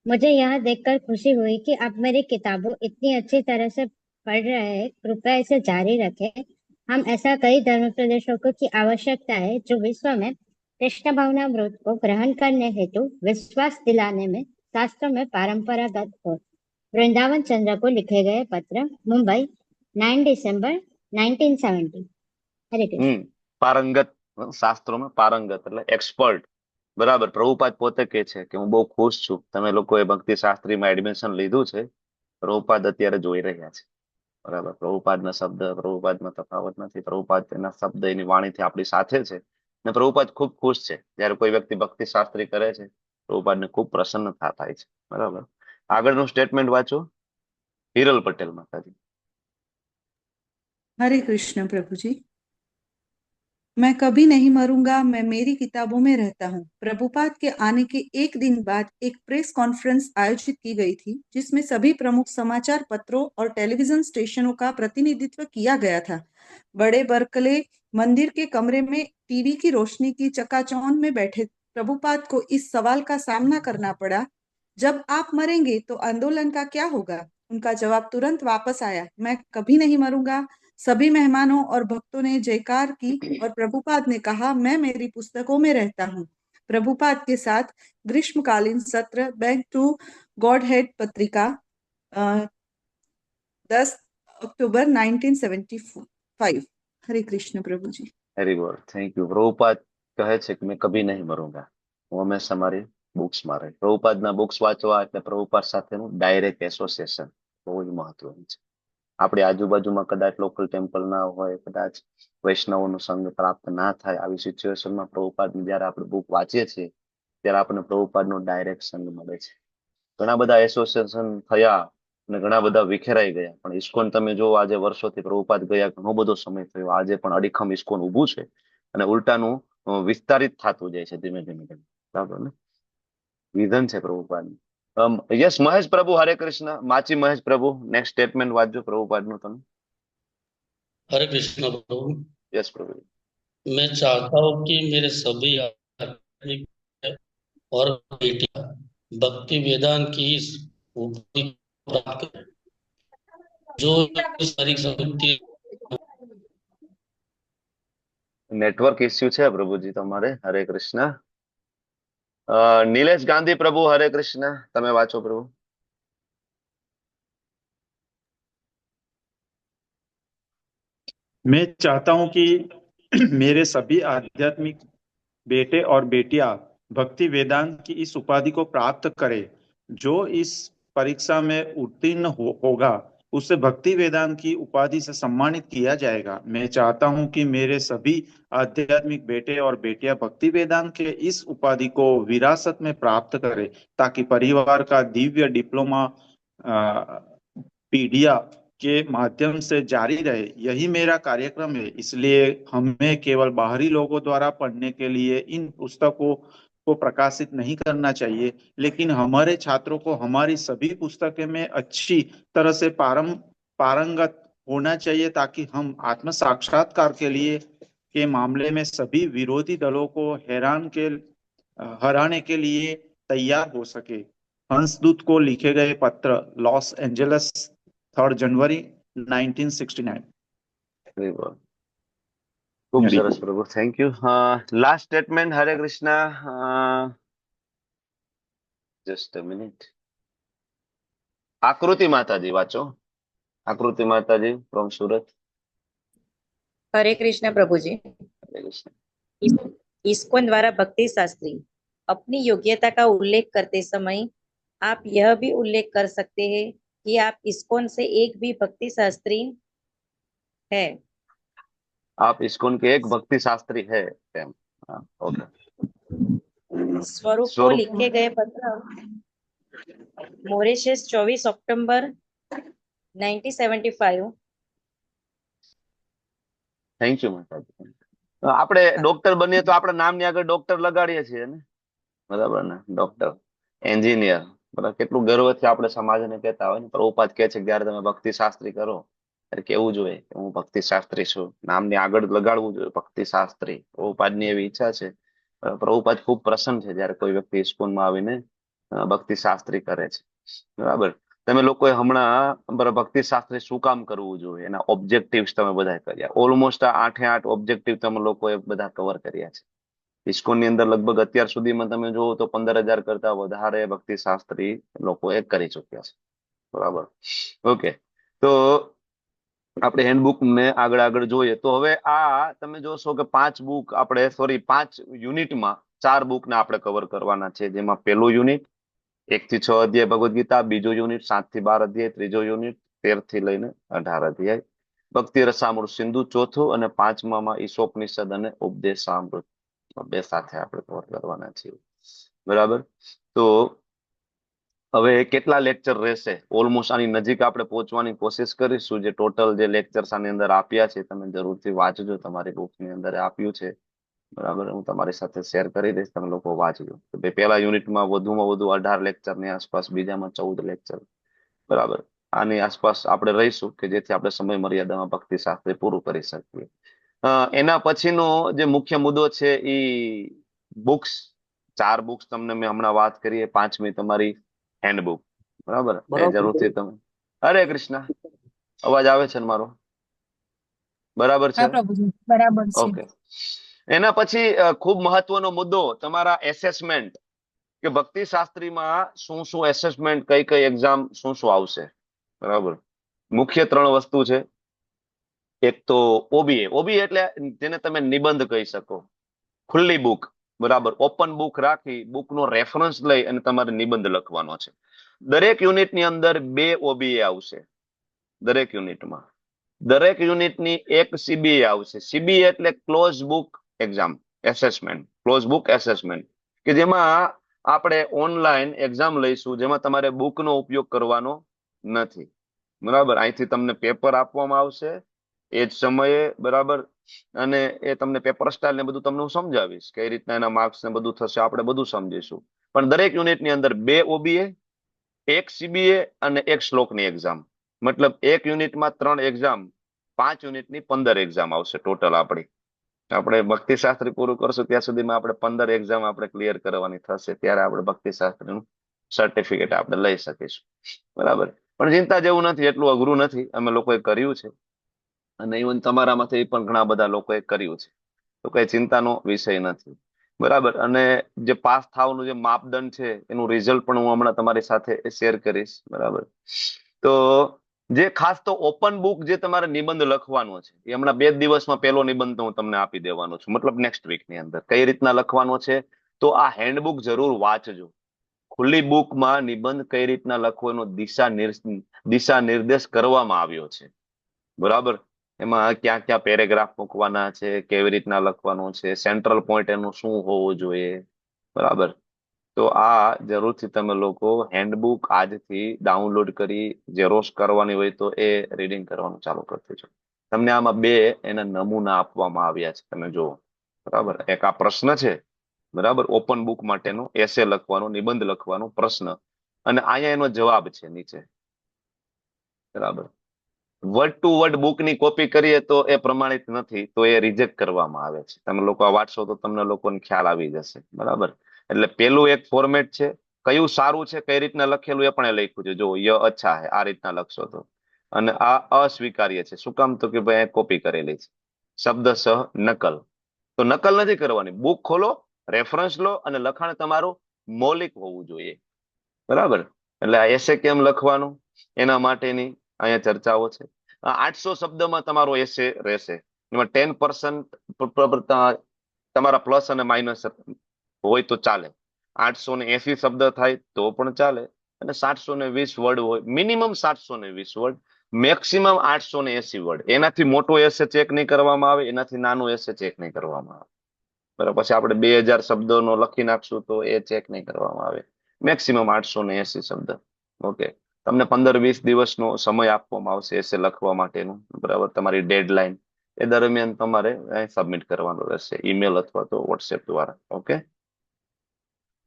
मुझे यह देखकर खुशी हुई कि आप मेरी किताबों इतनी अच्छी तरह से पढ़ रहे हैं। कृपया इसे जारी रखें। हम ऐसा कई धर्मोपदेशकों की आवश्यकता है जो विश्व में कृष्ण भावनामृत को ग्रहण करने हेतु विश्वास दिलाने में शास्त्रों में परंपरागत हो। वृंदावन चंद्र को लिखे गए पत्र, मुंबई, 9 दिसंबर 1970। हरे कृष्ण। પારંગત, શાસ્ત્રોમાં પારંગત એટલે એક્સપર્ટ, બરાબર. પ્રભુપાદ પોતે કહે છે કે હું બહુ ખુશ છું તમે લોકોએ ભક્તિ શાસ્ત્રીમાં એડમિશન લીધું છે. પ્રભુપાદ અત્યારે જોઈ રહ્યા છે, બરાબર. પ્રભુપાદના શબ્દ, પ્રભુપાદમાં તફાવત નથી. પ્રભુપાદ તેના શબ્દ, એની વાણીથી આપણી સાથે છે. અને પ્રભુપાદ ખૂબ ખુશ છે જ્યારે કોઈ વ્યક્તિ ભક્તિ શાસ્ત્રી કરે છે. પ્રભુપાદને ખૂબ પ્રસન્નતા થાય છે, બરાબર. આગળનું સ્ટેટમેન્ટ વાંચો હિરલ પટેલ માતાજી. हरे कृष्ण प्रभु जी। मैं कभी नहीं मरूंगा, मैं मेरी किताबों में रहता हूँ। प्रभुपाद के आने के एक दिन बाद एक प्रेस कॉन्फ्रेंस आयोजित की गई थी जिसमें सभी प्रमुख समाचार पत्रों और टेलीविजन स्टेशनों का प्रतिनिधित्व किया गया था। बड़े बर्कले मंदिर के कमरे में टीवी की रोशनी की चकाचौंध में बैठे प्रभुपाद को इस सवाल का सामना करना पड़ा, जब आप मरेंगे तो आंदोलन का क्या होगा? उनका जवाब तुरंत वापस आया, मैं कभी नहीं मरूंगा। सभी मेहमानों और भक्तों ने जयकार की और प्रभुपाद ने कहा, मैं मेरी पुस्तकों में रहता हूँ। प्रभुपाद के साथ ग्रीष्मकालीन सत्र, बैक टू गॉड हेड पत्रिका, 10 अक्टूबर 1975। Hare Krishna Prabhu ji. Very good, thank you. Prabhupada કહે છે કે મેં કભી નહીં મરૂંગા, હું હંમેશા મારી બુક્સમાં રહીશ. પ્રભુપાદના બુક્સ વાંચવા એટલે પ્રભુપાદ સાથેનું ડાયરેક્ટ એસોસિએશન બહુ જ મહત્વનું છે. આપણી આજુબાજુમાં કદાચ લોકલ ટેમ્પલ ના હોય, કદાચ વૈષ્ણવોનો સંગ પ્રાપ્ત ના થાય, આવી સિચ્યુએશનમાં પ્રભુપાદની જ્યારે આપણે બુક વાંચીએ છીએ ત્યારે આપણને પ્રભુપાદનો ડાયરેક્ટ સંગ મળે છે. ઘણા બધા એસોસિએશન થયા અને ઘણા બધા વિખેરાઈ ગયા, પણ ઇસ્કોન તમે જો આજે વર્ષોથી પ્રભુપાદ ગયા ઘણો બધો સમય થયો, આજે પણ અડીખમ ઇસ્કોન ઊભું છે અને ઉલટાનું વિસ્તારિત થતું જાય છે ધીમે ધીમે, બરાબર ને? વિઝન છે પ્રભુપાદનું. યસ મહેશ પ્રભુ, હરે કૃષ્ણ. માચી મહેશ પ્રભુ, નેક્સ્ટ સ્ટેટમેન્ટ વાંચજો પ્રભુપાદનું તમે. हरे कृष्ण प्रभु। यस प्रभु। मैं चाहता हूँ कि मेरे सभी आध्यात्मिक और बेटियां भक्ति वेदांत की इस उपाधि प्राप्त करें जो इस परीक्षा नेटवर्क इश्यू है प्रभु जी तमारे. हरे कृष्ण. नीलेश गांधी प्रभु, हरे कृष्ण. तमे वाचो प्रभु. मैं चाहता हूं कि मेरे सभी आध्यात्मिक बेटे और बेटियां भक्ति वेदांत की इस उपाधि को प्राप्त करें जो इस परीक्षा में उत्तीर्ण होगा उसे भक्ति वेदांत की उपाधि से सम्मानित किया जाएगा। मैं चाहता हूं कि मेरे सभी आध्यात्मिक बेटे और बेटियां भक्ति वेदांत के इस उपाधि को विरासत में प्राप्त करें ताकि परिवार का दिव्य डिप्लोमा पीढ़ियां के माध्यम से जारी रहे। यही मेरा कार्यक्रम है, इसलिए हमें केवल बाहरी लोगों द्वारा पढ़ने के लिए इन पुस्तकों को प्रकाशित नहीं करना चाहिए, लेकिन हमारे छात्रों को हमारी सभी पुस्तकें में अच्छी तरह से पारंगत होना चाहिए ताकि हम आत्म साक्षात्कार के लिए के मामले में सभी विरोधी दलों को हराने के लिए तैयार हो सके। हंसदूत को लिखे गए पत्र, लॉस एंजलिस, 3 जनवरी 1969। खूब सरस Prabhu, thank you. Last statement, Hare Krishna. Just a minute. Akriti Mataji वाचो. आकृति माताजी फ्रॉम सूरत. हरे कृष्ण प्रभु जी। हरे कृष्ण। इस्कॉन द्वारा भक्ति शास्त्री अपनी योग्यता का उल्लेख करते समय आप यह भी उल्लेख कर सकते हैं कि आप इस्कॉन से एक भी भक्ति शास्त्री है। आप इस्कॉन के एक भक्ति शास्त्री है। ओके। स्वरूप को लिखे गए पत्र मॉरिशस 24 अक्टूबर 1975। થેન્ક યુ માતાજી. આપણે ડોક્ટર બનીએ તો આપણે નામની આગળ ડોક્ટર લગાડીએ છીએ ને, બરાબર ને? ડોક્ટર, એન્જિનિયર, બરાબર. કેટલું ગર્વથી આપણે સમાજને કહેતા હોય ને. પ્રભુપાદ કહે છે કે જયારે તમે ભક્તિ શાસ્ત્રી કરો ત્યારે કેવું જોઈએ કે હું ભક્તિ શાસ્ત્રી છું, નામની આગળ લગાડવું જોઈએ ભક્તિ શાસ્ત્રી. પ્રભુપાદની એવી ઈચ્છા છે. પ્રભુપાદ ખૂબ પ્રસન્ન છે જયારે કોઈ વ્યક્તિ ઇસ્કોનમાં આવીને ભક્તિ શાસ્ત્રી કરે છે, બરાબર. તમે લોકોએ હમણાં ભક્તિ શાસ્ત્રી શું કામ કરવું જોઈએ એના ઓબ્જેક્ટિવ્સ તમે બધા કર્યા. ઓલમોસ્ટ 8 ઓબ્જેક્ટિવ તમે લોકોએ બધા કવર કર્યા છે. ઇસ્કોનની અંદર લગભગ અત્યાર સુધીમાં તમે જુઓ તો 15,000 કરતા વધારે ભક્તિ શાસ્ત્રી લોકોએ કરી ચુક્યા છે, બરાબર. ઓકે, તો આપણે હેન્ડબુક ને આગળ જોઈએ તો હવે આ તમે જોશો કે 5 યુનિટમાં 4 બુક ને આપણે કવર કરવાના છે. જેમાં પહેલું યુનિટ 1 થી 6 અધ્યાય ભગવદ ગીતા, બીજું યુનિટ 7 થી 12 અધ્યાય, ત્રીજો યુનિટ 13 થી લઈને 18 અધ્યાય, ભક્તિ રસામૃત સિંધુ ચોથું, અને 5મામાં ઈશોપનિષદ અને ઉપદેશામૃત બે સાથે આપણે કવર કરવાના છીએ, બરાબર. તો હવે કેટલા લેક્ચર રહેશે? ઓલમોસ્ટ આની નજીક આપણે પહોંચવાની કોશિશ કરીશું. જે ટોટલ જે લેક્ચર્સ આની અંદર આપ્યા છે તમે જરૂરથી વાંચજો. તમારી બુકની અંદર આપ્યું છે, બરાબર. હું તમારી સાથે શેર કરી દઈશ, તમે લોકો વાંચજો. પહેલા યુનિટમાં વધુમાં વધુ 18 લેક્ચરની આસપાસ, બીજામાં 14 લેક્ચર, બરાબર. આની આસપાસ આપણે રહીશું કે જેથી આપણે સમય મર્યાદામાં ભક્તિ શાસ્ત્રી પૂરું કરી શકીએ. એના પછીનો જે મુખ્ય મુદ્દો છે એ બુક્સ. 4 બુક્સ તમને મેં હમણાં વાત કરીએ. 5મી તમારી હેન્ડબુક, બરાબર. એ જરૂરથી તમે. હરે કૃષ્ણ, અવાજ આવે છે ને મારો? બરાબર છે, બરાબર છે. ઓકે. એના પછી ખૂબ મહત્વનો મુદ્દો તમારા એસેસમેન્ટ, કે ભક્તિ શાસ્ત્રીમાં શું શું એસેસમેન્ટ, કઈ એક્ઝામ શું આવશે, બરાબર. મુખ્ય 3 વસ્તુ છે. એક તો ઓબીએ. ઓબીએ એટલે જેને તમે નિબંધ કહી શકો, ખુલ્લી બુક, બરાબર. ઓપન બુક રાખી બુકનો રેફરન્સ લઈ અને તમારે નિબંધ લખવાનો છે. દરેક યુનિટની અંદર 2 ઓબીએ આવશે. દરેક યુનિટમાં દરેક યુનિટની 1 સીબીએ આવશે. સીબીએ એટલે close book exam assessment, close book assessment, કે જેમાં આપણે ઓનલાઈન એક્ઝામ લઈશું, જેમાં તમારે બુકનો ઉપયોગ કરવાનો નથી, બરાબર. અહીંથી તમને પેપર આપવામાં આવશે એ જ સમયે, બરાબર. અને એ તમને પેપર સ્ટાઇલ ને બધું તમને હું સમજાવીશ કઈ રીતના એના માર્ક્સ ને બધું થશે, આપણે બધું સમજીશું. પણ દરેક યુનિટની અંદર 2 ઓબીએ, 1 સીબીએ અને 1 શ્લોકની એક્ઝામ. મતલબ 1 યુનિટમાં 3 એક્ઝામ, 5 યુનિટની 15 એક્ઝામ આવશે ટોટલ. આપણે ભક્તિ શાસ્ત્રી પૂરું કરશું ત્યાં સુધીમાં આપણે 15 એક્ઝામ આપણે ક્લિયર કરવાની થશે. ત્યારે આપણે ભક્તિ શાસ્ત્રીનું સર્ટિફિકેટ આપણે લઈ શકીશું, બરાબર. પણ ચિંતા જેવું નથી, એટલું અઘરું નથી. અમે લોકોએ કર્યું છે અને ઇવન તમારામાંથી પણ ઘણા બધા લોકોએ કર્યું છે, તો કઈ ચિંતાનો વિષય નથી, બરાબર. અને જે પાસ થવાનું જે માપદંડ છે એનું રિઝલ્ટ પણ હું હમણાં તમારી સાથે શેર કરીશ, બરાબર. તો જે ખાસ તો ઓપન બુક જે તમારે નિબંધ લખવાનો છે એ હમણાં 2 દિવસમાં પહેલો નિબંધ હું તમને આપી દેવાનો છું, મતલબ નેક્સ્ટ વીકની અંદર. કઈ રીતના લખવાનો છે તો આ હેન્ડબુક જરૂર વાંચજો. ખુલ્લી બુકમાં નિબંધ કઈ રીતના લખવાનો દિશા નિર્દેશ કરવામાં આવ્યો છે, બરાબર. એમાં ક્યાં ક્યાં પેરેગ્રાફ મૂકવાના છે, કેવી રીતના લખવાનું છે, સેન્ટ્રલ પોઈન્ટ એનું શું હોવું જોઈએ, બરાબર. તો આ જરૂરથી તમે લોકો હેન્ડબુક આજથી ડાઉનલોડ કરી ઝેરોક્સ કરવાની હોય તો એ રીડિંગ કરવાનું ચાલુ કરી દેજો. તમને આમાં 2 એના નમૂના આપવામાં આવ્યા છે, તમે જુઓ, બરાબર. એક આ પ્રશ્ન છે, બરાબર, ઓપન બુક માટેનો એસે લખવાનો, નિબંધ લખવાનો પ્રશ્ન, અને અહીંયા એનો જવાબ છે નીચે, બરાબર. વર્ડ ટુ વર્ડ બુકની કોપી કરીએ તો એ પ્રમાણિત નથી, તો એ રિજેક્ટ કરવામાં આવે છે. તમે લોકો આ વાંચશો તો તમને લોકોને ખ્યાલ આવી જશે, બરાબર. એટલે પેલું એક ફોર્મેટ છે, કયું સારું છે, કઈ રીતના લખેલું એ પણ એ લખ્યું છે. જો ય અચ્છા હે, આ રીતના લખશો તો. અને આ અસ્વીકાર્ય છે. શું કામ? તો કે ભાઈ કોપી કરેલી છે. શબ્દશઃ નકલ. તો નકલ નથી કરવાની. બુક ખોલો, રેફરન્સ લો અને લખાણ તમારું મૌલિક હોવું જોઈએ, બરાબર. એટલે આ એસે કેમ લખવાનું એના માટેની અહીંયા ચર્ચાઓ છે. 800 શબ્દમાં તમારો એસે રહેશે. એમાં 10% તમારા પ્લસ અને માઇનસ હોય તો ચાલે. 880 શબ્દ થાય તો પણ ચાલે, અને 720 વર્ડ હોય, મિનિમમ 720 વર્ડ, મેક્સિમમ 880 વર્ડ. એનાથી મોટો એસે ચેક નહીં કરવામાં આવે, એનાથી નાનો એસે ચેક નહીં કરવામાં આવે. બરાબર, પછી આપણે 2000 શબ્દોનો લખી નાખશું તો એ ચેક નહીં કરવામાં આવે. મેક્સિમમ 880 શબ્દ. ઓકે, તમને 15-20 દિવસનો સમય આપવામાં આવશે એસે લખવા માટેનું. બરાબર, તમારી ડેડલાઇન એ દરમિયાન તમારે સબમિટ કરવાનું રહેશે, ઈમેલ અથવા તો વોટ્સએપ દ્વારા. ઓકે,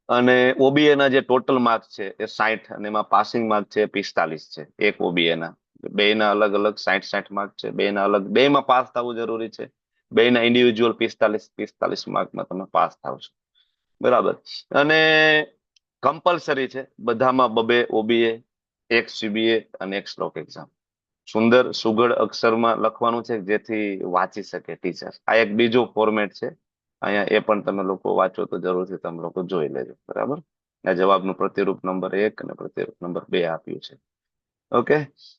અને OBA ના જે ટોટલ માર્ક છે એ 60, અને એમાં પાસિંગ માર્ક છે 45 છે એક OBA ના. બેના અલગ અલગ 60 માર્ક છે, બેના અલગ, બેમાં પાસ થવું જરૂરી છે. બેના ઇન્ડિવિજ્યુઅલ 45 માર્કમાં તમે પાસ થાવ છો. બરાબર, અને કમ્પલસરી છે બધામાં 2 OBA, 1 CBA અને 1 શ્લોક એક્ઝામ. સુંદર સુઘડ અક્ષરમાં લખવાનું છે જેથી વાંચી શકે ટીચર. આ એક બીજો ફોર્મેટ છે અહીંયા, એ પણ તમે લોકો વાંચો તો જરૂરથી તમે લોકો જોઈ લેજો. બરાબર, આ જવાબનું પ્રતિરૂપ નંબર 1 અને પ્રતિરૂપ નંબર 2 આપ્યું છે. ઓકે,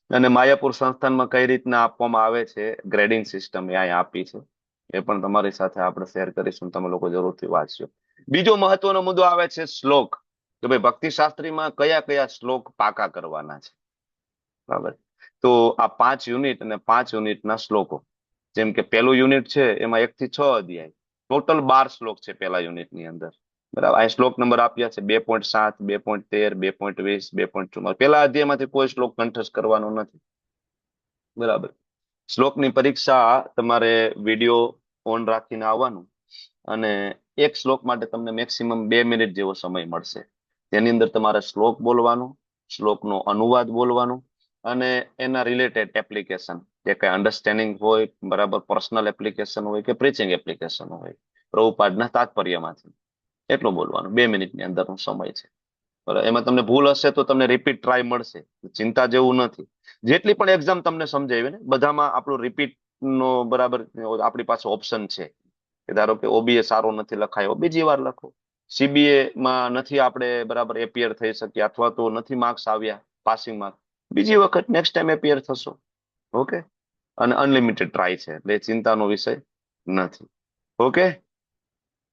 અને માયાપુર સંસ્થાનમાં કઈ રીતના આપવામાં આવે છે ગ્રેડિંગ સિસ્ટમ એ અહીંયા આપી છે, એ પણ તમારી સાથે આપણે શેર કરીશું, તમે લોકો જરૂરથી વાંચજો. બીજો મહત્વનો મુદ્દો આવે છે શ્લોક, કે ભાઈ ભક્તિશાસ્ત્રીમાં કયા કયા શ્લોક પાકા કરવાના છે. બરાબર, તો આ 5 યુનિટ અને 5 યુનિટના શ્લોકો, જેમ કે પહેલું યુનિટ છે એમાં 1 થી 6 અધ્યાય, ટોટલ 12 શ્લોક છે પહેલા યુનિટની અંદર. બરાબર, આ શ્લોક નંબર આપ્યા છે 2.7, 2.13, 2.20, 2.44. પહેલા અધ્યાયમાંથી કોઈ શ્લોક કંઠસ્થ કરવાનો નથી. બરાબર, શ્લોકની પરીક્ષા તમારે વિડીયો ઓન રાખીને આવવાનું, અને એક શ્લોક માટે તમને મેક્સિમમ 2 મિનિટ જેવો સમય મળશે. તેની અંદર તમારે શ્લોક બોલવાનો, શ્લોકનો અનુવાદ બોલવાનો, અને એના રિલેટેડ એપ્લિકેશન, જે કઈ અન્ડરસ્ટેન્ડિંગ હોય, બરાબર, પર્સનલ એપ્લિકેશન હોય કે પ્રીચિંગ એપ્લિકેશન હોય, પ્રભુપાદના તાત્પર્યમાંથી એટલું બોલવાનું. 2 મિનિટની અંદરનો સમય છે. બરાબર, એમાં તમને ભૂલ હશે તો તમને રિપીટ ટ્રાય મળશે, ચિંતા જેવું નથી. જેટલી પણ એક્ઝામ તમને સમજાવી ને બધામાં આપણું રિપીટ નો બરાબર આપણી પાસે ઓપ્શન છે. કે ધારો કે OBA સારો નથી લખાયો, બીજી વાર લખો. CBA માં નથી આપણે બરાબર એપિયર થઈ શક્યા, અથવા તો નથી માર્ક્સ આવ્યા પાસિંગ માર્ક, બીજી વખત નેક્સ્ટ ટાઈમ એપિયર થશો. ઓકે, અને અનલિમિટેડ ટ્રાય છે એટલે ચિંતાનો વિષય નથી. ઓકે,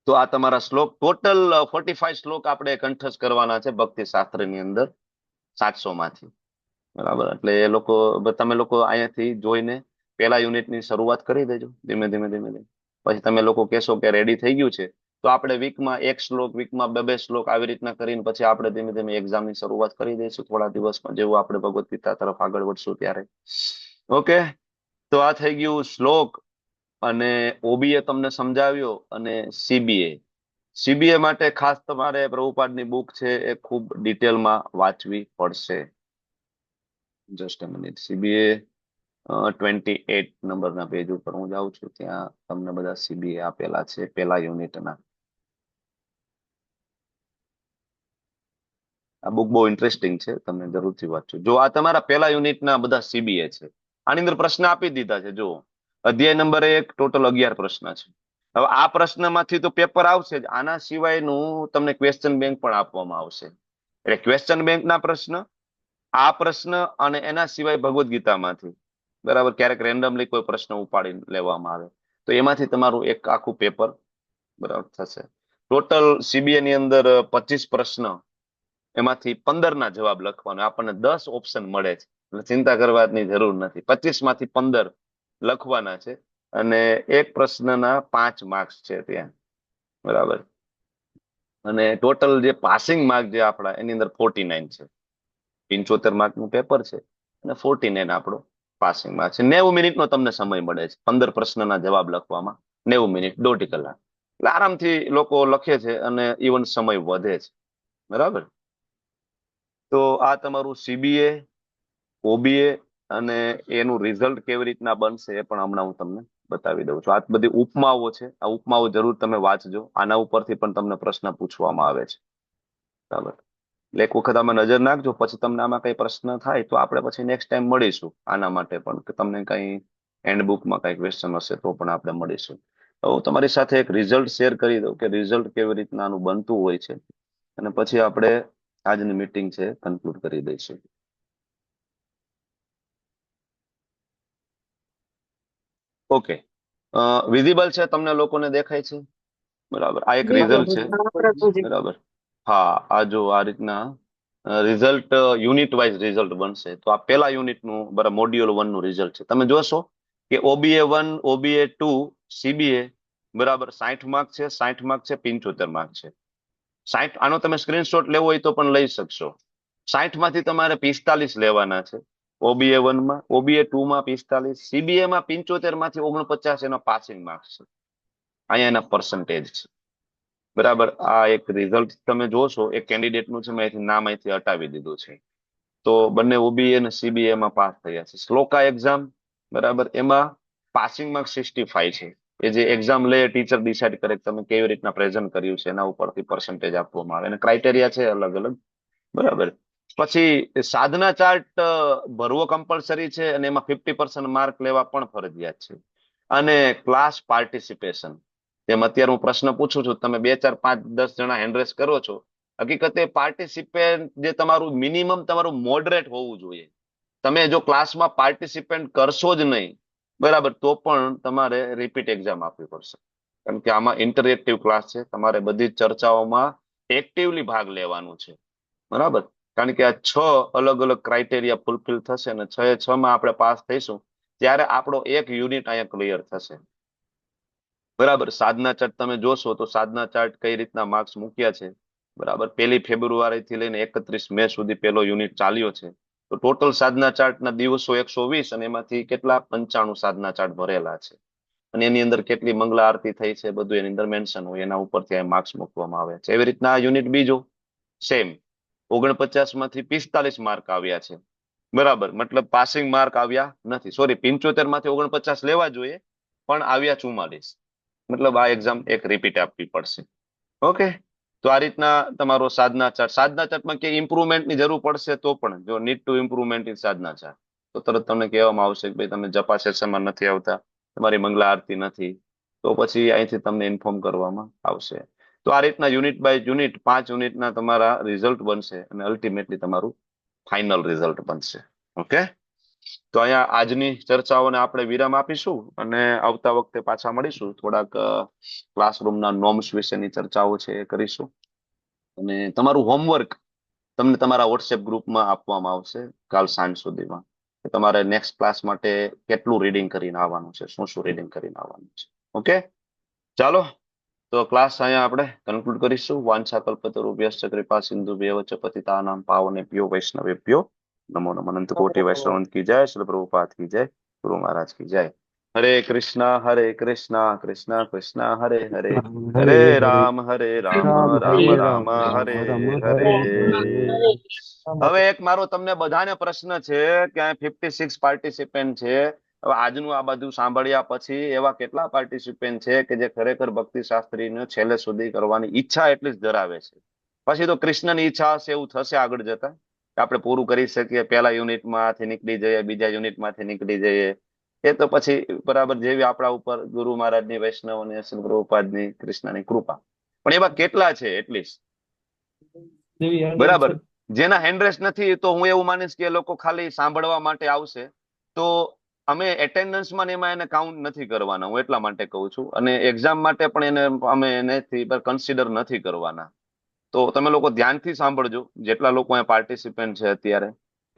તો આ તમારા શ્લોક, ટોટલ 45 શ્લોક આપણે કંઠસ્થ કરવાના છે ભક્તિ શાસ્ત્રની અંદર 700 માંથી. બરાબર, એટલે એ લોકો, તમે લોકો અહીંયાથી જોઈને પહેલા યુનિટની શરૂઆત કરી દેજો ધીમે ધીમે ધીમે ધીમે. પછી તમે લોકો કહેશો કે રેડી થઈ ગયું છે, તો આપણે વીકમાં 1 શ્લોક, વીકમાં 2 શ્લોક, આવી રીતના કરીને પછી આપણે ધીમે ધીમે એક્ઝામની શરૂઆત કરી દઈશું થોડા દિવસમાં, જેવું આપણે ભગવદ ગીતા તરફ આગળ વધશું ત્યારે. ઓકે, તો આ થઈ ગયું શ્લોક અને OBA તમને સમજાવ્યો, અને CBA માટે ખાસ તમારે પ્રભુપાદની બુક છે એ ખૂબ ડિટેલમાં વાંચવી પડશે. જસ્ટ અ મિનિટ, CBA 28 નંબરના પેજ ઉપર હું જાઉં છું, ત્યાં તમને બધા CBA આપેલા છે પહેલા યુનિટના. આ બુક બહુ ઇન્ટરેસ્ટિંગ છે, તમે જરૂરથી વાંચજો. જો આ તમારા પહેલા યુનિટના બધા CBA છે. આની અંદર પ્રશ્ન આપી દીધા છે. જો અધ્યાય નંબર 1 ટોટલ 11 પ્રશ્ન છે. હવે આ પ્રશ્નમાંથી તો પેપર આવશે જ, આના સિવાયનું તમને ક્વેશ્ચન બેંક પણ આપવામાં આવશે. એટલે ક્વેશ્ચન બેંકના પ્રશ્ન, આ પ્રશ્ન, અને એના સિવાય ભગવદ ગીતામાંથી બરાબર ક્યારેક રેન્ડમલી કોઈ પ્રશ્ન ઉપાડી લેવામાં આવે તો એમાંથી તમારું એક આખું પેપર બરાબર થશે. ટોટલ CBA ની અંદર 25 પ્રશ્ન, એમાંથી 15 ના જવાબ લખવાનો. આપણને 10 ઓપ્શન મળે છે, એટલે ચિંતા કરવાની જરૂર નથી. 25 માંથી 15 લખવાના છે, અને એક પ્રશ્નના 5 માર્ક્સ છે ત્યાં. બરાબર, અને ટોટલ જે પાસિંગ માર્ક જે આપણા એની અંદર 49 છે. 75 માર્કનું પેપર છે અને 49 આપણો પાસિંગ માર્ક છે. 90 મિનિટનો તમને સમય મળે છે 15 પ્રશ્નના જવાબ લખવામાં. 90 મિનિટ, 1.5 કલાક, એટલે આરામથી લોકો લખે છે, અને ઇવન સમય વધે છે. બરાબર, તો આ તમારું CBA, OBA, અને એનું રિઝલ્ટ કેવી રીતના બનશે એ પણ હમણાં હું તમને બતાવી દઉં છું. આ બધી ઉપમાઓ છે, આ ઉપમાઓ જરૂર તમે વાંચજો. આના ઉપરથી પણ તમને પ્રશ્ન પૂછવામાં આવે છે. બરાબર, એટલે એક વખત આમાં નજર નાખજો, પછી તમને આમાં કઈ પ્રશ્ન થાય તો આપણે પછી નેક્સ્ટ ટાઈમ મળીશું આના માટે પણ, કે તમને કઈ હેન્ડબુકમાં કઈ ક્વેશ્ચન હશે તો પણ આપણે મળીશું. તો હું તમારી સાથે એક રિઝલ્ટ શેર કરી દઉં કે રિઝલ્ટ કેવી રીતના આનું બનતું હોય છે, અને પછી આપણે આજની મીટિંગ છે કન્ક્લુડ કરી દઈશું. ઓકે, વિઝિબલ છે, તમને લોકોને દેખાય છે? બરાબર, આ એક રિઝલ્ટ છે. બરાબર, હા, આ જો આ રીતના રિઝલ્ટ યુનિટ વાઇઝ રિઝલ્ટ બનશે. તો આ પેલા યુનિટનું બરાબર મોડ્યુલ 1 નું રિઝલ્ટ છે. તમે જોશો કે OBA1, OBA2, CBA બરાબર 60 માર્ક છે, 60 માર્ક છે, 75 માર્ક છે. 60 આનો તમે સ્ક્રીનશોટ લેવો હોય તો પણ લઈ શકશો. 60 માંથી તમારે 45 લેવાના છે OBA1 માં, OBA2 માં 45, CBA માં 75 માંથી 49 એનો પાસિંગ માર્ક્સ છે. અહીંયા એના પર્સન્ટેજ છે. બરાબર, આ એક રિઝલ્ટ તમે જોશો એક કેન્ડિડેટ નું છે, મેં અહીંથી નામ અહીંથી હટાવી દીધું છે. તો બંને OBA અને CBA માં પાસ થયા છે. શ્લોકા એક્ઝામ બરાબર, એમાં પાસિંગ માર્ક 65 છે. એ જે એક્ઝામ લે ટીચર ડિસાઇડ કરે તમે કેવી રીતના પ્રેઝન્ટ કર્યું છે એના ઉપરથી પર્સન્ટેજ આપવામાં આવે અને ક્રાઇટેરિયા છે અલગ અલગ. બરાબર, પછી સાધના ચાર્ટ ભરવો કમ્પલસરી છે અને એમાં 50% માર્ક લેવા પણ ફરજિયાત છે. અને ક્લાસ પાર્ટિસિપેશન, જેમ અત્યારે હું પ્રશ્ન પૂછું છું, તમે 2, 4, 5, 10 જણા હેન્ડરેસ કરો છો. હકીકતે પાર્ટિસિપેન્ટ જે તમારું મિનિમમ તમારું મોડરેટ હોવું જોઈએ. તમે જો ક્લાસમાં પાર્ટિસિપેન્ટ કરશો જ નહીં બરાબર, તો પણ તમારે રિપીટ એક્ઝામ આપવી પડશે. કારણ કે આમાં ઇન્ટરેક્ટિવ ક્લાસ છે, તમારે બધી ચર્ચાઓમાં એક્ટિવલી ભાગ લેવાનું છે. બરાબર, કારણ કે આ 6 અલગ અલગ ક્રાઇટેરિયા ફૂલફિલ થશે અને 6 માં આપણે પાસ થઈશું ત્યારે આપણો એક યુનિટ અહીંયા ક્લિયર થશે. બરાબર, સાધના ચાર્ટ તમે જોશો તો સાધના ચાર્ટ કઈ રીતના માર્ક્સ મૂક્યા છે. બરાબર, 1 ફેબ્રુઆરી થી લઈને 31 મે સુધી પહેલો યુનિટ ચાલ્યો છે. તો ટોટલ સાધના ચાર્ટના દિવસો 120 અને એમાંથી કેટલા 95 સાધના ચાર્ટ ભરેલા છે. અને એની અંદર કેટલી મંગલા આરતી થઈ છે બધું એની અંદર મેન્શન હોય, એના ઉપરથી માર્ક્સ મૂકવામાં આવે છે. એવી રીતના યુનિટ બીજો સેમ 49 માંથી 45 માર્ક આવ્યા છે. બરાબર, મતલબ પાસિંગ માર્ક આવ્યા નથી. સોરી, 75 માંથી 49 લેવા જોઈએ પણ આવ્યા 44. મતલબ આ એક્ઝામ એક રિપીટ આપવી પડશે. ઓકે, તો આ રીતના તમારો સાધના ચાર્ટમાં કે ઇમ્પ્રુવમેન્ટની જરૂર પડશે તો પણ જો need to improvement in Sadhana chart તો તરત તમને કહેવામાં આવશે કે ભાઈ તમે જપા સેશનમાં નથી આવતા, તમારી મંગલા આરતી નથી, તો પછી અહીંથી તમને ઇન્ફોર્મ કરવામાં આવશે. તો આ રીતના યુનિટ બાય યુનિટ 5 યુનિટના તમારા રિઝલ્ટ બનશે અને અલ્ટિમેટલી તમારું ફાઇનલ રિઝલ્ટ બનશે. ઓકે, તો અહીંયા આજની ચર્ચાઓને આપણે વિરામ આપીશું અને આવતા વખતે પાછા મળીશું. થોડાક ક્લાસરૂમના નોર્મ્સ વિશેની ચર્ચાઓ છે એ કરીશું. અને તમારું હોમવર્ક તમને તમારા વોટ્સએપ ગ્રુપમાં આપવામાં આવશે કાલ સાંજ સુધીમાં. તમારે નેક્સ્ટ ક્લાસ માટે કેટલું રીડિંગ કરીને આવવાનું છે, શું રીડિંગ કરીને આવવાનું છે. ઓકે, ચાલો તો ક્લાસ અહીંયા આપણે કન્ક્લુડ કરીશું. વાંછા કલ્પતરુભ્યશ્ચ કૃપા સિંધુભ્યઃ ચ પતિતાનાં પાવનેભ્યો વૈષ્ણવેભ્યો નમો નમઃ. અનંત કોટિ વૈષ્ણવ કી જય, શ્રી પ્રભુપાદ કી જય, ગુરુ મહારાજ કી જય. હરે કૃષ્ણ કૃષ્ણ કૃષ્ણ હરે હરે, હરે રામ રામ રામ હરે હરે. હવે એક મારો તમને બધાને પ્રશ્ન છે કે 56 પાર્ટિસિપન્ટ છે. હવે આજનું આ બધું સાંભળ્યા પછી એવા કેટલા પાર્ટિસિપન્ટ છે કે જે ખરેખર ભક્તિ શાસ્ત્રીને છેલ્લે સુધી કરવાની ઈચ્છા એટલી જ ધરાવે છે? પછી તો કૃષ્ણની ઈચ્છા હશે એવું થશે આગળ જતા આપણે પૂરું કરી શકીએ, પહેલા યુનિટમાંથી નીકળી જઈએ, બીજા યુનિટમાંથી નીકળી જઈએ. એ તો પછી બરાબર જેવી આપણા ઉપર ગુરુ મહારાજની, વૈષ્ણવની, શ્રી પ્રભુપાદની, કૃષ્ણની કૃપા. પણ એવા કેટલા છે એટલીસ્ટ? બરાબર, જેના હેન્ડરેસ નથી તો હું એવું માનીશ કે એ લોકો ખાલી સાંભળવા માટે આવશે. તો અમે એટેન્ડન્સમાં એમાં એને કાઉન્ટ નથી કરવાના, હું એટલા માટે કહું છું. અને એક્ઝામ માટે પણ એને અમે એનેથી કન્સિડર નથી કરવાના. તો તમે લોકો ધ્યાનથી સાંભળજો, જેટલા લોકો અહીંયા પાર્ટિસિપન્ટ છે અત્યારે,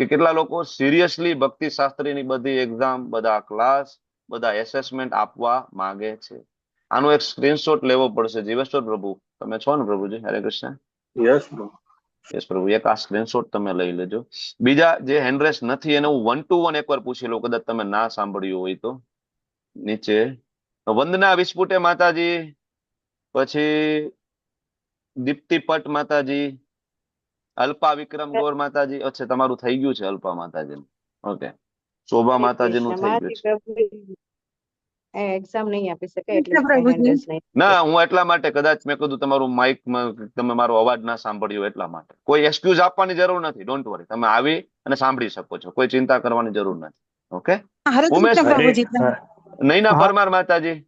કે કેટલા લોકો સિરિયસલી ભક્તિ શાસ્ત્રીની બધી એક્ઝામ, બધા ક્લાસ, બધા એસેસમેન્ટ આપવા માંગે છે. આનો એક સ્ક્રીનશોટ લેવો પડશે. જીવેશ્વર પ્રભુ તમે છો ને પ્રભુજી? હરે કૃષ્ણ. યસ પ્રભુ, એક આ સ્ક્રીનશોટ તમે લઈ લેજો. બીજા જે હેન્ડરેસ નથી એને હું 1 to 1 એકવાર પૂછી લઉં, કદાચ તમે ના સાંભળ્યું હોય તો. નીચે વંદના વિસ્ફુટે માતાજી, પછી દીપ્તિ પટ માતાજી, અલ્પા વિક્રમ ગોર માતાજી. અચ્છા, તમારું થઈ ગયું છે અલ્પા માતાજી. ઓકે, શોભા માતાજી નું થઈ ગયું છે. એક્ઝામ નહીં આપી શકે એટલે ના, હું એટલા માટે કદાચ મેં કીધું તમારું માઇક તમે મારો અવાજ ના સાંભળ્યો એટલા માટે. કોઈ એક્સક્યુઝ આપવાની જરૂર નથી, ડોન્ટ વરી. તમે આવી અને સાંભળી શકો છો, કોઈ ચિંતા કરવાની જરૂર નથી. ઓકે, ઉમેશ નૈના પરમાર માતાજી.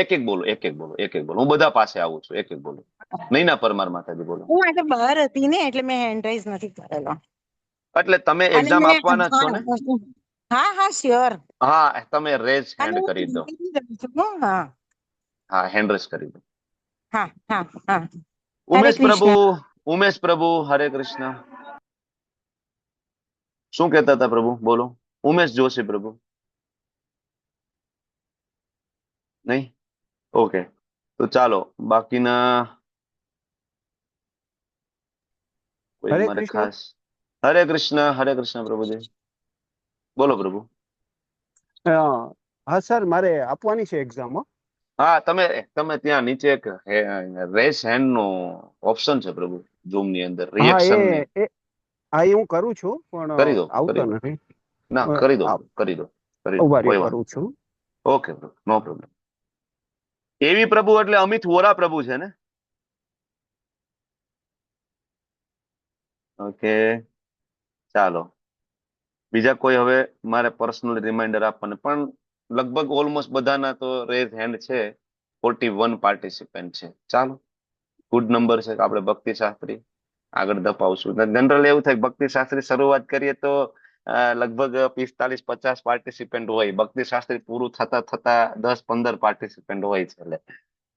એક એક બોલો, એક એક બોલો, એક એક બોલો. હું બધા પાસે આવું છું, એક એક બોલો. નૈના પરમાર માતાજી બોલો. હું આજે બહાર હતી ને એટલે મેં હેન્ડ રાઇઝ નથી કરેલો. એટલે તમે એક્ઝામ આપવાના છો ને? હા હા શ્યોર. હા, તમે રેઝ અને હેન્ડ હું કરી દો. કરી રહી છું હો. હા હા, હેન્ડ રેઝ કરી દો. હા હા હા. હરે ઉમેશ પ્રભુ, કૃષ્ણ. ઉમેશ પ્રભુ, હરે કૃષ્ણ. શું કહેતા હતા પ્રભુ? બોલો. ઉમેશ જોશી પ્રભુ. નહીં? ઓકે, તો ચાલો બાકીના કોઈ હરે મારે કૃષ્ણ. ખાસ. હરે કૃષ્ણ પ્રભુજી. બોલો પ્રભુ. હા સર, મારે આપવાની છે એક્ઝામ. હા, તમે તમે ત્યાં નીચે એક રેસ હેન્ડ નો ઓપ્શન છે પ્રભુ, ઝૂમ ની અંદર હા રિએક્શન ની. હા એ હું કરું છું પણ કરી દો, આવતો કરી દો. નથી. ના, કરી દો, કરી દો, કરી દો, ઉભા રહ્યો, કોઈ વાંધો કરું છું. નહીં. ઓકે પ્રભુ, નો પ્રોબ્લેમ. એવી પ્રભુ એટલે અમિત વોરા પ્રભુ છે ને? ઓકે, ચાલો. બીજા કોઈ હવે મારે પર્સનલ રિમાઇન્ડર આપવાને પણ લગભગ ઓલમોસ્ટ બધાના તો રેઝ હેન્ડ છે. 41 પાર્ટિસિપન્ટ છે. ચાલો, ગુડ નંબર છે કે આપણે ભક્તિ શાસ્ત્રી આગળ ધપાવશું. જનરલ એવું થાય ભક્તિ શાસ્ત્રી શરૂઆત કરીએ તો લગભગ 45-50 પાર્ટિસિપન્ટ હોય. ભક્તિ શાસ્ત્રી પૂરું થતા થતા 10-15 પાર્ટિસિપન્ટ હોય છે.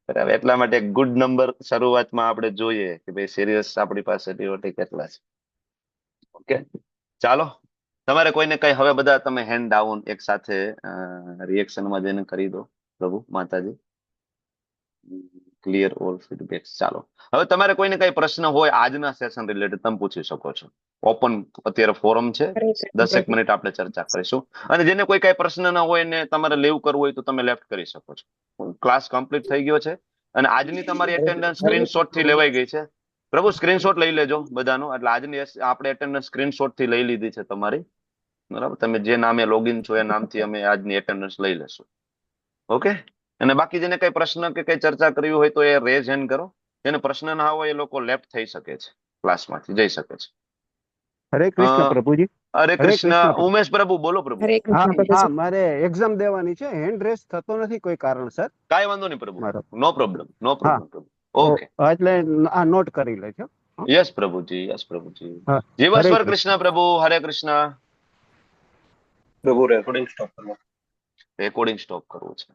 બરાબર, એટલા માટે ગુડ નંબર શરૂઆતમાં આપણે જોઈએ કે ભાઈ સિરિયસ આપણી પાસે ડિવોટી કેટલા છે. ઓકે, ચાલો. તમારે કોઈને કઈ હવે બધા તમે હેન્ડ ડાઉન એક સાથે રિએક્શનમાં જઈને કરી દો Prabhu Mataji. Clear all feedbacks. ચાલો, હવે તમારે કોઈને કઈ પ્રશ્ન હોય આજના સેશન રિલેટેડ તમે પૂછી શકો છો. ઓપન અત્યારે ફોરમ છે. 10 મિનિટ આપણે ચર્ચા કરીશું. અને જેને કોઈ કઈ પ્રશ્ન ના હોય ને તમારે લીવ કરવું હોય તો તમે લેફ્ટ કરી શકો છો. ક્લાસ કમ્પ્લીટ થઈ ગયો છે અને આજની તમારી એટેન્ડન્સ સ્ક્રીનશોટ થી લેવાઈ ગઈ છે. પ્રભુ સ્ક્રીનશોટ લઈ લેજો બધાનો. એટલે આજની આપણે એટેન્ડન્સ સ્ક્રીનશોટ થી લઈ લીધી છે તમારી. બરાબર, તમે જે નામે લોગિન છો એ નામથી અમે આજની એટેન્ડન્સ લઈ લેશું. ઓકે, અને બાકી જેને કઈ પ્રશ્ન કે કઈ ચર્ચા કરવી હોય તો એ રેઝ હેન્ડ કરો. જેને પ્રશ્ન ના હોય એ લોકો લેફ્ટ થઈ શકે છે, ક્લાસમાંથી જઈ શકે છે. હરે કૃષ્ણ પ્રભુજી. હરે કૃષ્ણ. ઉમેશ પ્રભુ, બોલો પ્રભુ. હા, મારે એક્ઝામ દેવાની છે. હેન્ડ રેસ થતો નથી કોઈ કારણસર. કાંઈ વાંધો નહીં પ્રભુ, નો પ્રોબ્લેમ, નો હા પ્રોબ્લેમ પ્રભુ. ઓકે, એટલે આ નોટ કરી લેજો. યસ પ્રભુજી, યસ પ્રભુજી. હરે જીવેશ્વર કૃષ્ણ. કૃષ્ણ પ્રભુ, હરે કૃષ્ણ. પ્રભુ રેકોર્ડિંગ સ્ટોપ કરો. રેકોર્ડિંગ સ્ટોપ કરવું છે.